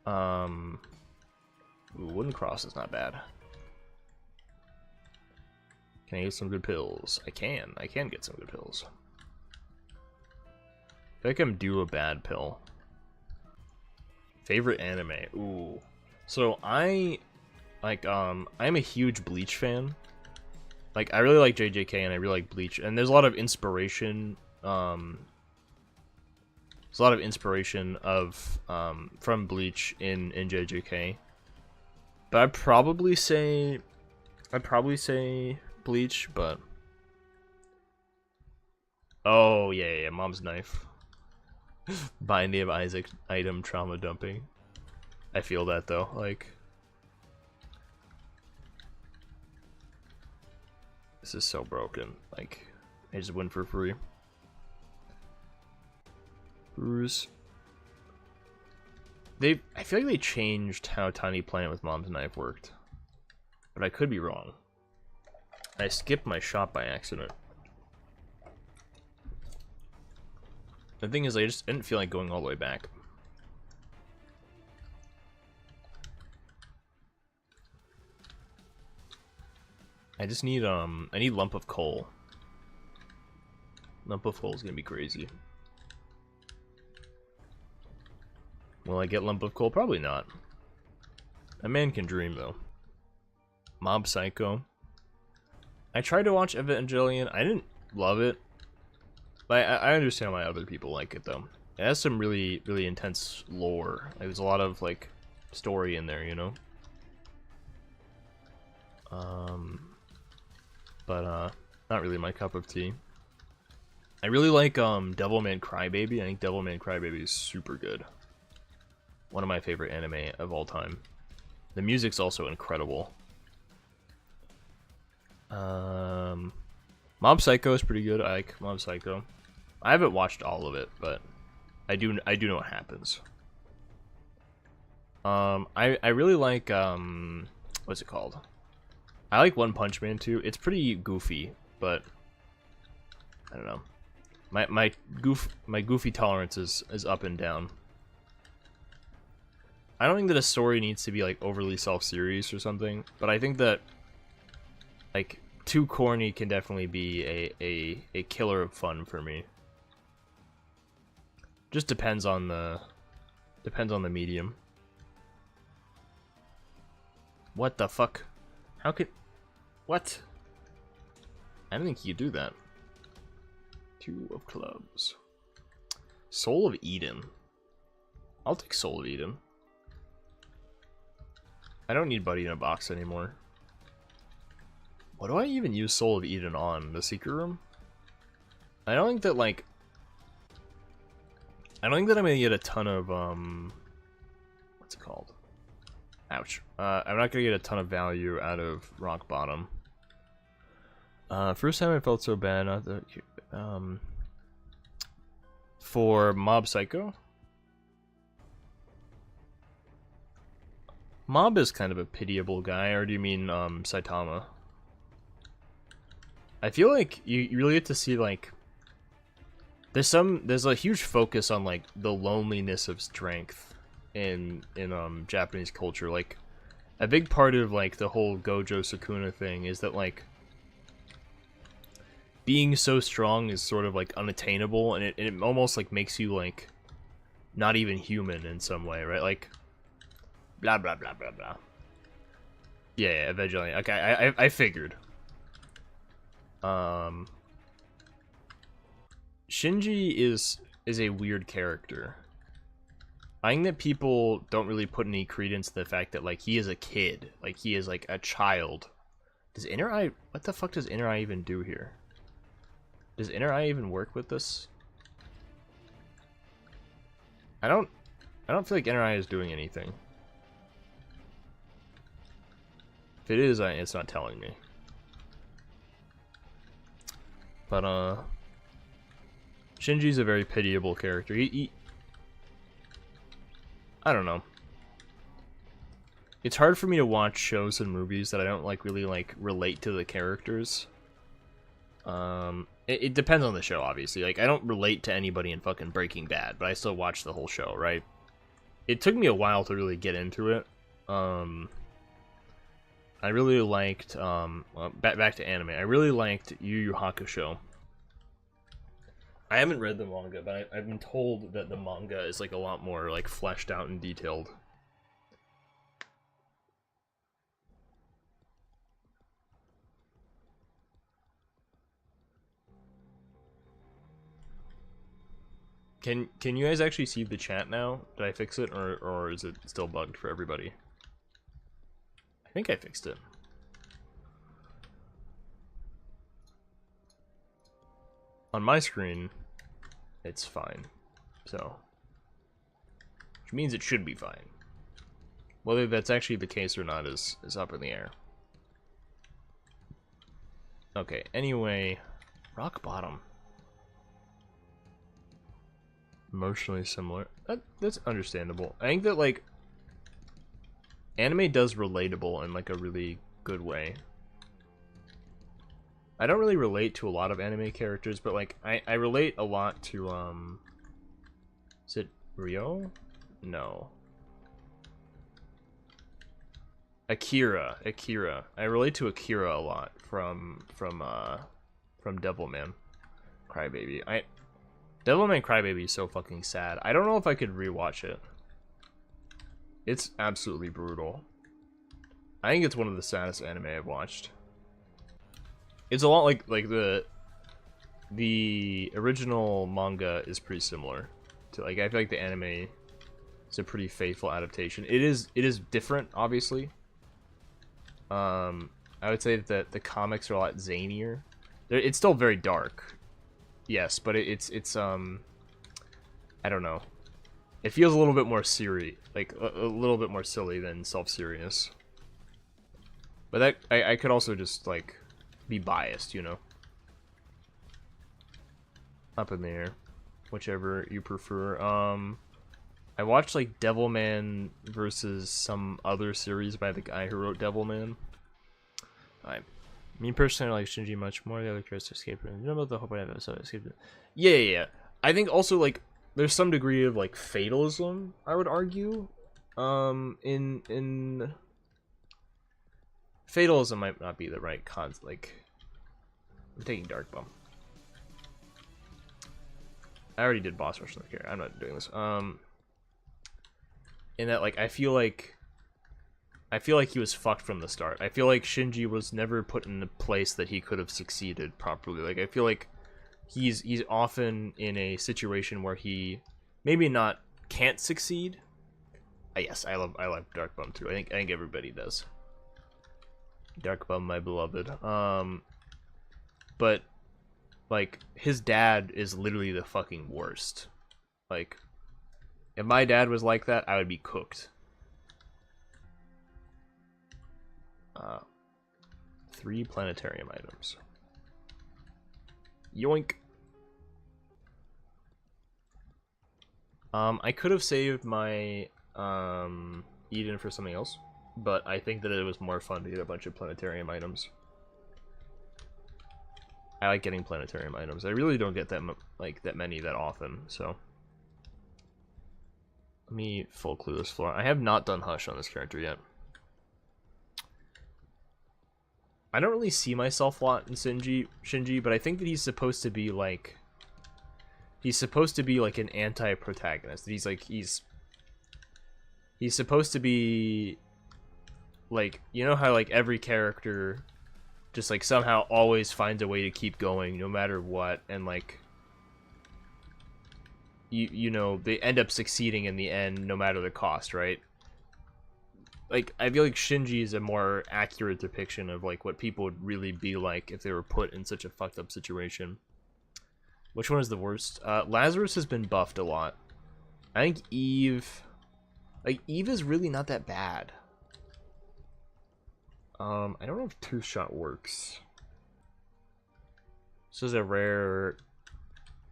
ooh, Wooden Cross is not bad. Can I get some good pills? I can get some good pills. I feel like I'm due a bad pill. Favorite anime? Ooh. So I'm a huge Bleach fan. Like, I really like JJK and I really like Bleach, and there's a lot of inspiration. There's a lot of inspiration from Bleach in JJK. But I'd probably say Bleach, but oh yeah, Mom's Knife. Binding of Isaac item trauma dumping. I feel that though, like this is so broken. Like I just win for free. Bruce. I feel like they changed how Tiny Planet with Mom's Knife worked. But I could be wrong. I skipped my shot by accident. The thing is, I just didn't feel like going all the way back. I just need, I need Lump of Coal. Lump of Coal is gonna be crazy. Will I get Lump of Coal? Probably not. A man can dream, though. Mob Psycho. I tried to watch Evangelion. I didn't love it. But I understand why other people like it, though. It has some really, really intense lore. Like, there's a lot of, like, story in there, you know? Not really my cup of tea. I really like, Devilman Crybaby. I think Devilman Crybaby is super good. One of my favorite anime of all time. The music's also incredible. Mob Psycho is pretty good. I like Mob Psycho. I haven't watched all of it, but I do know what happens. I really like what's it called? I like One Punch Man too. It's pretty goofy, but I don't know. My goofy tolerance is up and down. I don't think that a story needs to be like overly self-serious or something, but I think that like too corny can definitely be a killer of fun for me. Just depends on the medium. What the fuck? How could what? I don't think you could do that. Two of Clubs. Soul of Eden. I'll take Soul of Eden. I don't need Buddy in a Box anymore. What do I even use Soul of Eden on? The Secret Room? I don't think that, like... I don't think that I'm gonna get a ton of, what's it called? Ouch. I'm not gonna get a ton of value out of Rock Bottom. First time I felt so bad, not the... For Mob Psycho? Mob is kind of a pitiable guy, or do you mean, Saitama? I feel like you really get to see, like... There's a huge focus on, like, the loneliness of strength in Japanese culture. Like, a big part of, like, the whole Gojo Sukuna thing is that, like, being so strong is sort of, like, unattainable, and it almost, like, makes you, like, not even human in some way, right? Like... Blah, blah, blah, blah, blah. Yeah, Evangelion. Okay, I figured. Shinji is a weird character. I think that people don't really put any credence to the fact that, like, he is a kid. Like, he is, like, a child. Does Inner Eye... What the fuck does Inner Eye even do here? Does Inner Eye even work with this? I don't feel like Inner Eye is doing anything. If it is, it's not telling me. But, Shinji's a very pitiable character. He I don't know. It's hard for me to watch shows and movies that I don't, like, really, like, relate to the characters. It depends on the show, obviously. Like, I don't relate to anybody in fucking Breaking Bad, but I still watch the whole show, right? It took me a while to really get into it. I really liked, well, back to anime. I really liked Yu Yu Hakusho. I haven't read the manga, but I've been told that the manga is like a lot more like fleshed out and detailed. Can you guys actually see the chat now? Did I fix it, or is it still bugged for everybody? I think I fixed it. On my screen, it's fine. So, which means it should be fine. Whether that's actually the case or not is up in the air. Okay, anyway, rock bottom. Emotionally similar. That's understandable. I think that, like, anime does relatable in, like, a really good way. I don't really relate to a lot of anime characters, but, like, I relate a lot to, is it Ryo? No. Akira. I relate to Akira a lot from Devilman Crybaby. Devilman Crybaby is so fucking sad. I don't know if I could rewatch it. It's absolutely brutal. I think it's one of the saddest anime I've watched. It's a lot like the original manga is pretty similar to, like, I feel like the anime is a pretty faithful adaptation. It is different, obviously. I would say that the comics are a lot zanier. It's still very dark. Yes, but it's I don't know. It feels a little bit more serious, like a little bit more silly than self-serious. But that I could also just like be biased, you know. Up in the air, whichever you prefer. I watched like Devilman versus some other series by the guy who wrote Devilman. Me personally, I like Shinji much more. The other characters escaped. You know about the whole point of episode escaped. Yeah. I think also like there's some degree of like fatalism, I would argue. In fatalism might not be the right cons. Like, I'm taking Dark Bum. I already did boss rush in the character. I'm not doing this. In that, like, I feel like he was fucked from the start. I feel like Shinji was never put in a place that he could have succeeded properly. Like, I feel like he's often in a situation where he maybe not can't succeed. Yes, I love Dark Bum too. I think everybody does. Dark Bum, my beloved. But like his dad is literally the fucking worst. Like, if my dad was like that, I would be cooked. 3 planetarium items. Yoink. I could have saved my Eden for something else, but I think that it was more fun to get a bunch of planetarium items. I like getting planetarium items. I really don't get that many that often, so. Let me full clue this floor. I have not done Hush on this character yet. I don't really see myself a lot in Shinji, but I think that he's supposed to be like an anti-protagonist. He's supposed to be like, you know how like every character just like somehow always finds a way to keep going no matter what, and like you know, they end up succeeding in the end no matter the cost, right? Like, I feel like Shinji is a more accurate depiction of like what people would really be like if they were put in such a fucked up situation. Which one is the worst? Lazarus has been buffed a lot. I think Eve is really not that bad. I don't know if Tooth Shot works. This is a rare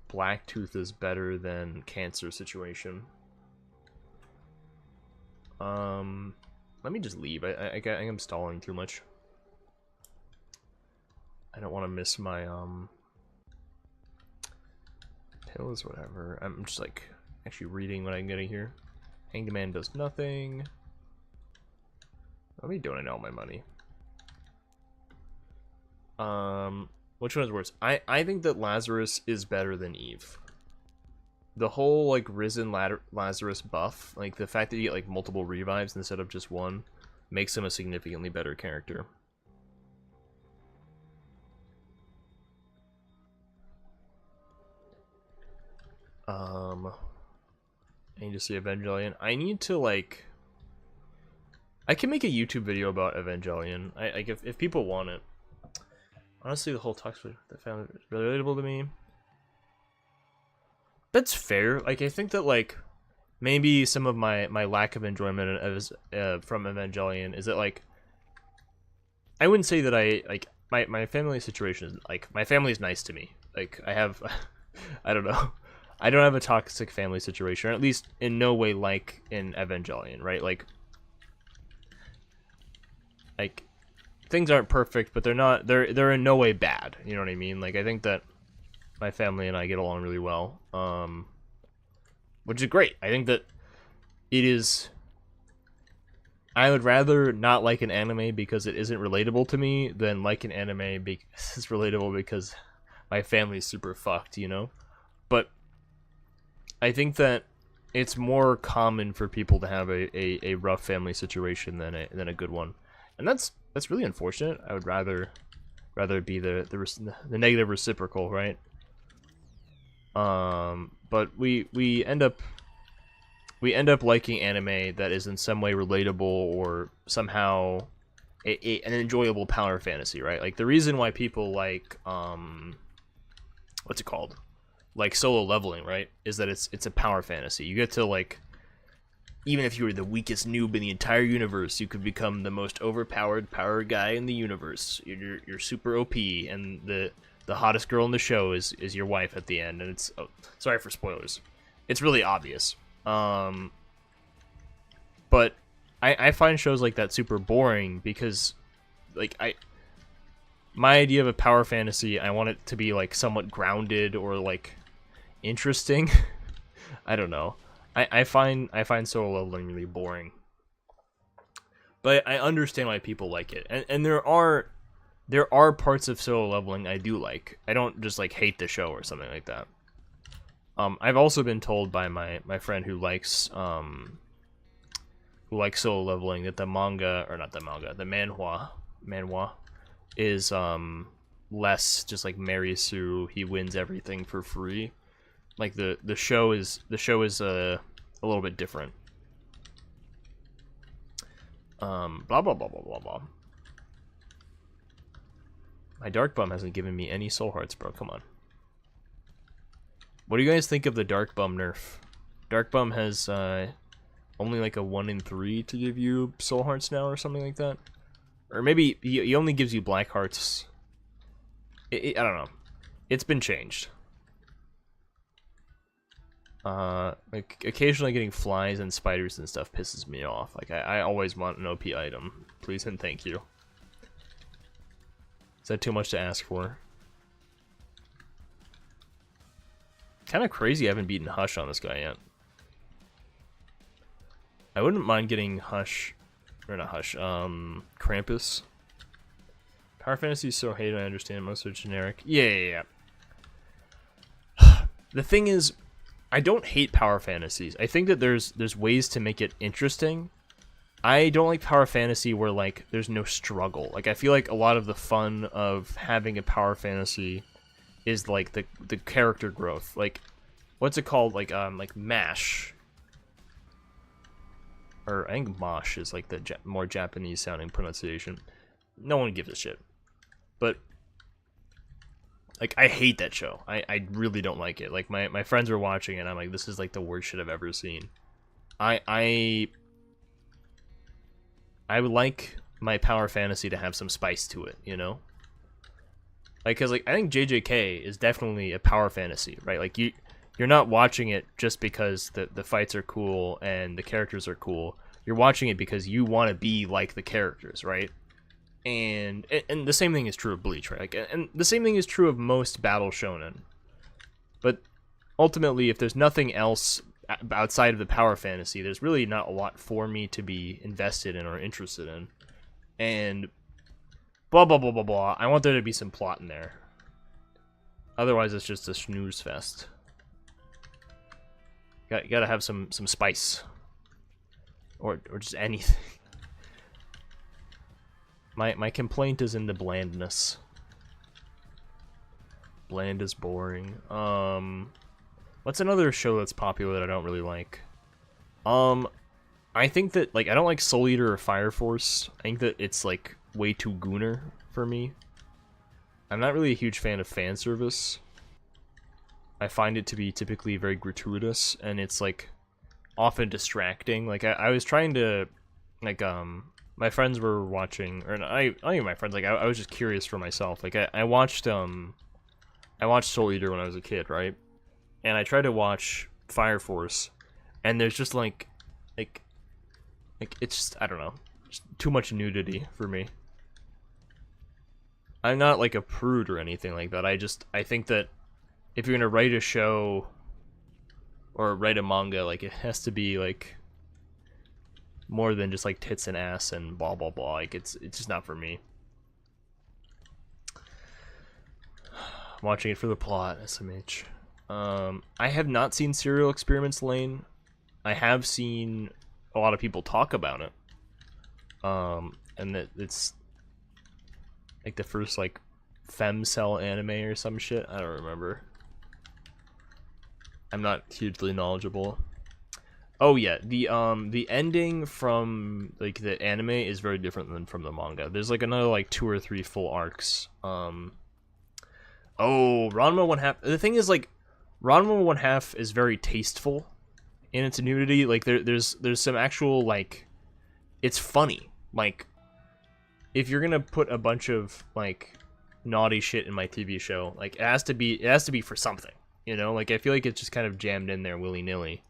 Black Tooth is better than Cancer situation. Let me just leave. I think I'm stalling too much. I don't want to miss my pills, whatever. I'm just like actually reading what I'm getting here. Hanged Man does nothing. Let me donate all my money. Which one is worse? I think that Lazarus is better than Eve. The whole like risen Lazarus buff, like the fact that you get like multiple revives instead of just one, makes him a significantly better character. I need to see Evangelion. I need to like. I can make a YouTube video about Evangelion. Like if people want it. Honestly, the whole toxic that found it really relatable to me. That's fair. Like I think that like maybe some of my lack of enjoyment from Evangelion is that like I wouldn't say that I like my family situation is like my family is nice to me. Like I have I don't know. I don't have a toxic family situation, or at least in no way like in Evangelion, right? Like things aren't perfect, but they're in no way bad. You know what I mean? Like I think that my family and I get along really well, which is great. I think that it is. I would rather not like an anime because it isn't relatable to me than like an anime because it's relatable because my family's super fucked, you know? But I think that it's more common for people to have a rough family situation than a good one. And that's really unfortunate. I would rather be the negative reciprocal, right? But we end up liking anime that is in some way relatable or somehow an enjoyable power fantasy, right? Like the reason why people like what's it called? Like Solo Leveling, right? Is that it's a power fantasy. You get to like, even if you were the weakest noob in the entire universe, you could become the most overpowered power guy in the universe. You're super OP, and the hottest girl in the show is your wife at the end. And it's sorry for spoilers. It's really obvious. But I find shows like that super boring because, like my idea of a power fantasy, I want it to be like somewhat grounded or like interesting. I don't know. I find Solo Leveling really boring. But I understand why people like it. And there are parts of Solo Leveling I do like. I don't just like hate the show or something like that. I've also been told by my friend who likes Solo Leveling that the manga, or not the manga, the manhwa is less just like Mary Sue, he wins everything for free. Like the show is a little bit different. Blah blah blah blah blah blah. My Dark Bum hasn't given me any soul hearts, bro. Come on. What do you guys think of the Dark Bum nerf? Dark Bum has only like a 1 in 3 to give you soul hearts now, or something like that. Or maybe he only gives you black hearts. I don't know. It's been changed. Like occasionally getting flies and spiders and stuff pisses me off. Like I always want an OP item, please and thank you. Is that too much to ask for? Kind of crazy I haven't beaten Hush on this guy yet. I wouldn't mind getting Hush, or not Hush, Krampus. Power Fantasy is so hated, I understand, most are generic. Yeah. The thing is, I don't hate power fantasies. I think that there's ways to make it interesting. I don't like power fantasy where like there's no struggle. Like I feel like a lot of the fun of having a power fantasy is like the character growth. Like what's it called? Like MASH. Or I think Mosh is like the more Japanese sounding pronunciation. No one gives a shit. But like, I hate that show. I really don't like it. Like, my friends were watching it, and I'm like, this is, like, the worst shit I've ever seen. I would like my power fantasy to have some spice to it, you know? Like, because, like, I think JJK is definitely a power fantasy, right? Like, you're not watching it just because the fights are cool and the characters are cool. You're watching it because you want to be like the characters, right? And the same thing is true of Bleach, right? Like, and the same thing is true of most battle shonen. But ultimately, if there's nothing else outside of the power fantasy, there's really not a lot for me to be invested in or interested in. And blah blah blah blah blah. I want there to be some plot in there. Otherwise, it's just a snooze fest. Gotta have some spice, or just anything. My complaint is in the blandness. Bland is boring. What's another show that's popular that I don't really like? I think that, like, I don't like Soul Eater or Fire Force. I think that it's, like, way too gooner for me. I'm not really a huge fan of fan service. I find it to be typically very gratuitous, and it's, like, often distracting. Like, I was trying to, like, my friends were watching, or not even my friends, like, I was just curious for myself. Like, I watched Soul Eater when I was a kid, right? And I tried to watch Fire Force, and there's just, like, it's just, I don't know, just too much nudity for me. I'm not, like, a prude or anything like that. I think that if you're gonna write a show or write a manga, like, it has to be, like, more than just, like, tits and ass and blah blah blah. Like, it's just not for me. I'm watching it for the plot, SMH. I have not seen Serial Experiments Lane. I have seen a lot of people talk about it. And that it's like the first, like, femcel anime or some shit. I don't remember. I'm not hugely knowledgeable. Oh yeah, the ending from, like, the anime is very different than from the manga. There's, like, another, like, 2 or 3 full arcs. Oh, Ranma 1/2. The thing is, like, Ranma 1/2 is very tasteful in its nudity. Like, there's some actual, like, it's funny. Like, if you're gonna put a bunch of, like, naughty shit in my TV show, like, it has to be for something, you know? Like, I feel like it's just kind of jammed in there willy-nilly.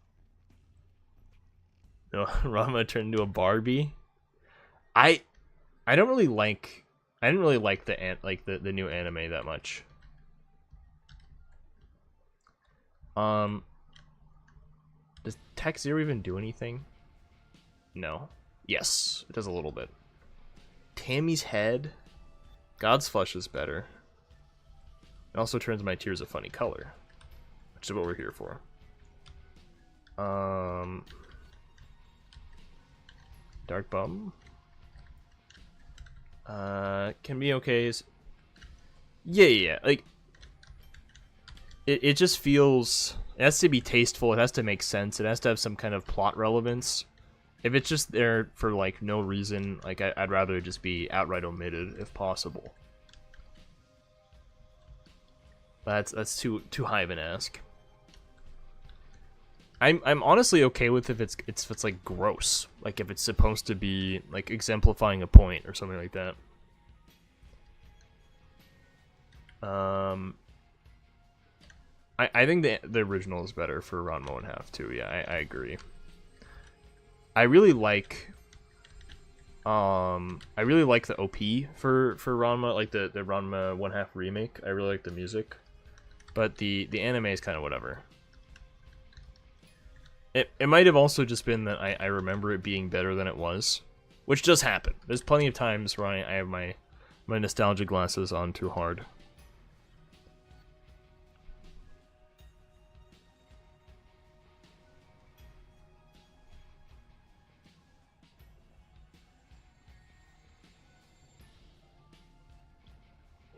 No, Ranma turned into a Barbie. I didn't really like the new anime that much. Does Tech Zero even do anything? No. Yes, it does a little bit. Tammy's head. God's flesh is better. It also turns my tears a funny color, which is what we're here for. Dark Bum. Can be okay. Yeah. Like, it just feels. It has to be tasteful. It has to make sense. It has to have some kind of plot relevance. If it's just there for, like, no reason, like, I'd rather it just be outright omitted if possible. That's too high of an ask. I'm honestly okay with if it's like gross, like if it's supposed to be, like, exemplifying a point or something like that. I think the original is better for Ranma 1/2 too. Yeah, I agree. I really like the OP for Ranma, like the Ranma 1/2 remake. I really like the music, but the anime is kind of whatever. It might have also just been that I remember it being better than it was, which does happen. There's plenty of times where I have my nostalgia glasses on too hard.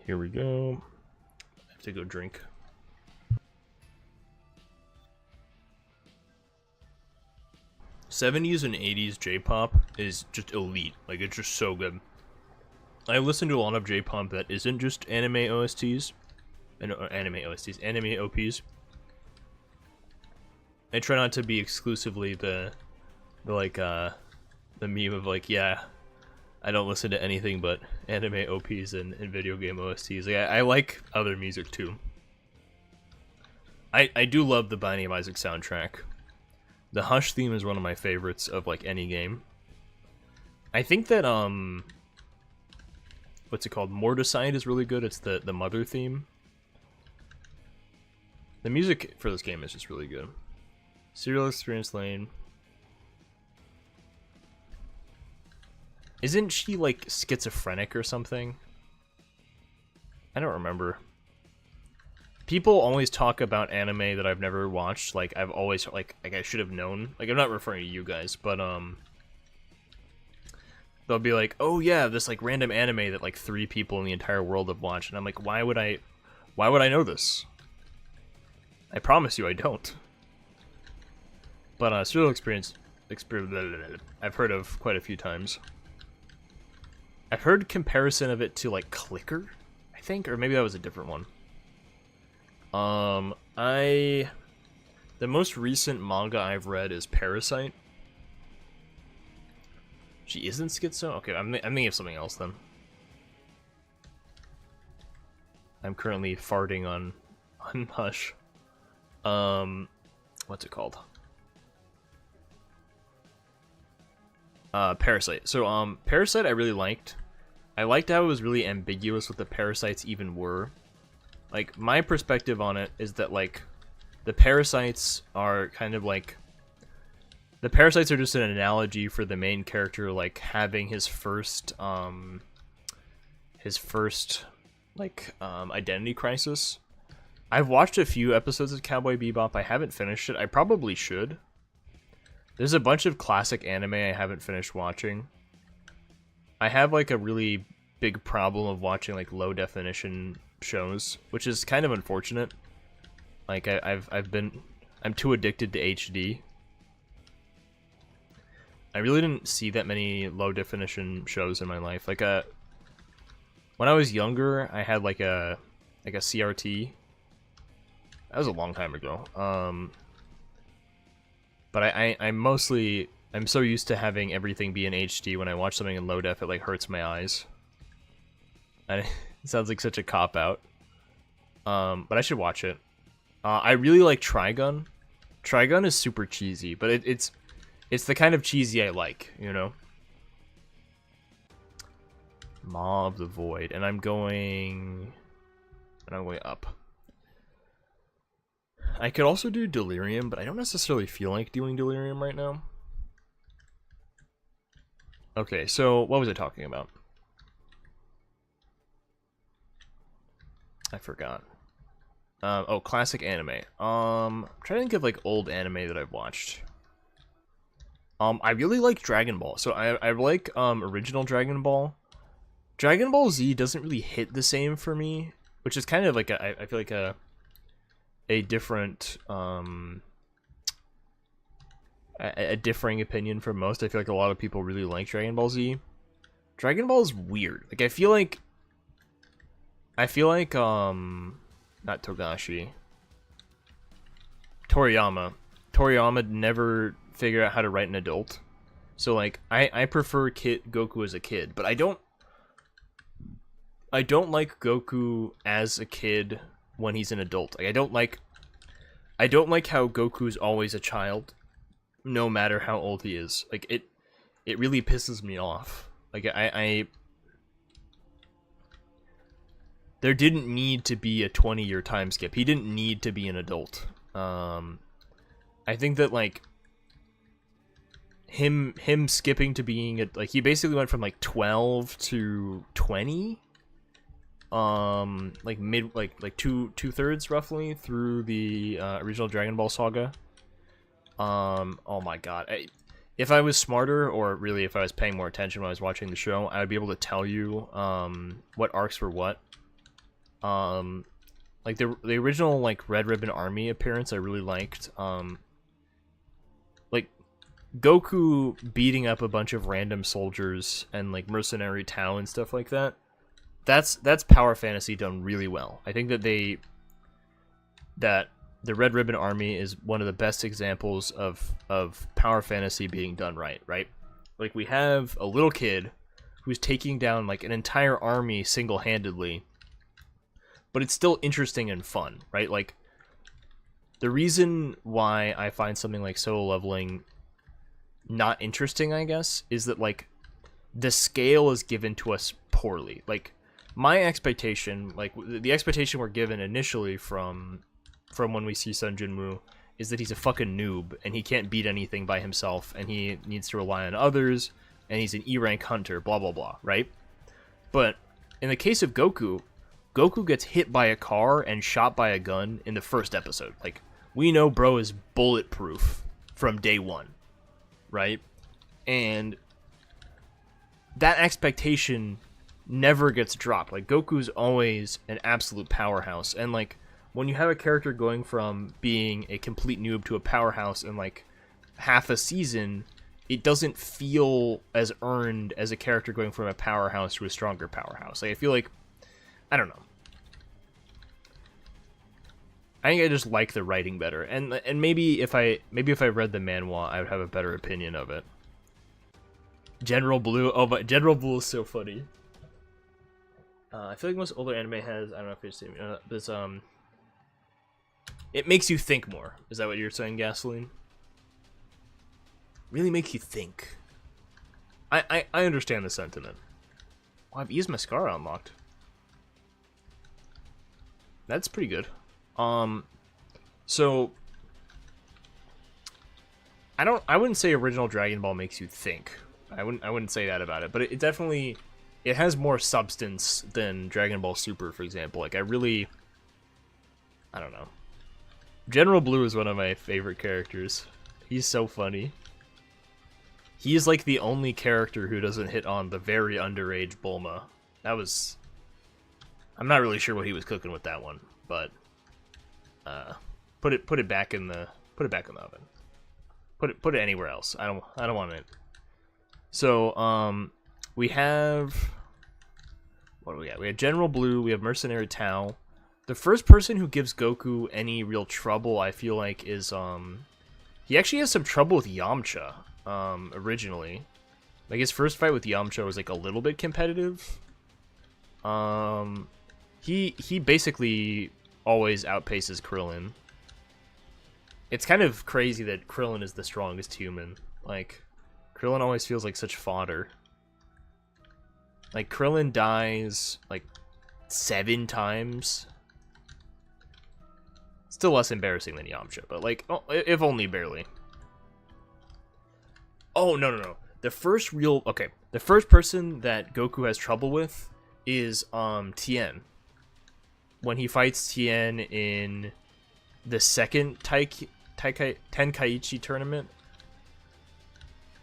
Here we go. I have to go drink. '70s and '80s J-pop is just elite. Like, it's just so good. I listen to a lot of J-pop that isn't just anime OSTs, anime OPs. I try not to be exclusively the meme of, like, yeah, I don't listen to anything but anime OPs and video game OSTs. Like, I like other music too. I do love the Binding of Isaac soundtrack. The Hush theme is one of my favorites of, like, any game. I think that what's it called? Mordecai is really good. It's the mother theme. The music for this game is just really good. Serial Experience Lane. Isn't she like schizophrenic or something? I don't remember. People always talk about anime that I've never watched. Like I've always like I should have known. Like I'm not referring to you guys, but they'll be like, "Oh yeah, this like random anime that like 3 people in the entire world have watched," and I'm like, why would I know this? I promise you, I don't. But Serial Experience, I've heard of quite a few times. I've heard comparison of it to like Clicker, I think, or maybe that was a different one. The most recent manga I've read is Parasite. She isn't schizo? Okay, I'm thinking of something else then. I'm currently farting on Hush. What's it called? Parasite. So, Parasite I really liked. I liked how it was really ambiguous what the parasites even were. Like, my perspective on it is that, like, the parasites are kind of like... The parasites are just an analogy for the main character, like, having his first, identity crisis. I've watched a few episodes of Cowboy Bebop. I haven't finished it. I probably should. There's a bunch of classic anime I haven't finished watching. I have, like, a really big problem of watching, like, low-definition shows, which is kind of unfortunate. Like, I'm too addicted to HD. I really didn't see that many low-definition shows in my life. Like, when I was younger, I had, like a CRT. That was a long time ago. But I'm so used to having everything be in HD. When I watch something in low def, it like hurts my eyes. And it sounds like such a cop-out. But I should watch it. I really like Trigun. Trigun is super cheesy, but it's the kind of cheesy I like, you know? Maw of the Void. And I'm going up. I could also do Delirium, but I don't necessarily feel like doing Delirium right now. Okay, so what was I talking about? I forgot. Oh, classic anime. I'm trying to think of like old anime that I've watched. I really like Dragon Ball. So I like original Dragon Ball. Dragon Ball Z doesn't really hit the same for me, which is kind of like I feel like a different a differing opinion from most. I feel like a lot of people really like Dragon Ball Z. Dragon Ball is weird. Like I feel like not Togashi. Toriyama never figured out how to write an adult. So like I prefer Goku as a kid, but I don't like Goku as a kid when he's an adult. Like I don't like how Goku's always a child, no matter how old he is. Like it really pisses me off. Like there didn't need to be a 20-year time skip. He didn't need to be an adult. I think that like him skipping to being like he basically went from like 12 to 20. Like mid like two-thirds roughly through the original Dragon Ball saga. Oh my god. If I was smarter, or really if I was paying more attention when I was watching the show, I would be able to tell you what arcs were what. Like the original like Red Ribbon Army appearance I really liked. Like Goku beating up a bunch of random soldiers and like Mercenary Tau and stuff like that. That's power fantasy done really well. I think that the Red Ribbon Army is one of the best examples of power fantasy being done right? Like we have a little kid who's taking down like an entire army single-handedly, but it's still interesting and fun, right? Like the reason why I find something like solo leveling not interesting, I guess, is that like the scale is given to us poorly. Like my expectation, like the expectation we're given initially from when we see Sun Jinwoo, is that he's a fucking noob and he can't beat anything by himself and he needs to rely on others and he's an E rank hunter, blah blah blah, right? But in the case of Goku, Goku gets hit by a car and shot by a gun in the first episode. Like, we know bro is bulletproof from day one, right? And that expectation never gets dropped. Like, Goku's always an absolute powerhouse. And, like, when you have a character going from being a complete noob to a powerhouse in, like, half a season, it doesn't feel as earned as a character going from a powerhouse to a stronger powerhouse. Like, I feel like, I don't know. I think I just like the writing better, and maybe if I read the manhwa, I would have a better opinion of it. General Blue, oh, but General Blue is so funny. I feel like most older anime has, I don't know if it's this it makes you think more. Is that what you're saying, Gasoline? Really makes you think. I understand the sentiment. Oh, I've used Mascara unlocked. That's pretty good. So I wouldn't say original Dragon Ball makes you think. I wouldn't say that about it, but it definitely, it has more substance than Dragon Ball Super, for example. Like, I don't know. General Blue is one of my favorite characters. He's so funny. He's like the only character who doesn't hit on the very underage Bulma. I'm not really sure what he was cooking with that one, but put it back in the oven. Put it anywhere else. I don't want it. So we have, what do we got? We have General Blue. We have Mercenary Tao. The first person who gives Goku any real trouble, I feel like, is he actually has some trouble with Yamcha. Originally, like his first fight with Yamcha was like a little bit competitive. He basically always outpaces Krillin. It's kind of crazy that Krillin is the strongest human. Like, Krillin always feels like such fodder. Like, Krillin dies like 7 times. Still less embarrassing than Yamcha, but like, oh, if only barely. Oh, no. The first person that Goku has trouble with is Tien. When he fights Tien in the second Tenkaichi tournament.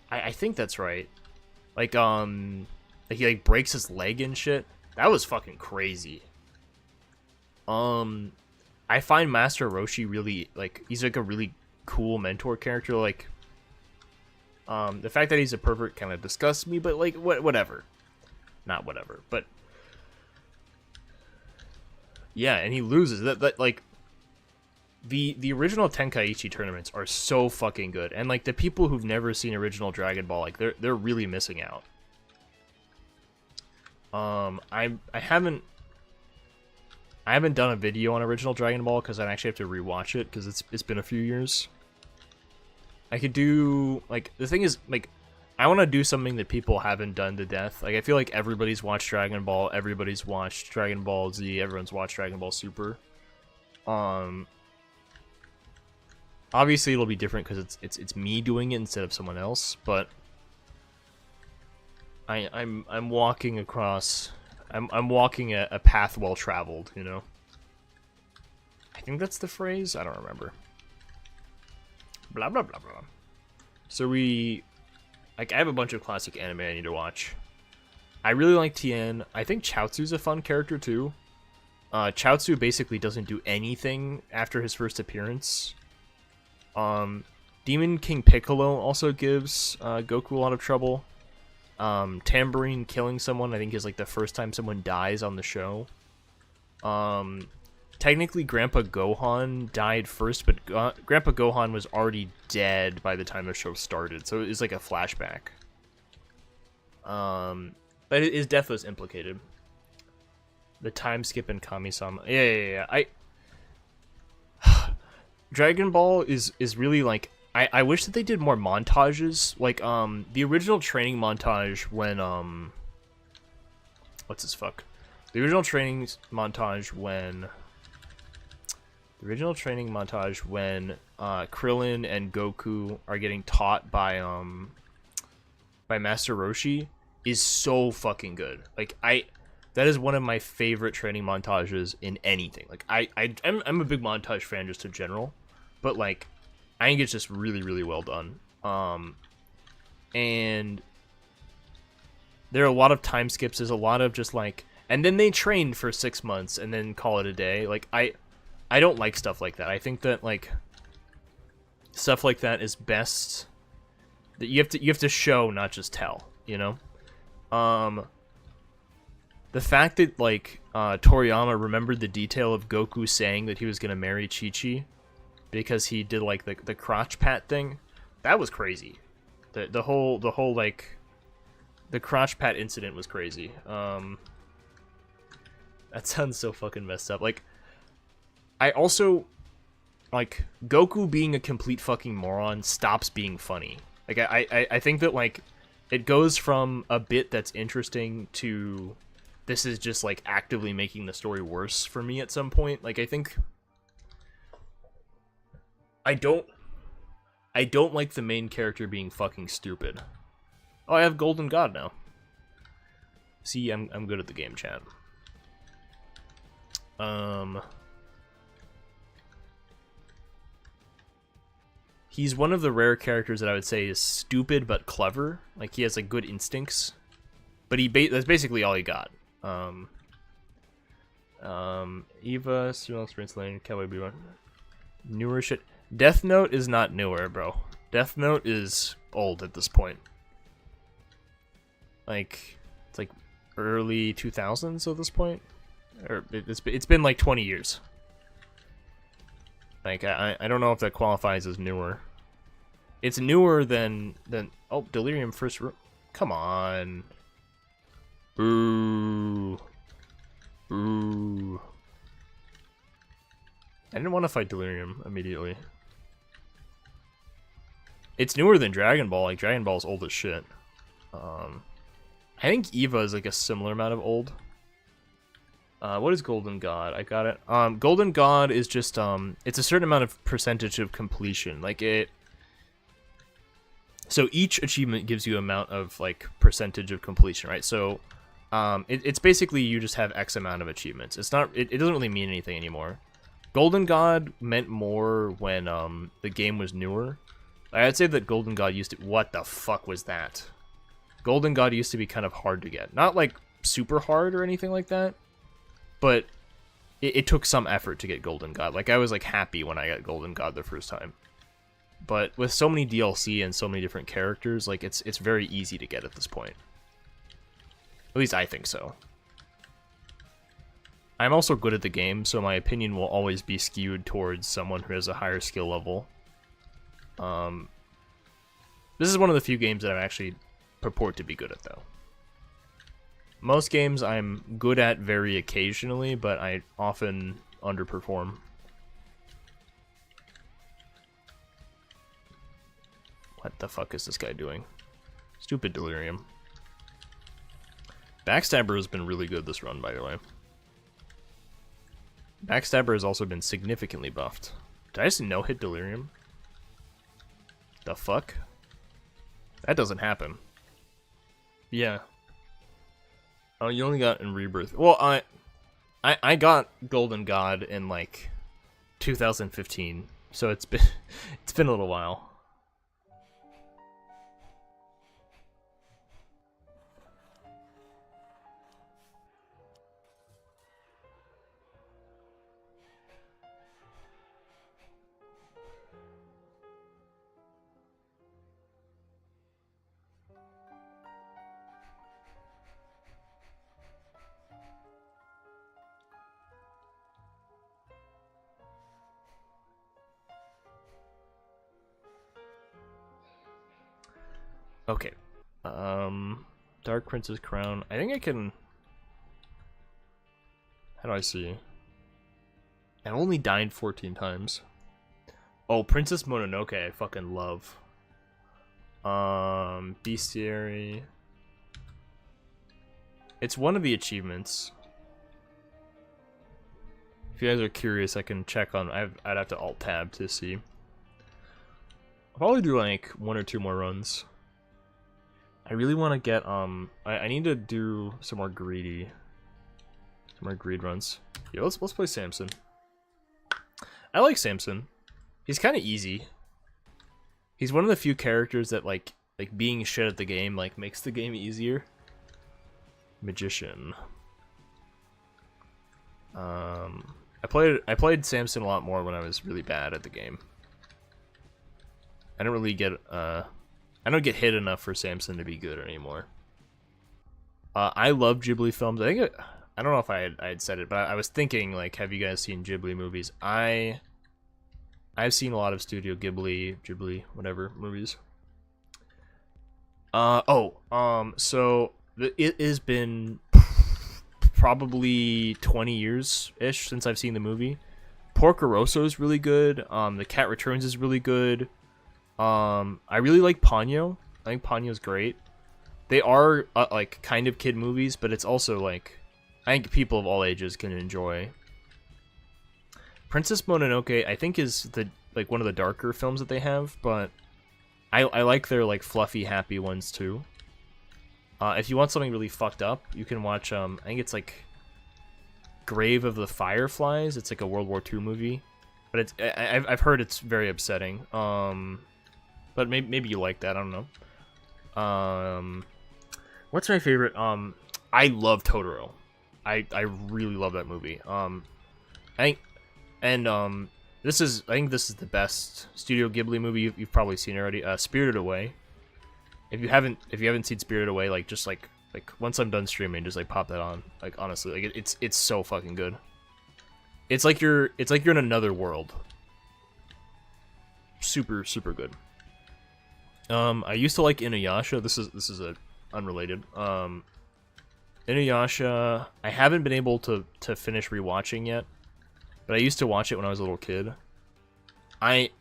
I think that's right. Like, he like breaks his leg and shit. That was fucking crazy. I find Master Roshi really, like, he's like a really cool mentor character. Like, the fact that he's a pervert kind of disgusts me, but like, whatever. Not whatever, but yeah, and he loses. That like, the original Tenkaichi tournaments are so fucking good, and like the people who've never seen original Dragon Ball, like they're really missing out. I haven't done a video on original Dragon Ball because I actually have to rewatch it because it's been a few years. I could do, like, the thing is, like, I want to do something that people haven't done to death. Like, I feel like everybody's watched Dragon Ball, everybody's watched Dragon Ball Z, everyone's watched Dragon Ball Super. Obviously it'll be different because it's me doing it instead of someone else, but I'm walking across, I'm walking a path well traveled, you know. I think that's the phrase. I don't remember. Blah blah blah blah. So I have a bunch of classic anime I need to watch. I really like Tien. I think Chaozu's a fun character too. Chaozu basically doesn't do anything after his first appearance. Demon King Piccolo also gives Goku a lot of trouble. Tambourine killing someone, I think, is like the first time someone dies on the show. Technically, Grandpa Gohan died first, but Grandpa Gohan was already dead by the time the show started, so it's like a flashback. But his death was implicated. The time skip in Kami-sama. Yeah. Dragon Ball is really like, I wish that they did more montages. Like, the original training montage when, The original training montage when Krillin and Goku are getting taught by Master Roshi is so fucking good. Like that is one of my favorite training montages in anything. Like I'm a big montage fan just in general, but like I think it's just really, really well done. And there are a lot of time skips. There's a lot of just like, and then they train for 6 months and then call it a day. Like I don't like stuff like that. I think that like stuff like that is best. That you have to show, not just tell. You know. The fact that like Toriyama remembered the detail of Goku saying that he was gonna marry Chi-Chi because he did like the crotch pat thing, that was crazy. The whole like the crotch pat incident was crazy. That sounds so fucking messed up. Like I also like Goku being a complete fucking moron stops being funny. Like I think that like it goes from a bit that's interesting to this is just like actively making the story worse for me at some point. Like I think I don't like the main character being fucking stupid. Oh, I have Golden God now. See, I'm good at the game chat. He's one of the rare characters that I would say is stupid but clever. Like he has like good instincts, but that's basically all he got. Eva, Serial Experience Lane, Cowboy Bebop, newer shit. Death Note is not newer, bro. Death Note is old at this point. Like it's like early 2000s at this point, or it's been like 20 years. Like I don't know if that qualifies as newer. It's newer than oh, Delirium First Room. Come on. Boo. Boo. I didn't want to fight Delirium immediately. It's newer than Dragon Ball. Like Dragon Ball's old as shit. I think Eva is like a similar amount of old. What is Golden God? I got it. Golden God is just it's a certain amount of percentage of completion. Like it. So each achievement gives you amount of like percentage of completion, right? So it's basically you just have X amount of achievements. It's not. It doesn't really mean anything anymore. Golden God meant more when the game was newer. I'd say that Golden God used to. What the fuck was that? Golden God used to be kind of hard to get. Not like super hard or anything like that, but it took some effort to get Golden God. Like I was like happy when I got Golden God the first time. But with so many DLC and so many different characters, like it's very easy to get at this point. At least I think so. I'm also good at the game, so my opinion will always be skewed towards someone who has a higher skill level. This is one of the few games that I actually purport to be good at, though. Most games I'm good at very occasionally, but I often underperform. What the fuck is this guy doing? Stupid Delirium. Backstabber has been really good this run, by the way. Backstabber has also been significantly buffed. Did I just no-hit Delirium? The fuck? That doesn't happen. Yeah. Oh, you only got in Rebirth. Well, I got Golden God in like 2015, so it's been a little while. Okay. Dark Prince's Crown. I think I can... How do I see? I only died 14 times. Oh, Princess Mononoke I fucking love. Bestiary. It's one of the achievements. If you guys are curious, I can check on. I'd have to alt tab to see. I'll probably do like 1 or 2 more runs. I really want to get I need to do some more greedy. Some more greed runs. Yeah, let's play Samson. I like Samson. He's kind of easy. He's one of the few characters that like being shit at the game like makes the game easier. Magician. I played Samson a lot more when I was really bad at the game. I don't really get I don't get hit enough for Samson to be good anymore. I love Ghibli films. I don't know if I had said it, but I was thinking like, have you guys seen Ghibli movies? I've seen a lot of Studio Ghibli, whatever movies. So it has been probably 20 years-ish since I've seen the movie. Porco Rosso is really good. The Cat Returns is really good. I really like Ponyo. I think Ponyo's great. They are like kind of kid movies, but it's also like I think people of all ages can enjoy. Princess Mononoke, I think, is the like one of the darker films that they have, but I like their like fluffy, happy ones too. If you want something really fucked up, you can watch I think it's like Grave of the Fireflies. It's like a World War II movie, but it's I've heard it's very upsetting. But maybe you like that. I don't know. What's my favorite? I love Totoro. I really love that movie. I think this is the best Studio Ghibli movie you've probably seen already. Spirited Away. If you haven't seen Spirited Away, like just like once I'm done streaming, just like pop that on. Like honestly, like it's so fucking good. It's like you're in another world. Super good. I used to like Inuyasha. This is a unrelated. Inuyasha, I haven't been able to finish rewatching yet, but I used to watch it when I was a little kid. I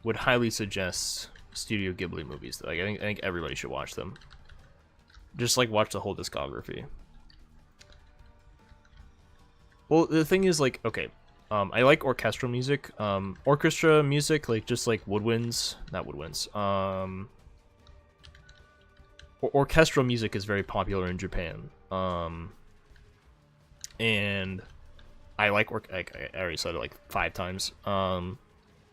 would highly suggest Studio Ghibli movies. Like I think everybody should watch them. Just like watch the whole discography. Well, the thing is, like, okay, I like orchestral music. Orchestra music, like just like woodwinds, not woodwinds. Orchestral music is very popular in Japan. And I like I already said it like 5 times.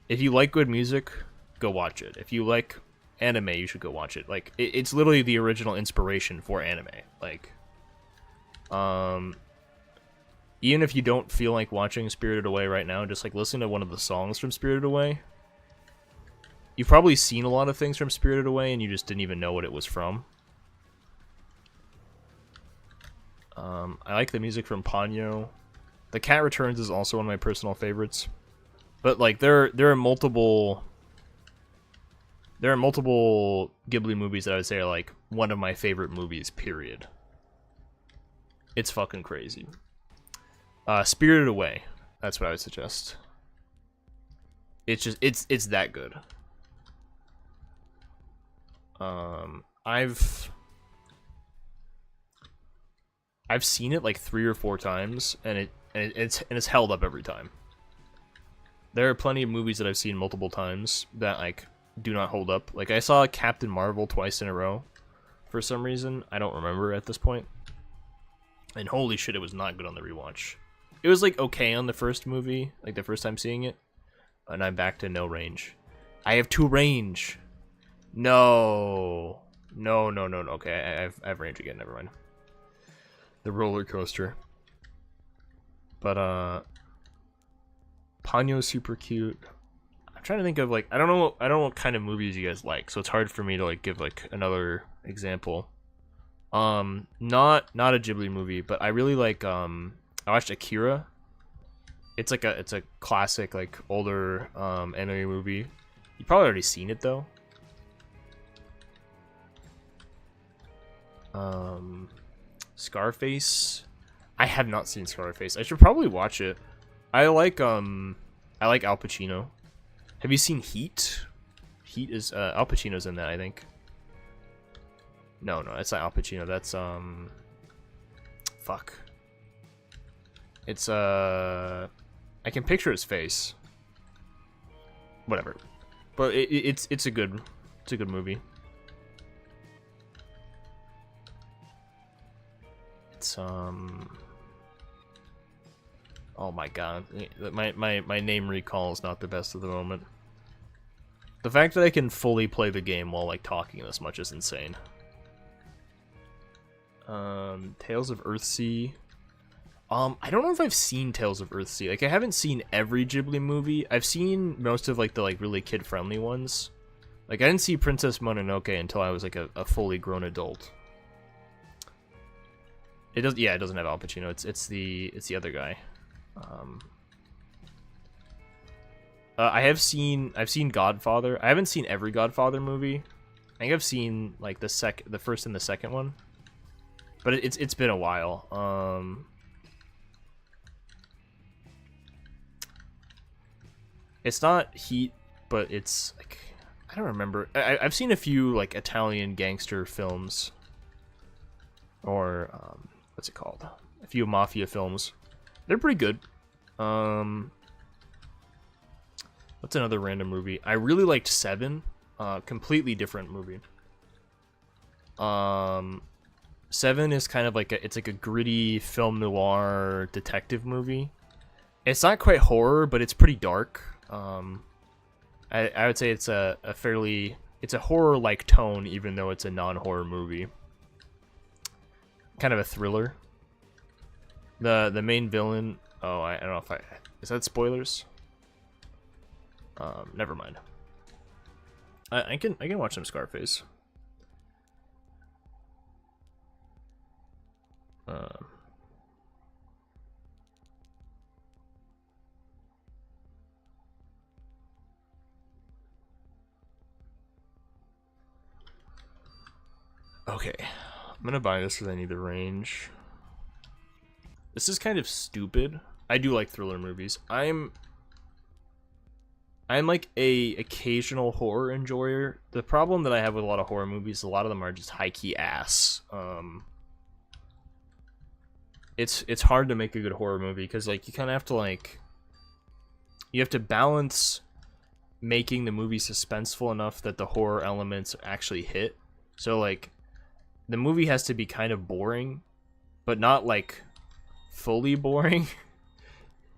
If you like good music, go watch it. If you like anime, you should go watch it. Like it's literally the original inspiration for anime. Like, even if you don't feel like watching Spirited Away right now, just like listen to one of the songs from Spirited Away. You've probably seen a lot of things from Spirited Away, and you just didn't even know what it was from. I like the music from Ponyo. The Cat Returns is also one of my personal favorites. But like there are multiple Ghibli movies that I would say are like one of my favorite movies, period. It's fucking crazy. Spirited Away. That's what I would suggest. It's just it's that good. I've seen it like 3 or 4 times, and it's held up every time. There are plenty of movies that I've seen multiple times that like do not hold up. Like I saw Captain Marvel twice in a row for some reason. I don't remember at this point. And holy shit, it was not good on the rewatch. It was like okay on the first movie, like the first time seeing it, and I'm back to no range. I have 2 range. No. Okay, I have range again. Never mind. The roller coaster. But Ponyo's super cute. I'm trying to think of like I don't know what kind of movies you guys like, so it's hard for me to like give like another example. Not a Ghibli movie, but I really like I watched Akira. It's a classic like older anime movie. You probably already seen it though. Scarface. I have not seen Scarface. I should probably watch it. I like Al Pacino. Have you seen Heat? Heat is Al Pacino's in that, I think. No, it's not Al Pacino. That's fuck. It's I can picture his face. Whatever, but it's a good movie. It's oh my god, my name recall is not the best at the moment. The fact that I can fully play the game while like talking this much is insane. Tales of Earthsea. I don't know if I've seen Tales of Earthsea. Like, I haven't seen every Ghibli movie. I've seen most of like the like really kid-friendly ones. Like, I didn't see Princess Mononoke until I was like a fully grown adult. It does, yeah, it doesn't have Al Pacino. It's the other guy. I've seen Godfather. I haven't seen every Godfather movie. I think I've seen like the first and the second one. But it's been a while. It's not Heat, but it's like, I don't remember. I've seen a few like Italian gangster films, or what's it called? A few mafia films. They're pretty good. What's another random movie? I really liked Seven. Completely different movie. Seven is kind of like it's like a gritty film noir detective movie. It's not quite horror, but it's pretty dark. I would say it's a horror-like tone, even though it's a non-horror movie. Kind of a thriller. The main villain. Oh, I don't know if is that spoilers? Never mind. I can watch some Scarface. Okay, I'm gonna buy this because I need the range. This is kind of stupid. I do like thriller movies. I'm like a occasional horror enjoyer. The problem that I have with a lot of horror movies, a lot of them are just high-key ass. It's hard to make a good horror movie because like you kind of have to like balance making the movie suspenseful enough that the horror elements actually hit. So like the movie has to be kind of boring, but not like fully boring.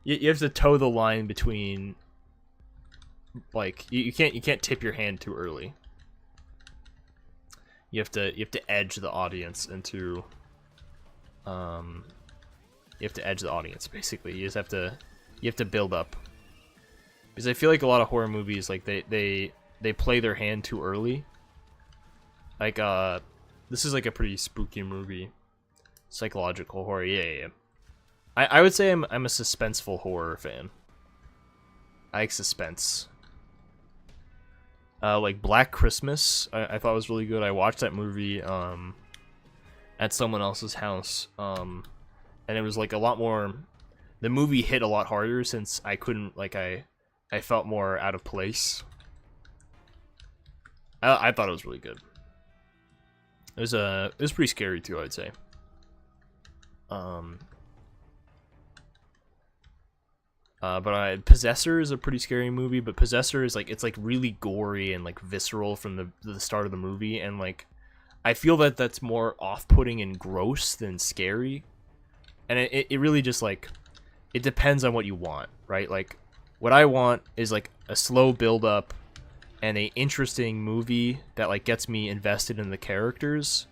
You have to toe the line between like you can't tip your hand too early. You have to edge the audience into you have to edge the audience basically. You have to build up. Because I feel like a lot of horror movies like they play their hand too early. Like this is like a pretty spooky movie. Psychological horror. Yeah. I would say I'm a suspenseful horror fan. I like suspense. Like Black Christmas, I thought was really good. I watched that movie at someone else's house, and it was like a lot more. The movie hit a lot harder since I couldn't like I felt more out of place. I thought it was really good. It was pretty scary too, I'd say. But Possessor is a pretty scary movie, but Possessor is like, it's like really gory and like visceral from the start of the movie, and like I feel that that's more off-putting and gross than scary. And it really just like, it depends on what you want, right? Like what I want is like a slow build up and a interesting movie that like gets me invested in the characters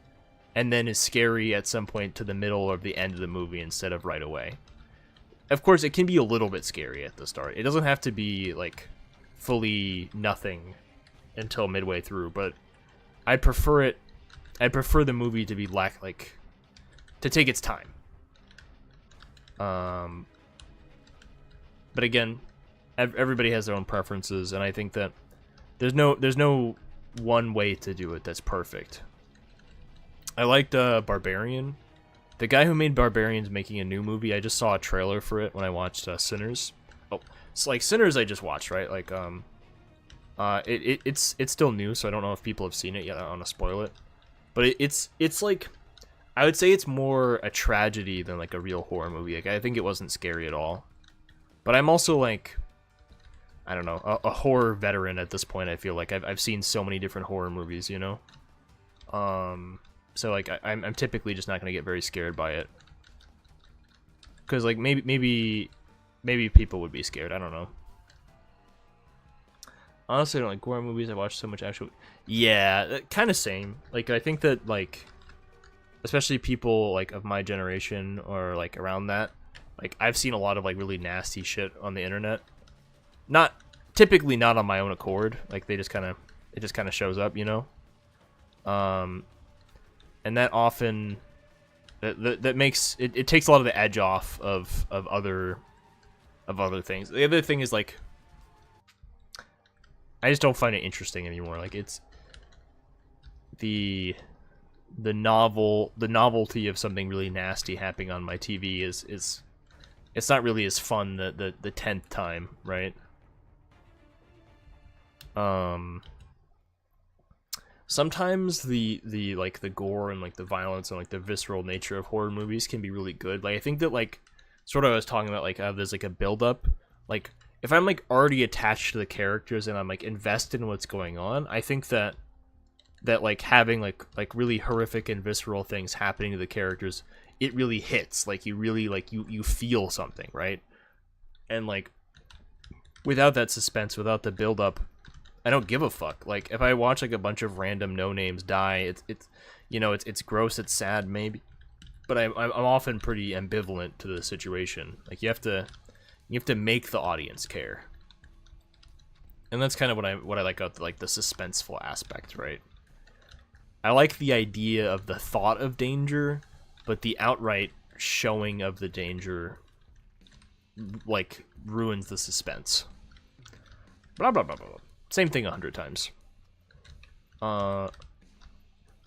and then is scary at some point to the middle or the end of the movie instead of right away. Of course, it can be a little bit scary at the start. It doesn't have to be like fully nothing until midway through, but I prefer it. I prefer the movie to be to take its time. But again, everybody has their own preferences, and I think that there's no one way to do it that's perfect. I liked Barbarian. The guy who made Barbarian's making a new movie. I just saw a trailer for it when I watched Sinners. Oh, it's like Sinners I just watched, right? Like it's still new, so I don't know if people have seen it yet. I don't want to spoil it. But it's like, I would say it's more a tragedy than like a real horror movie. Like I think it wasn't scary at all. But I'm also like, I don't know, a horror veteran at this point. I feel like I've seen so many different horror movies, you know. So like I'm typically just not gonna get very scared by it. Cause like maybe people would be scared. I don't know. Honestly, I don't like horror movies. I watch so much actual. Yeah, kind of same. Like I think that like, especially people like of my generation or like around that, like I've seen a lot of like really nasty shit on the internet. Not typically not on my own accord. Like they just kind of it just kind of shows up, you know. And that often that makes it takes a lot of the edge off of other things. The other thing is like I just don't find it interesting anymore. Like it's the novelty of something really nasty happening on my TV is it's not really as fun the 10th time, right? Sometimes the like the gore and like the violence and like the visceral nature of horror movies can be really good. Like I think that like sort of I was talking about like there's like a build up. Like if I'm like already attached to the characters and I'm like invested in what's going on, I think that like having like really horrific and visceral things happening to the characters, it really hits. Like you really like you feel something, right? And like without that suspense, without the build up, I don't give a fuck. Like if I watch like a bunch of random no names die, it's you know it's gross, it's sad maybe, but I'm often pretty ambivalent to the situation. Like you have to make the audience care, and that's kind of what I like about like the suspenseful aspect, right? I like the idea of the thought of danger, but the outright showing of the danger like ruins the suspense. Blah blah blah blah blah. Same thing 100 times.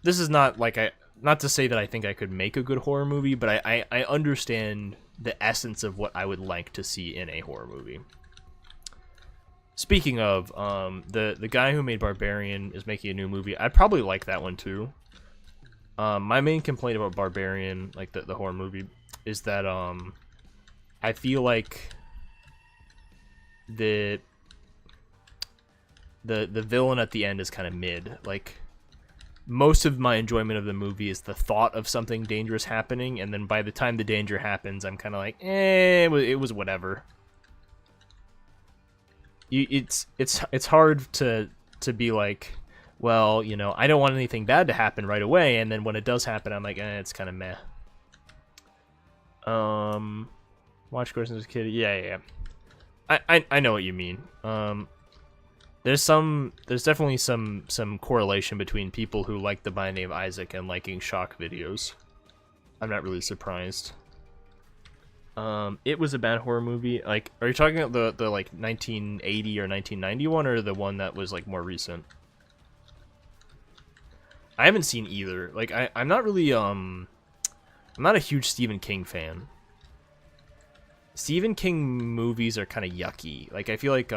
This is not like not to say that I think I could make a good horror movie, but I understand the essence of what I would like to see in a horror movie. Speaking of, the guy who made Barbarian is making a new movie. I'd probably like that one too. My main complaint about Barbarian, like the horror movie, is that I feel like the villain at the end is kind of mid. Like most of my enjoyment of the movie is the thought of something dangerous happening, and then by the time the danger happens, I'm kind of like, it was whatever. It's hard to be like, well, you know, I don't want anything bad to happen right away, and then when it does happen, I'm like, it's kind of meh. Watch Ghost as a kid, yeah. I know what you mean. There's definitely some correlation between people who like The Binding of Isaac and liking shock videos. I'm not really surprised. It was a bad horror movie. Like, are you talking about the like 1980 or 1991, or the one that was like more recent? I haven't seen either. Like, I'm not really I'm not a huge Stephen King fan. Stephen King movies are kind of yucky. Like I feel like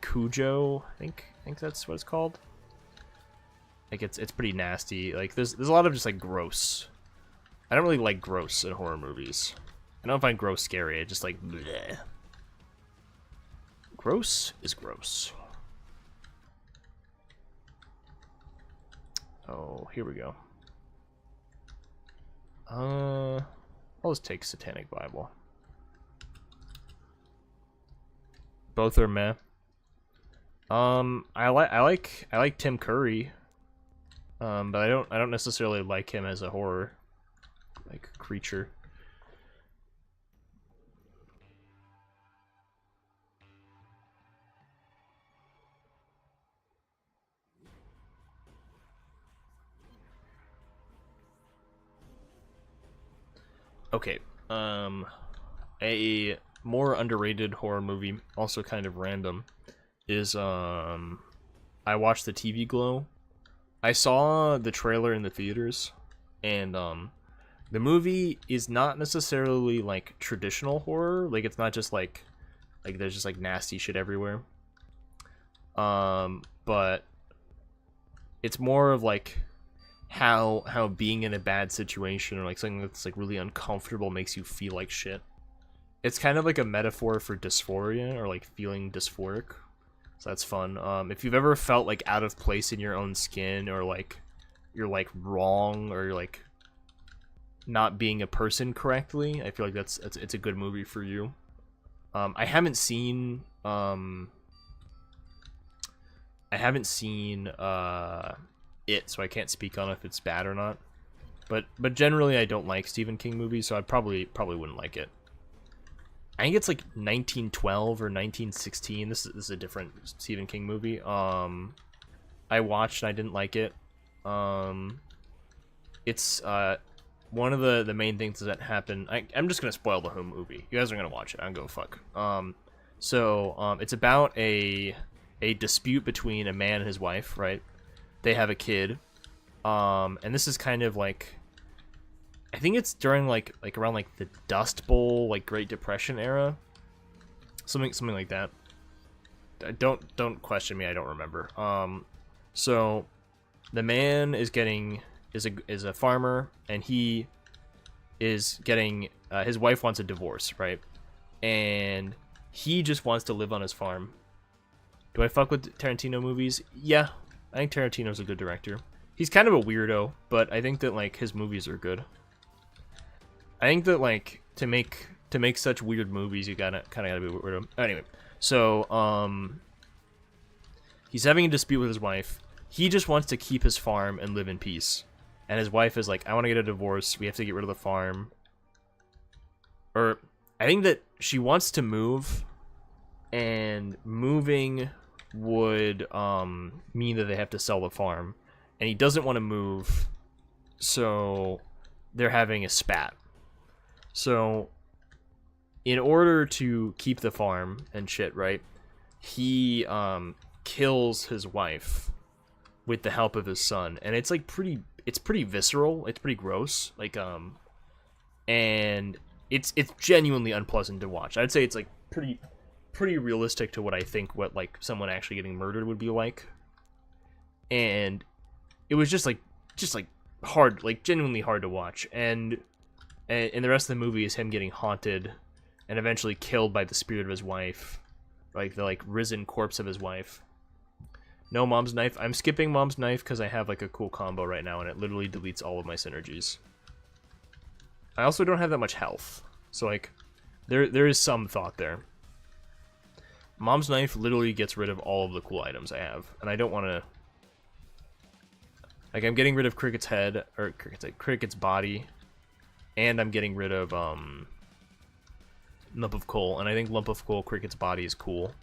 Cujo, I think that's what it's called. Like it's pretty nasty. Like there's a lot of just like gross. I don't really like gross in horror movies. I don't find gross scary. I just like bleh. Gross is gross. Oh, here we go. I'll just take Satanic Bible. Both are meh. I like Tim Curry. But I don't necessarily like him as a horror like creature. Okay. A more underrated horror movie, also kind of random, is I watched the TV Glow. I saw the trailer in the theaters, and the movie is not necessarily like traditional horror. Like it's not just like there's just like nasty shit everywhere. But it's more of like how being in a bad situation or like something that's like really uncomfortable makes you feel like shit. It's kind of like a metaphor for dysphoria or like feeling dysphoric. So that's fun. If you've ever felt like out of place in your own skin, or like you're like wrong, or you're like not being a person correctly, I feel like it's a good movie for you. I haven't seen it, so I can't speak on if it's bad or not. But generally I don't like Stephen King movies, so I probably wouldn't like it. I think it's like 1912 or 1916. This is a different Stephen King movie. I watched and I didn't like it. It's one of the main things that happen. I'm just gonna spoil the whole movie. You guys are gonna watch it. I don't give a fuck. It's about a dispute between a man and his wife. Right? They have a kid. And this is kind of like, I think it's during like around like the Dust Bowl, like Great Depression era, something like that. Don't question me, I don't remember. So the man is a farmer, and he is getting his wife wants a divorce, right? And he just wants to live on his farm. Do I fuck with Tarantino movies? Yeah, I think Tarantino's a good director. He's kind of a weirdo, but I think that like his movies are good. I think that like to make such weird movies, you kind of gotta be a weirdo. Anyway, so he's having a dispute with his wife. He just wants to keep his farm and live in peace. And his wife is like, I want to get a divorce. We have to get rid of the farm. Or I think that she wants to move, and moving would mean that they have to sell the farm. And he doesn't want to move, so they're having a spat. So, in order to keep the farm and shit, right, he kills his wife with the help of his son, and it's like pretty visceral. It's pretty gross, like and it's genuinely unpleasant to watch. I'd say it's like pretty realistic to what I think what like someone actually getting murdered would be like, and it was just like hard, like genuinely hard to watch. And the rest of the movie is him getting haunted and eventually killed by the spirit of his wife, like the like risen corpse of his wife. No Mom's Knife. I'm skipping Mom's Knife because I have like a cool combo right now, and it literally deletes all of my synergies. I also don't have that much health, so like there is some thought there. Mom's Knife literally gets rid of all of the cool items I have, and I don't want to. Like, I'm getting rid of Cricket's head, or Cricket's body, and I'm getting rid of Lump of Coal, and I think Lump of Coal, Cricket's body is cool.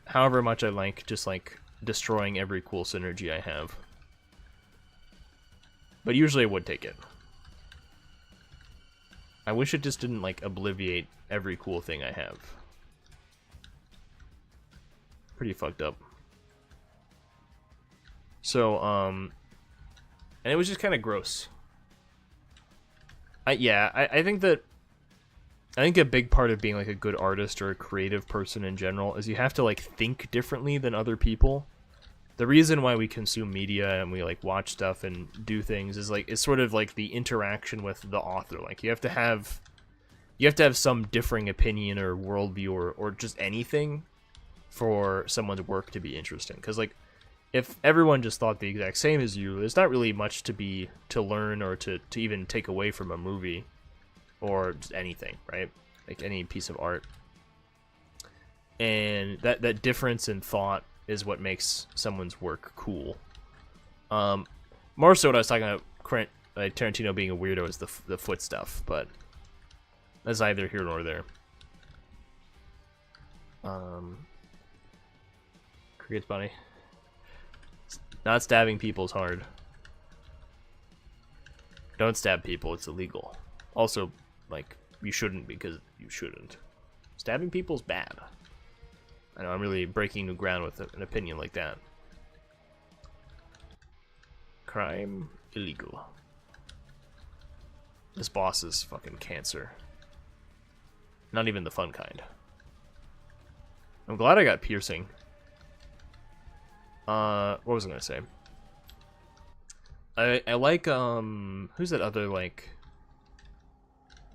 However much I like just like destroying every cool synergy I have. But usually I would take it. I wish it just didn't like obliviate every cool thing I have. Pretty fucked up. So, and it was just kind of gross. I think a big part of being like a good artist or a creative person in general is you have to like think differently than other people. The reason why we consume media and we like watch stuff and do things is like it's sort of like the interaction with the author. Like you have to have some differing opinion or worldview or just anything for someone's work to be interesting. Because like if everyone just thought the exact same as you, there's not really much to learn or to even take away from a movie or just anything, right? Like any piece of art. And that difference in thought is what makes someone's work cool. More so what I was talking about Tarantino being a weirdo is the foot stuff, but that's neither here nor there. Cricket's bunny. Not stabbing people is hard. Don't stab people, it's illegal. Also, like, you shouldn't because you shouldn't. Stabbing people is bad. I know I'm really breaking new ground with an opinion like that. Crime, illegal. This boss is fucking cancer. Not even the fun kind. I'm glad I got piercing. What was I gonna say? I like who's that other like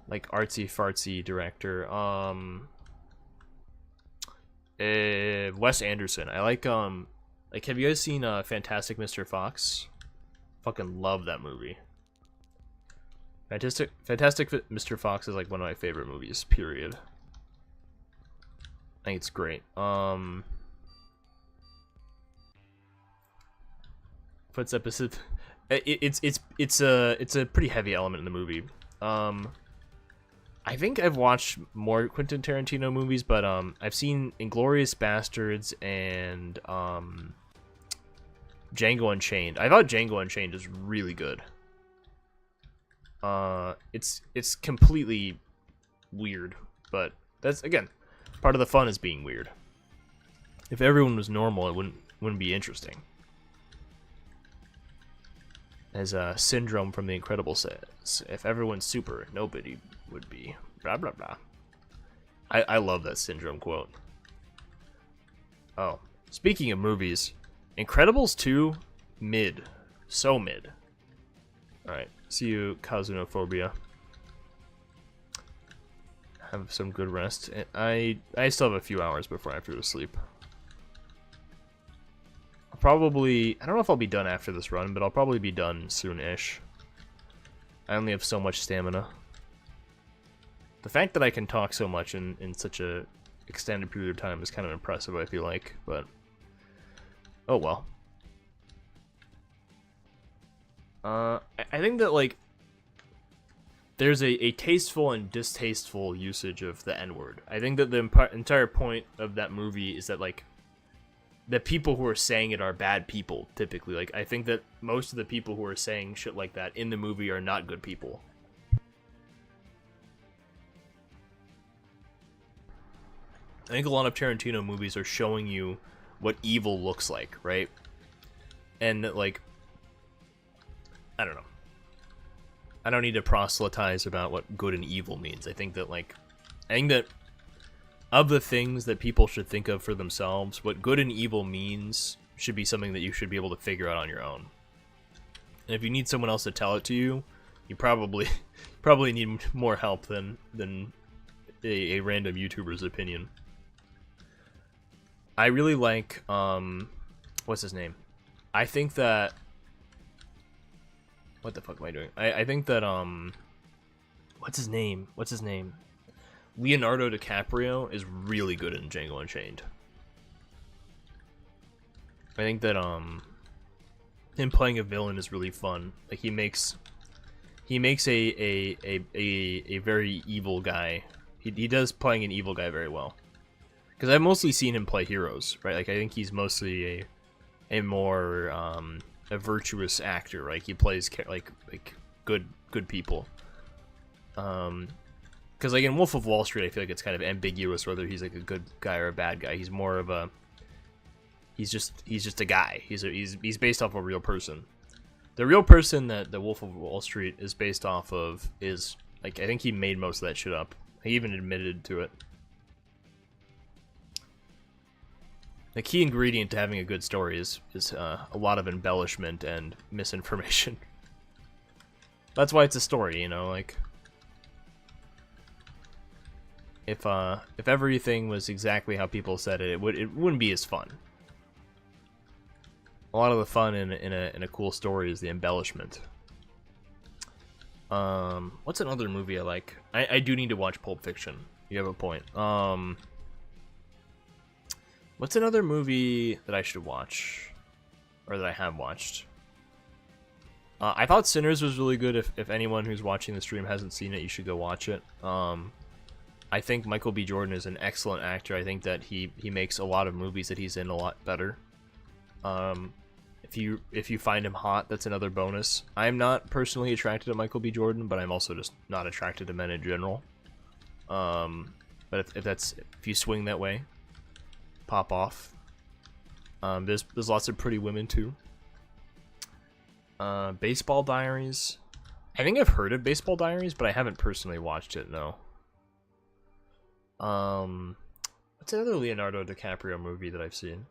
artsy fartsy director? Wes Anderson. I like have you guys seen Fantastic Mr. Fox? Fucking love that movie. Fantastic Mr. Fox is like one of my favorite movies, period. I think it's great. Puts up it's a pretty heavy element in the movie. I think I've watched more Quentin Tarantino movies, but I've seen Inglourious Bastards and Django Unchained. I thought Django Unchained is really good. It's completely weird, but that's again part of the fun is being weird. If everyone was normal, it wouldn't be interesting. As Syndrome from The Incredibles says, if everyone's super, nobody would be. Blah blah blah. I love that Syndrome quote. Oh, speaking of movies, Incredibles 2, mid. So mid. Alright, see you, Kazunophobia. Have some good rest. I still have a few hours before I have to go to sleep. Probably, I don't know if I'll be done after this run, but I'll probably be done soon-ish. I only have so much stamina. The fact that I can talk so much in such a extended period of time is kind of impressive, I feel like, but oh well. I think that, like, there's a tasteful and distasteful usage of the N-word. I think that the entire point of that movie is that, like, the people who are saying it are bad people, typically. Like, I think that most of the people who are saying shit like that in the movie are not good people. I think a lot of Tarantino movies are showing you what evil looks like, right? And, like, I don't know. I don't need to proselytize about what good and evil means. I think that of the things that people should think of for themselves, what good and evil means should be something that you should be able to figure out on your own. And if you need someone else to tell it to you, you probably need more help than a random YouTuber's opinion. I really like what's his name? I think that what the fuck am I doing? I think that what's his name? Leonardo DiCaprio is really good in Django Unchained. I think that him playing a villain is really fun. Like he makes a very evil guy. He does playing an evil guy very well. Because I've mostly seen him play heroes, right? Like I think he's mostly a more a virtuous actor. Right? He plays like good people. Because like in Wolf of Wall Street, I feel like it's kind of ambiguous whether he's like a good guy or a bad guy. He's more of a he's just a guy. He's based off a real person. The real person that the Wolf of Wall Street is based off of is like I think he made most of that shit up. He even admitted to it. The key ingredient to having a good story is a lot of embellishment and misinformation. That's why it's a story, you know, like if everything was exactly how people said it, it wouldn't be as fun. A lot of the fun in a cool story is the embellishment. What's another movie I like? I do need to watch Pulp Fiction. You have a point. What's another movie that I should watch? Or that I have watched? I thought Sinners was really good. If anyone who's watching the stream hasn't seen it, you should go watch it. I think Michael B. Jordan is an excellent actor. I think that he makes a lot of movies that he's in a lot better. If you find him hot, that's another bonus. I'm not personally attracted to Michael B. Jordan, but I'm also just not attracted to men in general. But if you swing that way, pop off. There's lots of pretty women too. Baseball Diaries. I think I've heard of Baseball Diaries, but I haven't personally watched it. No. What's another Leonardo DiCaprio movie that I've seen?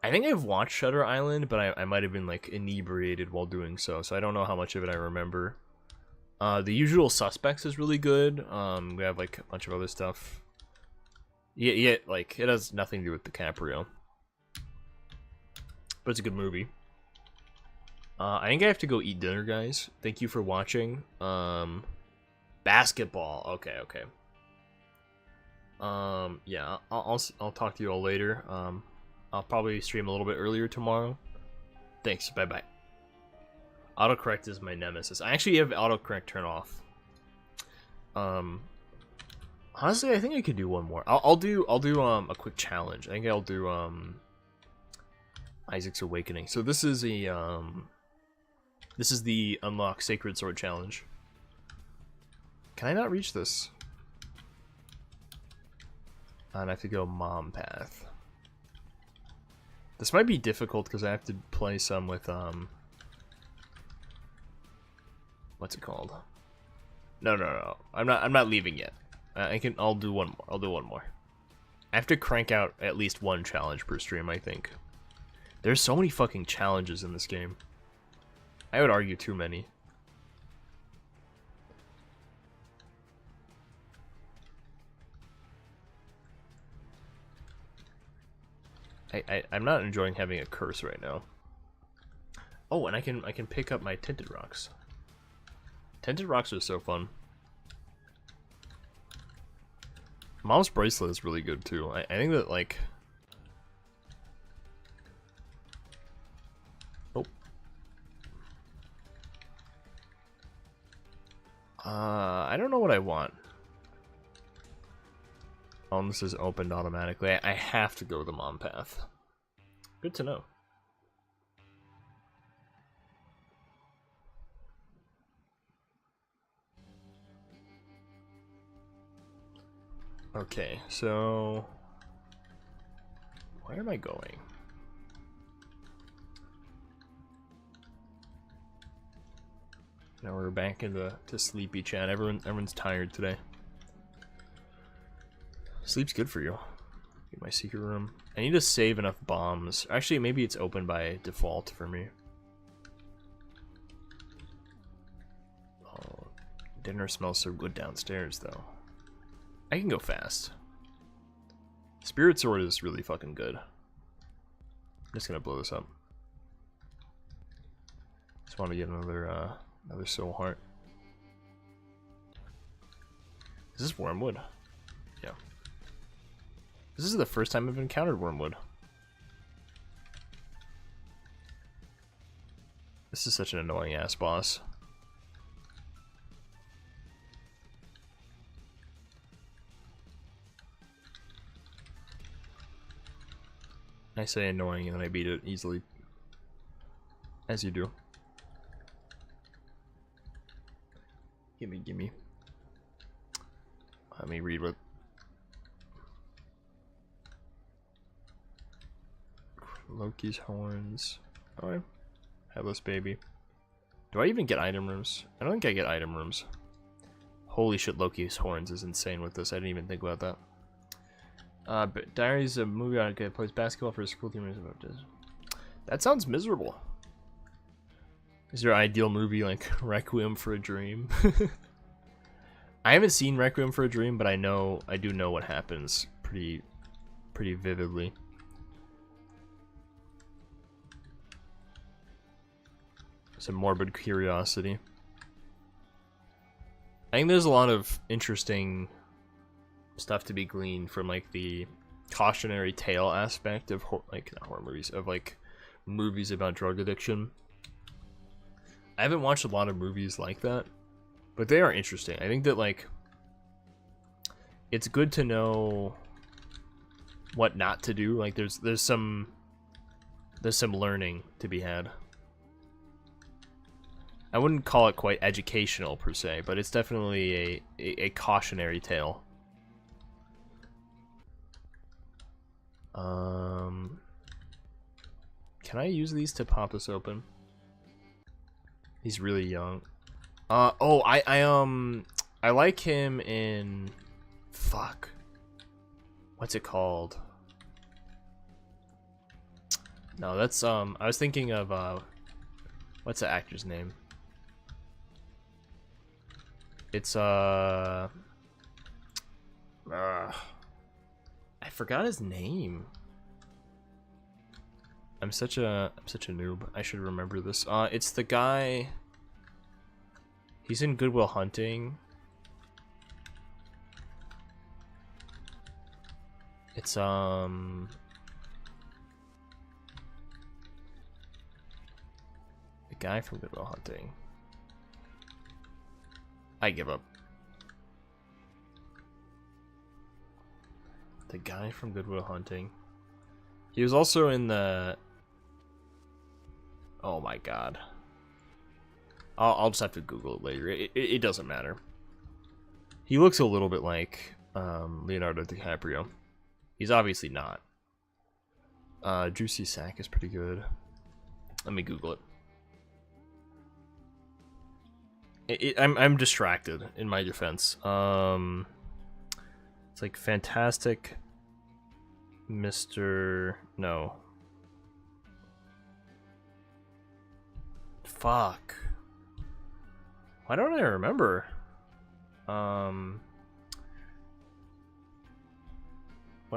I think I've watched Shutter Island, but I might have been like inebriated while doing so, so I don't know how much of it I remember. The Usual Suspects is really good. We have like a bunch of other stuff. Yeah, like it has nothing to do with DiCaprio, but it's a good movie. I think I have to go eat dinner, guys. Thank you for watching. Basketball. Okay. Yeah, I'll talk to you all later. I'll probably stream a little bit earlier tomorrow. Thanks. Bye bye. Autocorrect is my nemesis. I actually have autocorrect turned off. Honestly, I think I could do one more. I'll do a quick challenge. I think I'll do Isaac's Awakening. So this is a this is the Unlock Sacred Sword challenge. Can I not reach this? And I have to go mom path. This might be difficult because I have to play some with what's it called? No. I'm not leaving yet. I'll do one more. I'll do one more. I have to crank out at least one challenge per stream, I think. There's so many fucking challenges in this game. I would argue too many. I'm not enjoying having a curse right now. Oh, and I can pick up my tinted rocks. Tinted rocks are so fun. Mom's bracelet is really good too. I think that like. Oh. I don't know what I want. Oh, this is opened automatically. I have to go the mom path. Good to know. Okay, so where am I going? Now we're back into sleepy chat. Everyone's tired today. Sleep's good for you. Get my secret room. I need to save enough bombs. Actually, maybe it's open by default for me. Oh, dinner smells so good downstairs, though. I can go fast. Spirit Sword is really fucking good. I'm just gonna blow this up. Just want to get another soul heart. Is this Wormwood? Yeah. This is the first time I've encountered Wormwood. This is such an annoying ass boss. I say annoying and then I beat it easily. As you do. Gimme. Let me read what... Loki's horns. Alright. Headless baby. Do I even get item rooms? I don't think I get item rooms. Holy shit, Loki's horns is insane with this. I didn't even think about that. But Diaries of a movie on guy plays basketball for his school team. That sounds miserable. Is your ideal movie like Requiem for a Dream? I haven't seen Requiem for a Dream, but I do know what happens pretty vividly. Some morbid curiosity. I think there's a lot of interesting stuff to be gleaned from like the cautionary tale aspect of not horror movies, of like movies about drug addiction. I haven't watched a lot of movies like that, but they are interesting. I think that like it's good to know what not to do. Like there's some learning to be had. I wouldn't call it quite educational per se, but it's definitely a cautionary tale. Can I use these to pop this open? He's really young. Oh, I like him in... Fuck. What's it called? No, that's I was thinking of what's the actor's name? It's I forgot his name. I'm such a noob. I should remember this. It's the guy. He's in Good Will Hunting. It's the guy from Good Will Hunting. I give up. The guy from Good Will Hunting. He was also in the. Oh my god. I'll just have to Google it later. It doesn't matter. He looks a little bit like Leonardo DiCaprio. He's obviously not. Juicy Sack is pretty good. Let me Google it. I'm distracted in my defense. It's like Fantastic Mr. No. Fuck. Why don't I remember? What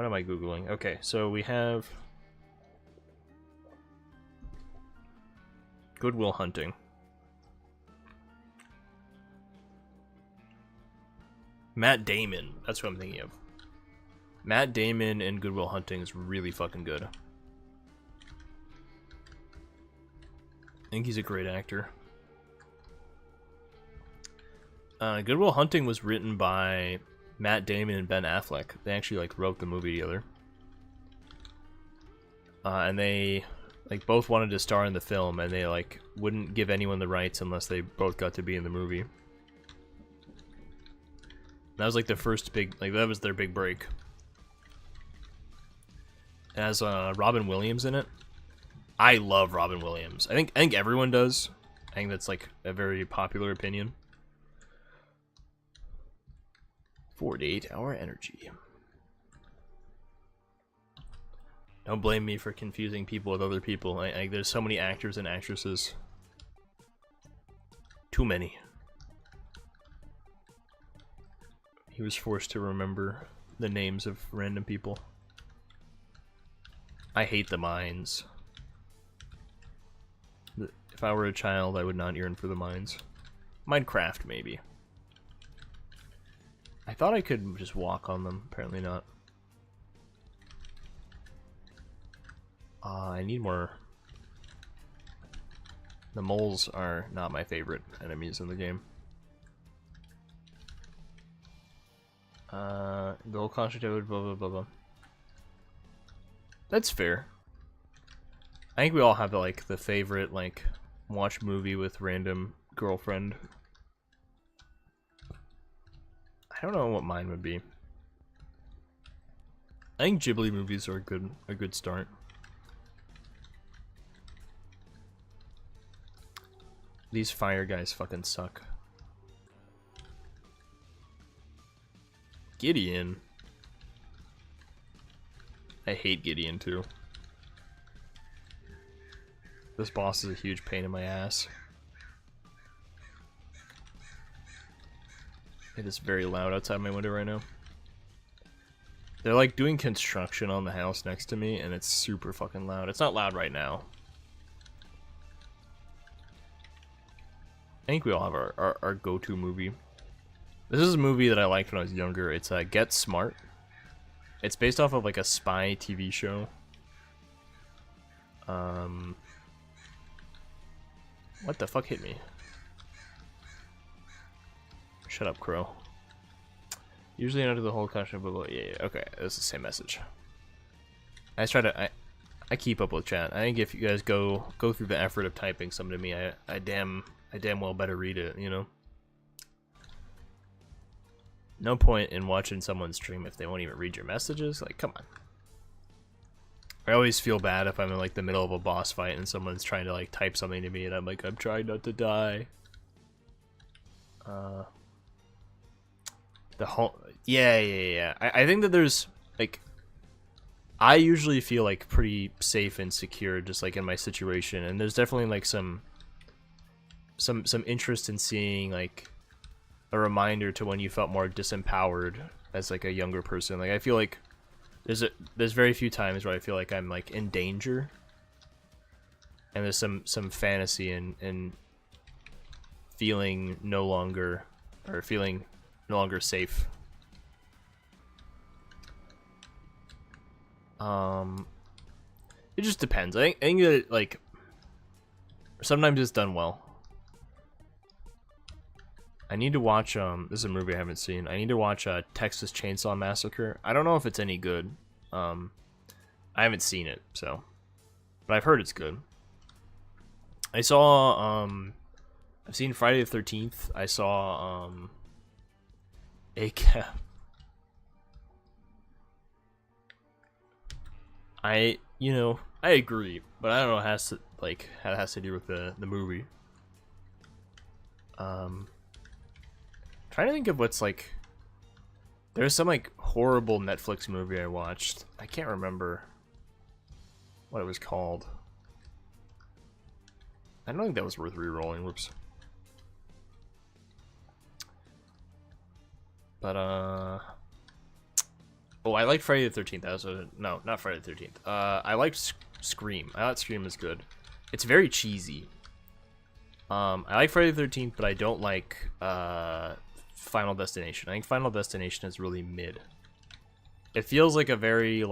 am I Googling? Okay, so we have Good Will Hunting. Matt Damon, that's what I'm thinking of. Matt Damon in Good Will Hunting is really fucking good. I think he's a great actor. Good Will Hunting was written by Matt Damon and Ben Affleck. They actually like wrote the movie together. And they like both wanted to star in the film, and they like wouldn't give anyone the rights unless they both got to be in the movie. That was like the first big, like that was their big break. It has Robin Williams in it. I love Robin Williams. I think everyone does. I think that's like a very popular opinion. 48-hour energy. Don't blame me for confusing people with other people. There's so many actors and actresses. Too many. He was forced to remember the names of random people. I hate the mines. If I were a child, I would not yearn for the mines. Minecraft, maybe. I thought I could just walk on them. Apparently not. I need more. The moles are not my favorite enemies in the game. The whole concentrated blah blah blah blah. That's fair. I think we all have like the favorite like watch movie with random girlfriend. I don't know what mine would be. I think Ghibli movies are a good start. These fire guys fucking suck. Gideon. I hate Gideon too. This boss is a huge pain in my ass. It is very loud outside my window right now. They're like doing construction on the house next to me, and it's super fucking loud. It's not loud right now. I think we all have our go-to movie. This is a movie that I liked when I was younger. It's Get Smart. It's based off of like a spy TV show. What the fuck hit me? Shut up, Crow. Usually under the whole question, but yeah, okay, it's the same message. I try to, I keep up with chat. I think if you guys go through the effort of typing something to me, I damn well better read it, you know? No point in watching someone stream if they won't even read your messages. Like, come on. I always feel bad if I'm in like the middle of a boss fight and someone's trying to like type something to me and I'm like, I'm trying not to die. The whole, yeah. I think that there's like, I usually feel like pretty safe and secure just like in my situation, and there's definitely like some interest in seeing like a reminder to when you felt more disempowered as like a younger person. Like I feel like there's very few times where I feel like I'm like in danger, and there's some fantasy in feeling no longer safe. It just depends. I think that like sometimes it's done well. I need to watch this is a movie I haven't seen. I need to watch Texas Chainsaw Massacre. I don't know if it's any good. I haven't seen it, so, but I've heard it's good. I saw I've seen Friday the 13th. I saw I agree, but I don't know how it has to do with the movie. Trying to think of what's like. There's some like horrible Netflix movie I watched. I can't remember what it was called. I don't think that was worth re-rolling. Whoops. But oh, I liked Friday the 13th. That was no, not Friday the 13th. I liked Scream. I thought Scream was good. It's very cheesy. I like Friday the 13th, but I don't like Final Destination. I think Final Destination is really mid. It feels like a very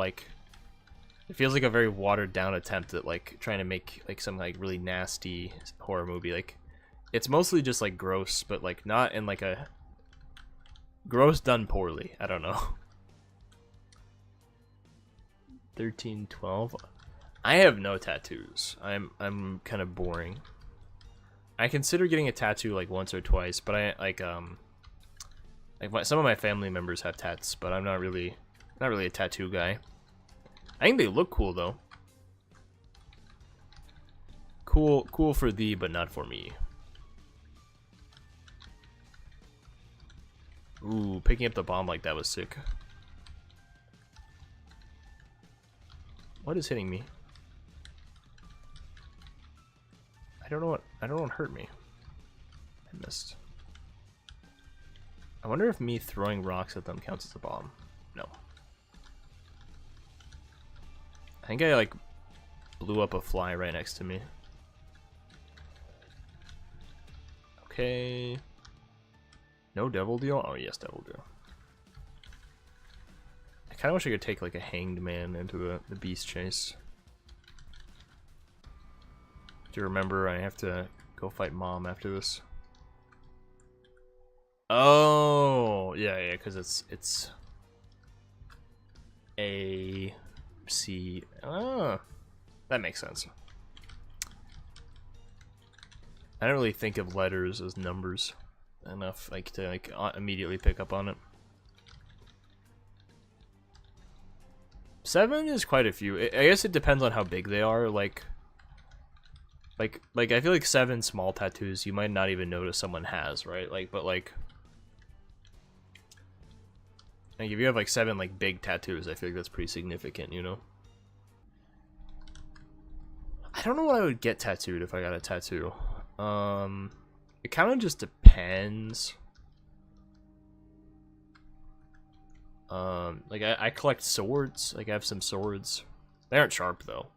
watered down attempt at like trying to make like some like really nasty horror movie. Like it's mostly just like gross, but like not in like a gross done poorly. I don't know. 13, 12. I have no tattoos. I'm kind of boring. I consider getting a tattoo like once or twice, but I like some of my family members have tats, but I'm not really a tattoo guy. I think they look cool though. Cool for thee, but not for me. Ooh, picking up the bomb like that was sick. What is hitting me? I don't know what hurt me. I missed. I wonder if me throwing rocks at them counts as a bomb. No. I think I like blew up a fly right next to me. Okay. No devil deal? Oh yes, devil deal. I kind of wish I could take like a hanged man into the beast chase. Do you remember I have to go fight Mom after this? Oh yeah, because it's A C. Oh, that makes sense. I don't really think of letters as numbers enough, like to like immediately pick up on it. 7 is quite a few. I guess it depends on how big they are. Like I feel like 7 small tattoos you might not even notice someone has, right? But if you have like 7 like big tattoos, I feel like that's pretty significant, you know? I don't know what I would get tattooed if I got a tattoo. It kind of just depends. Like I collect swords. Like I have some swords. They aren't sharp though.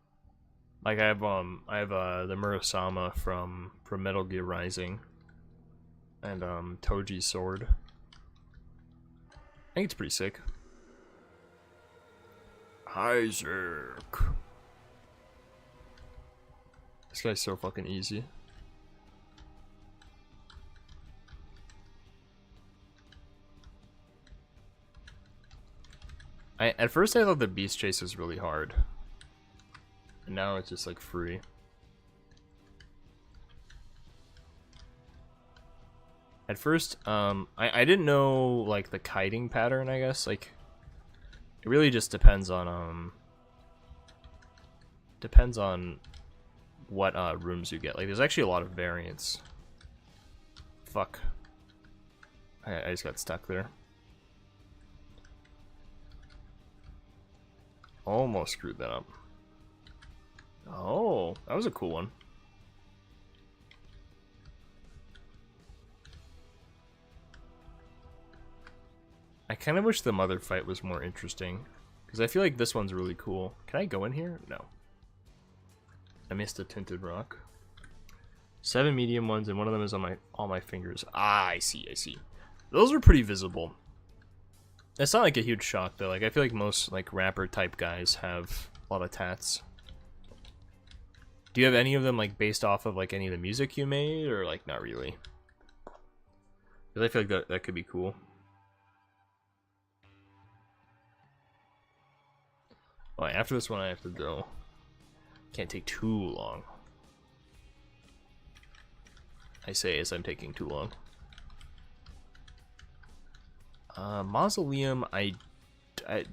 Like I have the Murasama from Metal Gear Rising, and Toji's sword. I think it's pretty sick. Isaac. This guy's so fucking easy. At first I thought the beast chase was really hard. And now it's just like free. At first, I didn't know like the kiting pattern, I guess. Like it really just depends on what rooms you get. Like there's actually a lot of variants. Fuck. I just got stuck there. Almost screwed that up. Oh, that was a cool one. I kind of wish the mother fight was more interesting, because I feel like this one's really cool. Can I go in here? No. I missed a tinted rock. 7 medium ones, and one of them is on all my fingers. Ah, I see, I see. Those are pretty visible. It's not like a huge shock though. Like I feel like most like rapper type guys have a lot of tats. Do you have any of them like based off of like any of the music you made, or like not really? Because I feel like that could be cool. Well, after this one I have to go. Can't take too long. I say as I'm taking too long. Mausoleum,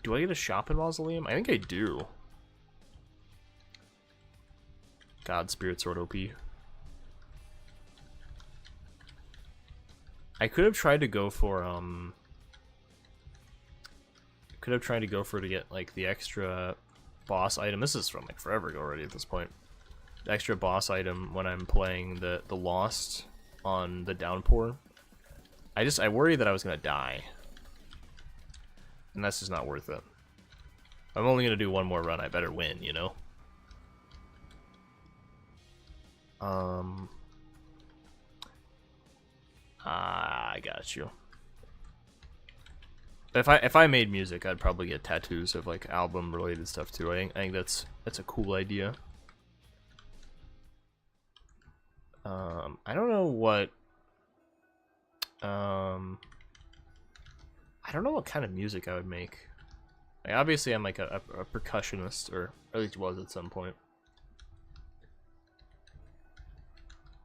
do I get a shop in Mausoleum? I think I do. God, Spirit Sword OP. I could have tried to go for, to get, like, the extra boss item. This is from, like, forever ago already at this point. The extra boss item when I'm playing the Lost on the Downpour. I worry that I was gonna die. And that's just not worth it. I'm only gonna do one more run, I better win, you know? I got you. If I made music, I'd probably get tattoos of like album related stuff too. I think that's a cool idea. I don't know what I don't know what kind of music I would make. Like, obviously I'm like a percussionist, or at least was at some point.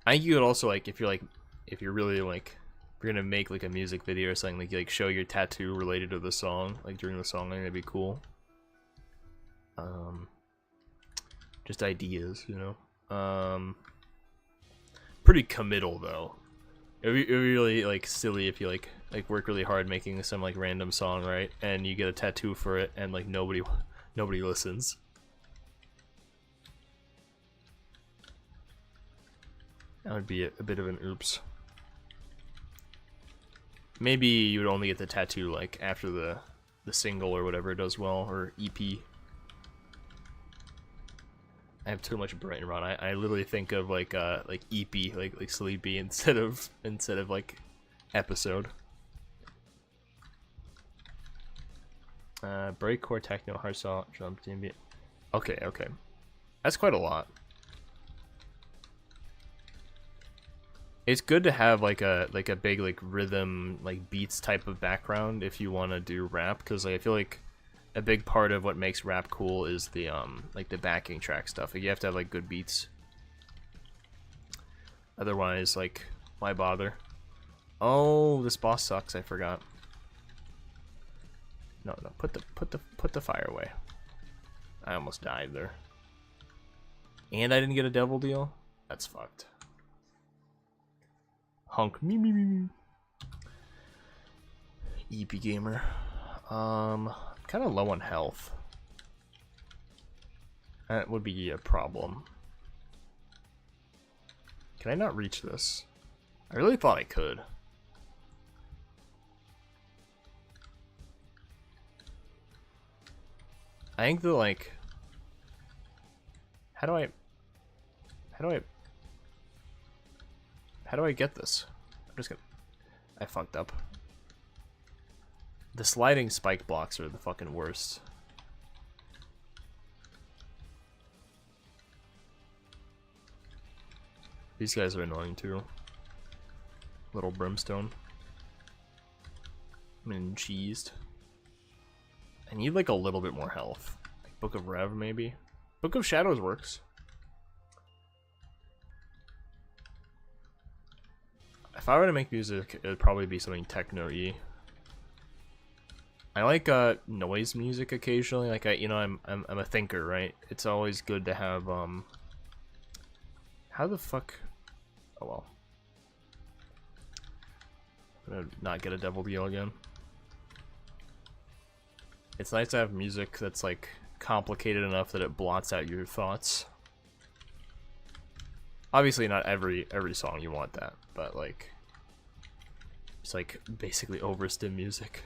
I think you could also like if you're really like, if you're gonna make like a music video or something, like you like show your tattoo related to the song, like during the song. I think that'd be cool. Just ideas, you know. Pretty committal though. It'd be really like silly if you like work really hard making some like random song, right? And you get a tattoo for it, and like nobody listens. That would be a bit of an oops. Maybe you would only get the tattoo like after the single or whatever does well, or EP. I have too much brain rot. I literally think of like EP, like sleepy instead of like episode. Breakcore, techno, hardstyle, jump, ambient. Okay, okay, that's quite a lot. It's good to have like a big like rhythm, like beats type of background if you want to do rap, because like, I feel like a big part of what makes rap cool is the like the backing track stuff. Like, you have to have like good beats. Otherwise, like, why bother? Oh, this boss sucks. I forgot. No, put the fire away. I almost died there. And I didn't get a devil deal? That's fucked. Hunk me. EP gamer. Kind of low on health. That would be a problem. Can I not reach this? I really thought I could. I think the like, how do I get this? I'm just gonna, I fucked up. The sliding spike blocks are the fucking worst. These guys are annoying too. Little brimstone. I'm cheesed. I need like a little bit more health. Like Book of Rev maybe. Book of Shadows works. If I were to make music, it would probably be something techno-y. I like noise music occasionally. Like I'm a thinker, right? It's always good to have how the fuck? Oh well. I'm gonna not get a devil deal again. It's nice to have music that's like complicated enough that it blots out your thoughts. Obviously, not every song you want that, but like, it's like basically overstim music.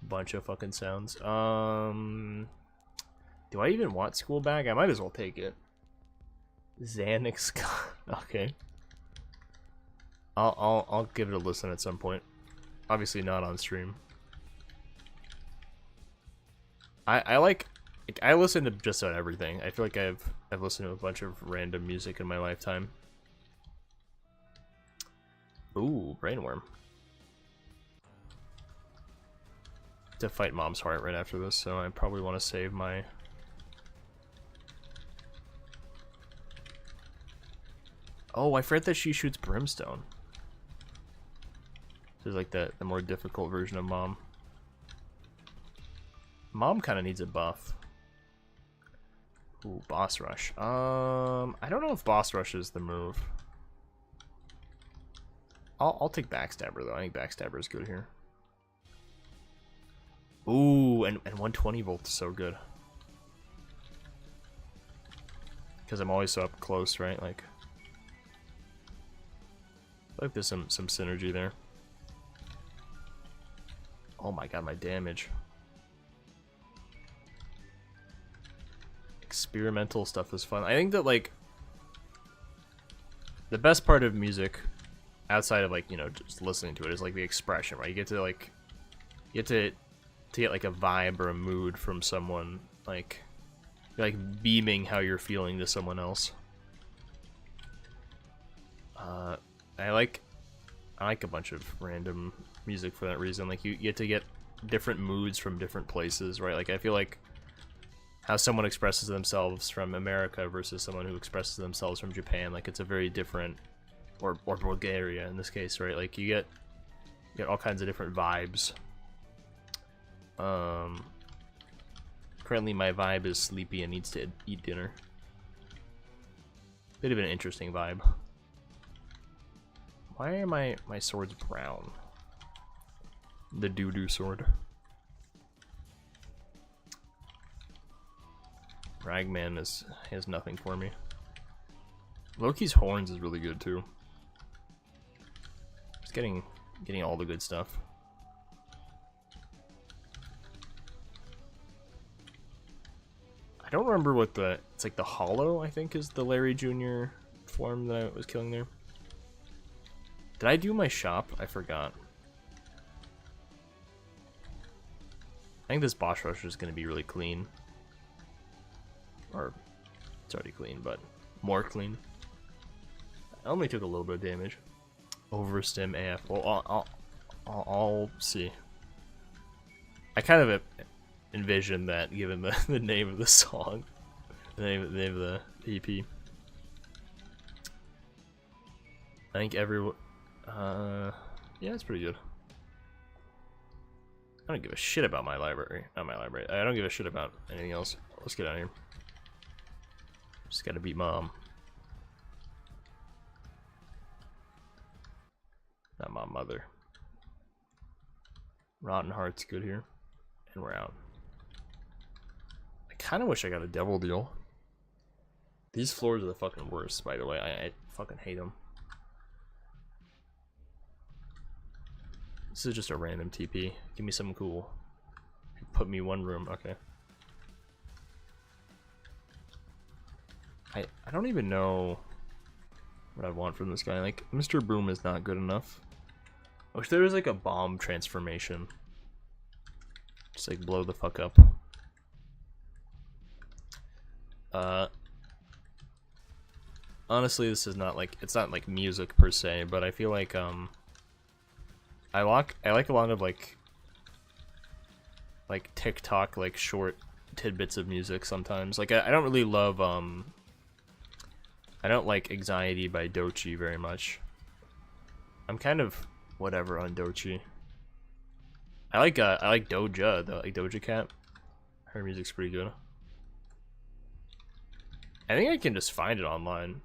Bunch of fucking sounds. Do I even want School Bag? I might as well take it. Xanax. Okay. I'll give it a listen at some point. Obviously not on stream. I listen to just about everything. I feel like I've listened to a bunch of random music in my lifetime. Ooh, Brainworm. To fight Mom's Heart right after this, so I probably want to save my... Oh, I forget that she shoots Brimstone. This is like the more difficult version of Mom. Mom kind of needs a buff. Ooh, Boss Rush. I don't know if Boss Rush is the move. I'll take Backstabber though. I think Backstabber is good here. Ooh, and 120 volt is so good. Because I'm always so up close, right? Like, I feel like there's some synergy there. Oh my god, my damage. Experimental stuff is fun. I think that, like, the best part of music, outside of, like, you know, just listening to it, is, like, the expression, right? You get to, like, to get like a vibe or a mood from someone, like you're like beaming how you're feeling to someone else. I like a bunch of random music for that reason. Like you get to get different moods from different places, right? Like I feel like how someone expresses themselves from America versus someone who expresses themselves from Japan, like it's a very different, or Bulgaria in this case, right? Like you get all kinds of different vibes. Currently my vibe is sleepy and needs to eat dinner. Bit of an interesting vibe. Why are my swords brown? The doo-doo sword. Ragman has nothing for me. Loki's horns is really good too. Just getting all the good stuff. I don't remember what it's like the Hollow, I think, is the Larry Jr. form that I was killing there. Did I do my shop? I forgot. I think this boss rush is going to be really clean. Or, it's already clean, but more clean. I only took a little bit of damage. Overstim AF. Well, I'll see. I kind of envision that, given the name of the song, the name of the EP. I think everyone, yeah, it's pretty good. I don't give a shit about my library. Not my library. I don't give a shit about anything else. Let's get out of here. Just gotta beat Mom. Not Mom, Mother. Rotten Heart's good here. And we're out. I kind of wish I got a Devil Deal. These floors are the fucking worst, by the way. I fucking hate them. This is just a random TP. Give me something cool. Put me one room. Okay. I don't even know what I want from this guy. Like, Mr. Boom is not good enough. I wish there was like a bomb transformation. Just like blow the fuck up. Honestly, this is not like, it's not like music per se, but I feel like I like a lot of like TikTok like short tidbits of music sometimes. Like I don't really love I don't like Anxiety by Doechii very much. I'm kind of whatever on Doechii. I like Doja though, like Doja Cat. Her music's pretty good. I think I can just find it online.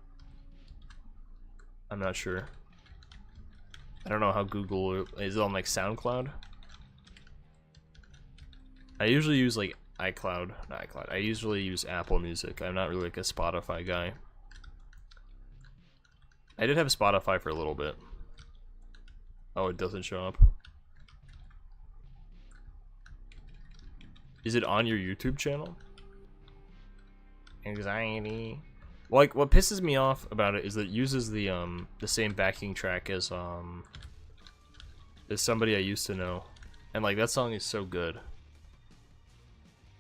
I'm not sure. I don't know how Google is it on like SoundCloud. I usually use like iCloud, not iCloud. I usually use Apple Music. I'm not really like a Spotify guy. I did have Spotify for a little bit. Oh, it doesn't show up. Is it on your YouTube channel? Anxiety. Like, what pisses me off about it is that it uses the same backing track as somebody I used to know, and like that song is so good,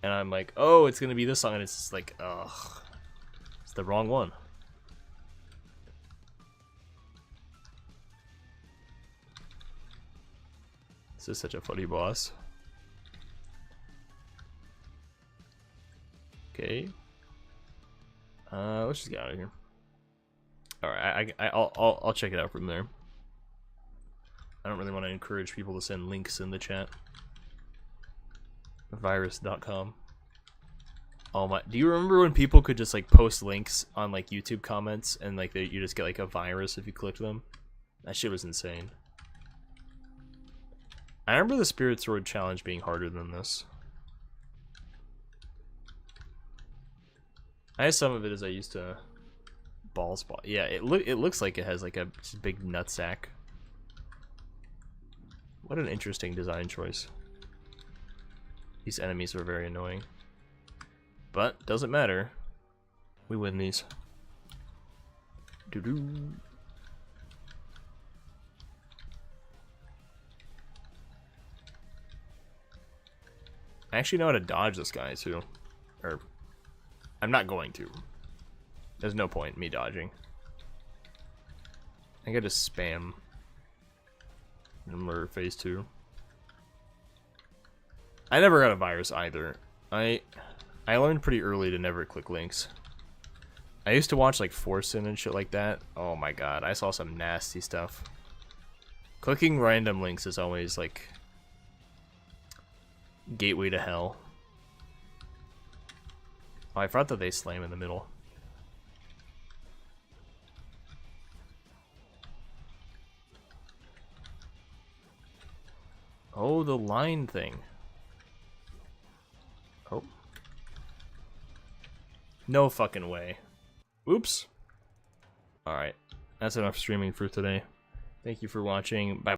and I'm like, oh, it's gonna be this song, and it's just like, ugh, it's the wrong one. This is such a funny boss. Okay. Let's just get out of here. All right, I'll check it out from there. I don't really want to encourage people to send links in the chat. Virus.com. Oh my! Do you remember when people could just like post links on like YouTube comments and like you just get like a virus if you clicked them? That shit was insane. I remember the Spirit Sword challenge being harder than this. I have some of it as I used to ball spot. Yeah, it looks like it has like a big nutsack. What an interesting design choice. These enemies are very annoying. But doesn't matter. We win these. Doo-doo. I actually know how to dodge this guy too. Or I'm not going to. There's no point in me dodging. I gotta spam. Number phase 2. I never got a virus either. I learned pretty early to never click links. I used to watch like Forsen and shit like that. Oh my god, I saw some nasty stuff. Clicking random links is always like gateway to hell. Oh, I forgot that they slam in the middle. Oh, the line thing. Oh. No fucking way. Oops. Alright. That's enough streaming for today. Thank you for watching. Bye.